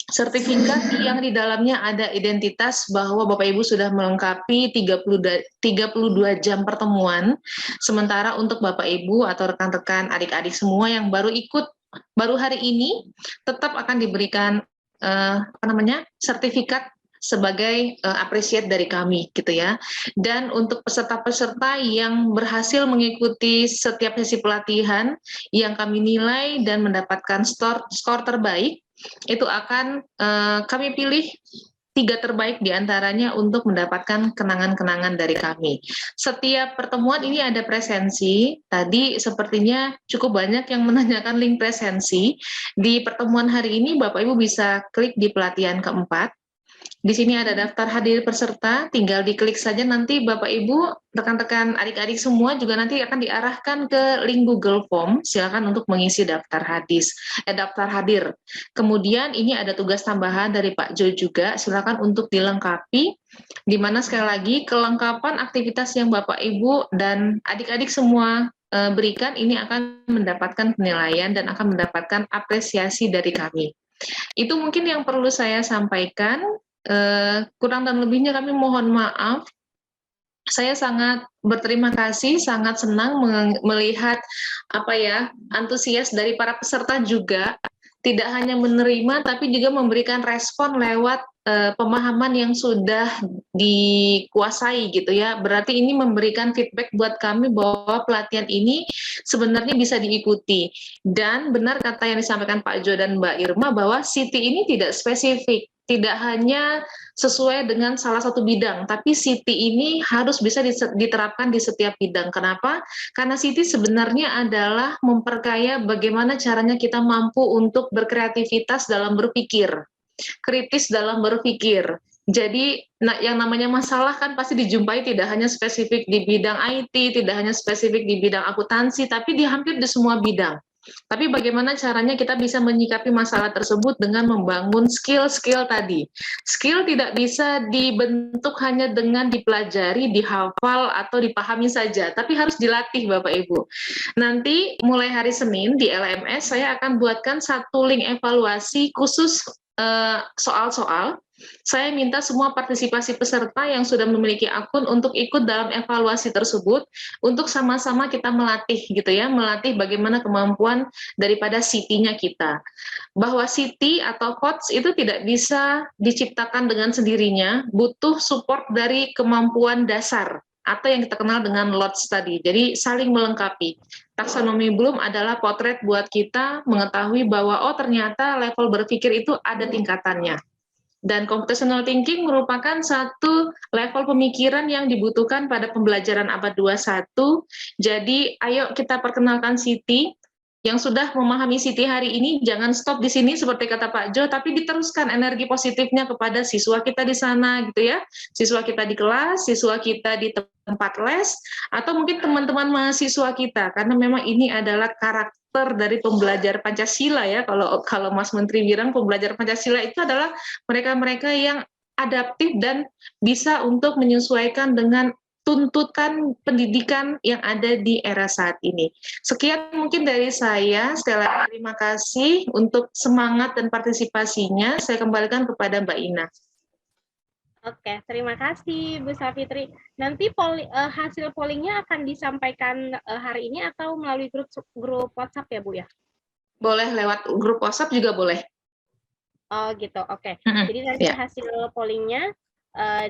sertifikat yang di dalamnya ada identitas bahwa Bapak Ibu sudah melengkapi 32 jam pertemuan. Sementara untuk Bapak Ibu atau rekan-rekan adik-adik semua yang baru ikut baru hari ini, tetap akan diberikan sertifikat sebagai appreciate dari kami gitu ya. Dan untuk peserta-peserta yang berhasil mengikuti setiap sesi pelatihan yang kami nilai dan mendapatkan skor terbaik, itu akan kami pilih 3 terbaik diantaranya untuk mendapatkan kenangan-kenangan dari kami. Setiap pertemuan ini ada presensi. Tadi sepertinya cukup banyak yang menanyakan link presensi. Di pertemuan hari ini Bapak Ibu bisa klik di pelatihan keempat. Di sini ada daftar hadir peserta, tinggal diklik saja, nanti Bapak Ibu, rekan-rekan adik-adik semua juga nanti akan diarahkan ke link Google Form, silakan untuk mengisi daftar hadir. Kemudian ini ada tugas tambahan dari Pak Jo juga, silakan untuk dilengkapi, di mana sekali lagi kelengkapan aktivitas yang Bapak Ibu dan adik-adik semua berikan ini akan mendapatkan penilaian dan akan mendapatkan apresiasi dari kami. Itu mungkin yang perlu saya sampaikan. Kurang dan lebihnya kami mohon maaf. Saya sangat berterima kasih, sangat senang melihat antusias dari para peserta juga, tidak hanya menerima tapi juga memberikan respon lewat pemahaman yang sudah dikuasai gitu ya. Berarti ini memberikan feedback buat kami bahwa pelatihan ini sebenarnya bisa diikuti. Dan benar kata yang disampaikan Pak Jo dan Mbak Irma bahwa Siti ini tidak spesifik, tidak hanya sesuai dengan salah satu bidang, tapi Siti ini harus bisa diterapkan di setiap bidang. Kenapa? Karena Siti sebenarnya adalah memperkaya bagaimana caranya kita mampu untuk berkreativitas dalam berpikir, kritis dalam berpikir. Jadi yang namanya masalah kan pasti dijumpai tidak hanya spesifik di bidang IT, tidak hanya spesifik di bidang akuntansi, tapi hampir di semua bidang. Tapi bagaimana caranya kita bisa menyikapi masalah tersebut dengan membangun skill-skill tadi. Skill tidak bisa dibentuk hanya dengan dipelajari, dihafal, atau dipahami saja, tapi harus dilatih Bapak Ibu. Nanti mulai hari Senin di LMS saya akan buatkan satu link evaluasi khusus soal-soal. Saya minta semua partisipasi peserta yang sudah memiliki akun untuk ikut dalam evaluasi tersebut, untuk sama-sama kita melatih gitu ya, melatih bagaimana kemampuan daripada Siti-nya kita. Bahwa Siti atau coach itu tidak bisa diciptakan dengan sendirinya, butuh support dari kemampuan dasar atau yang kita kenal dengan LOTS tadi. Jadi saling melengkapi. Taksonomi Bloom adalah potret buat kita mengetahui bahwa oh ternyata level berpikir itu ada tingkatannya. Dan computational thinking merupakan satu level pemikiran yang dibutuhkan pada pembelajaran abad 21. Jadi ayo kita perkenalkan Siti. Yang sudah memahami Siti hari ini, jangan stop di sini seperti kata Pak Jo, tapi diteruskan energi positifnya kepada siswa kita di sana gitu ya. Siswa kita di kelas, siswa kita di tempat les, atau mungkin teman-teman mahasiswa kita, karena memang ini adalah karakter dari pembelajar Pancasila ya. Kalau Mas Menteri bilang pembelajar Pancasila itu adalah mereka-mereka yang adaptif dan bisa untuk menyesuaikan dengan tuntutan pendidikan yang ada di era saat ini. Sekian mungkin dari saya. Sekali lagi terima kasih untuk semangat dan partisipasinya. Saya kembalikan kepada Mbak Ina. Oke, terima kasih Bu Safitri. Nanti hasil pollingnya akan disampaikan hari ini atau melalui grup WhatsApp ya Bu ya? Boleh lewat grup WhatsApp juga boleh. Oh gitu, oke. Jadi nanti hasil pollingnya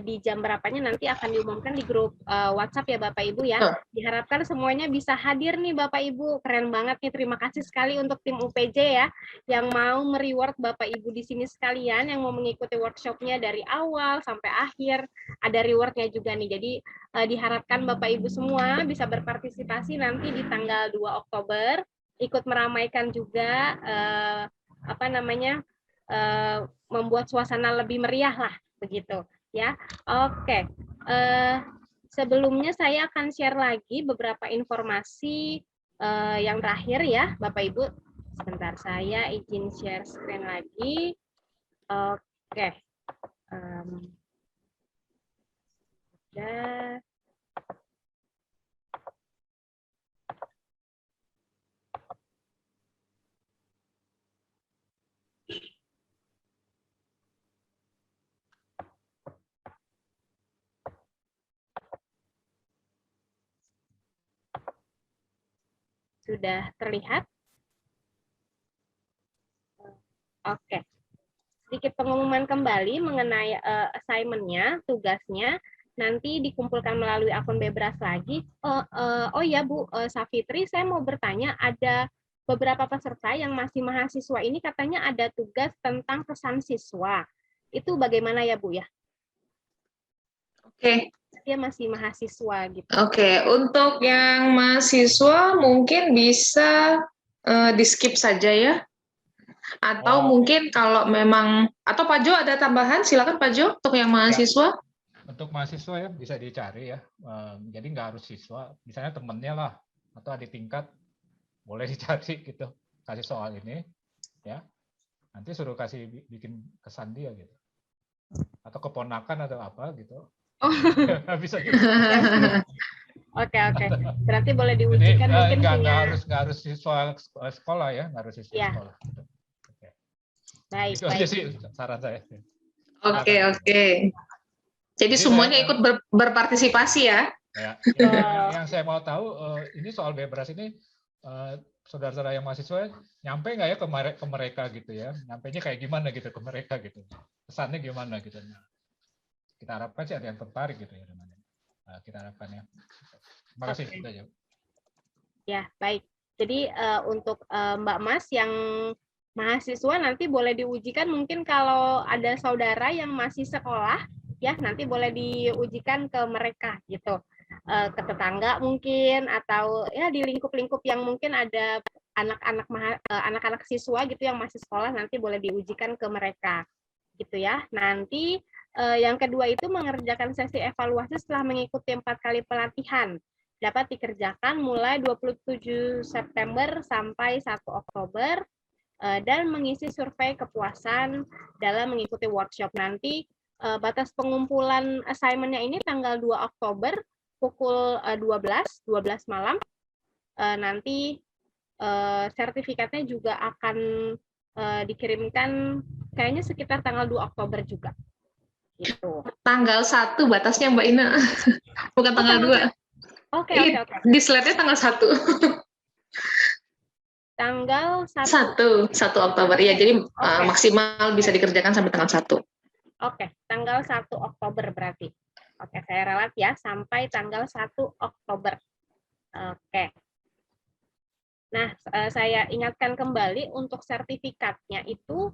di jam berapanya nanti akan diumumkan di grup WhatsApp ya Bapak Ibu ya. Diharapkan semuanya bisa hadir nih Bapak Ibu. Keren banget nih. Terima kasih sekali untuk tim UPJ ya yang mau mereward Bapak Ibu di sini sekalian yang mau mengikuti workshopnya dari awal sampai akhir. Ada rewardnya juga nih. Jadi diharapkan Bapak Ibu semua bisa berpartisipasi nanti di tanggal 2 Oktober, ikut meramaikan juga membuat suasana lebih meriah lah begitu. Ya, oke. Sebelumnya saya akan share lagi beberapa informasi yang terakhir ya, Bapak Ibu. Sebentar, saya izin share screen lagi. Oke. Sudah terlihat? Oke. Sedikit pengumuman kembali mengenai assignment-nya, tugasnya, nanti dikumpulkan melalui akun Bebras lagi. Oh ya Bu Safitri, saya mau bertanya, ada beberapa peserta yang masih mahasiswa ini katanya ada tugas tentang kesan siswa. Itu bagaimana ya Bu ya? Oke. Dia masih mahasiswa gitu. Oke, untuk yang mahasiswa mungkin bisa di-skip saja ya. Atau mungkin kalau memang, atau Pak Jo ada tambahan, silakan Pak Jo untuk yang mahasiswa. Untuk mahasiswa ya bisa dicari ya. Jadi nggak harus siswa, misalnya temennya lah atau adik tingkat boleh dicari gitu. Kasih soal ini ya. Nanti suruh kasih bikin kesan dia gitu. Atau keponakan atau apa gitu. Oh. Bisa juga. Oke. Berarti boleh diujikan. Jadi, mungkin nggak harus siswa sekolah ya, nggak harus siswa sekolah. Oke. Baik. Itu aja sih saran saya. Oke. Jadi semuanya ikut berpartisipasi ya. Yang saya mau tahu ini soal Bebras ini saudara-saudara yang mahasiswa nyampe nggak ya ke mereka gitu ya? Nyampainya kayak gimana gitu ke mereka gitu? Pesannya gimana gitu? Kita harapkan sih ada yang tertarik gitu ya dengan kita harapkan ya. Terima kasih. Ya, baik. Jadi untuk Mbak Mas yang mahasiswa nanti boleh diujikan mungkin kalau ada saudara yang masih sekolah ya nanti boleh diujikan ke mereka gitu. Ke tetangga mungkin atau ya di lingkup-lingkup yang mungkin ada anak-anak siswa gitu yang masih sekolah nanti boleh diujikan ke mereka gitu ya. Nanti yang kedua itu mengerjakan sesi evaluasi setelah mengikuti 4 kali pelatihan. Dapat dikerjakan mulai 27 September sampai 1 Oktober dan mengisi survei kepuasan dalam mengikuti workshop. Nanti batas pengumpulan assignment-nya ini tanggal 2 Oktober pukul 12 malam. Nanti sertifikatnya juga akan dikirimkan kayaknya sekitar tanggal 2 Oktober juga. Gitu. Tanggal 1 batasnya Mbak Ina, bukan tanggal 2. Oke. Di slide-nya tanggal 1. Tanggal 1 Oktober. Ya, jadi maksimal bisa dikerjakan sampai tanggal 1. Oke, tanggal 1 Oktober berarti. Oke, saya ralat ya sampai tanggal 1 Oktober. Oke. Nah, saya ingatkan kembali untuk sertifikatnya itu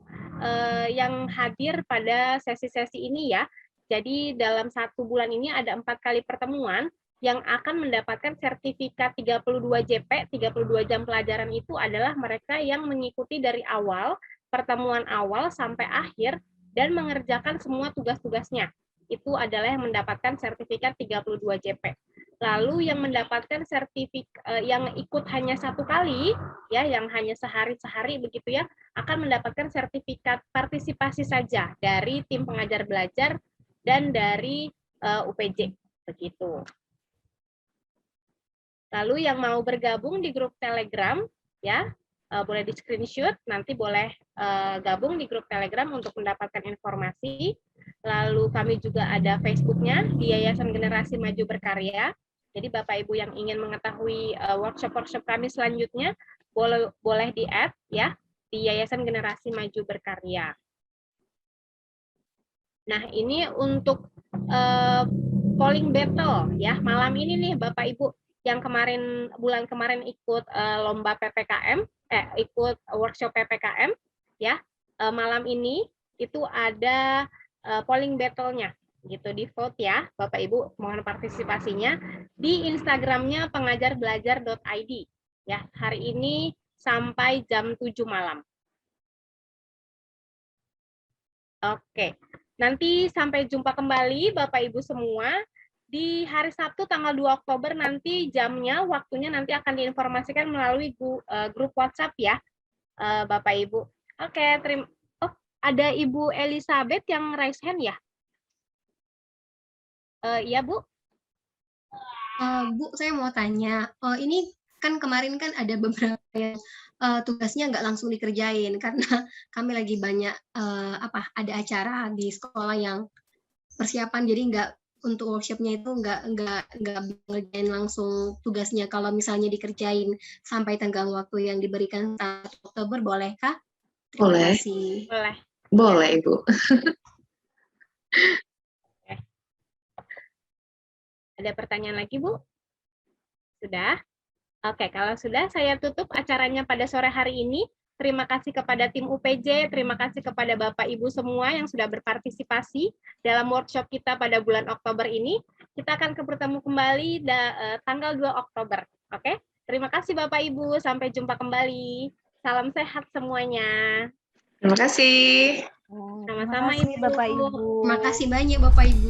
yang hadir pada sesi-sesi ini ya. Jadi dalam 1 bulan ini ada 4 kali pertemuan yang akan mendapatkan sertifikat 32 JP, 32 jam pelajaran itu adalah mereka yang mengikuti dari awal, pertemuan awal sampai akhir, dan mengerjakan semua tugas-tugasnya. Itu adalah yang mendapatkan sertifikat 32 JP. Lalu yang mendapatkan sertifikat yang ikut hanya 1 kali, ya, yang hanya sehari begitu ya, akan mendapatkan sertifikat partisipasi saja dari tim pengajar belajar dan dari UPJ, begitu. Lalu yang mau bergabung di grup Telegram, ya, boleh di screenshot, nanti boleh gabung di grup Telegram untuk mendapatkan informasi. Lalu kami juga ada Facebook-nya di Yayasan Generasi Maju Berkarya. Jadi Bapak Ibu yang ingin mengetahui workshop-workshop kami selanjutnya, boleh di-add ya di Yayasan Generasi Maju Berkarya. Nah, ini untuk polling battle ya. Malam ini nih Bapak Ibu yang bulan kemarin ikut lomba PPKM, ikut workshop PPKM ya. Malam ini itu ada polling battle-nya gitu, di vote ya Bapak Ibu, mohon partisipasinya di Instagramnya pengajarbelajar.id ya, hari ini sampai jam 7 malam. Oke, nanti sampai jumpa kembali Bapak Ibu semua di hari Sabtu tanggal 2 Oktober, nanti jamnya, waktunya nanti akan diinformasikan melalui grup WhatsApp ya Bapak Ibu. Oke, ada Ibu Elizabeth yang raise hand ya? Iya Bu. Bu, saya mau tanya, ini kan kemarin kan ada beberapa yang tugasnya nggak langsung dikerjain karena kami lagi banyak ada acara di sekolah yang persiapan, jadi nggak untuk workshopnya itu nggak ngerjain langsung tugasnya. Kalau misalnya dikerjain sampai tenggang waktu yang diberikan 1 Oktober, bolehkah? Terima kasih. Boleh Ibu. Ada pertanyaan lagi, Bu? Sudah? Oke, kalau sudah, saya tutup acaranya pada sore hari ini. Terima kasih kepada tim UPJ, terima kasih kepada Bapak Ibu semua yang sudah berpartisipasi dalam workshop kita pada bulan Oktober ini. Kita akan bertemu kembali tanggal 2 Oktober. Oke? Terima kasih Bapak Ibu, sampai jumpa kembali. Salam sehat semuanya. Terima kasih. Sama-sama Ibu. Bapak Ibu. Terima kasih banyak Bapak Ibu.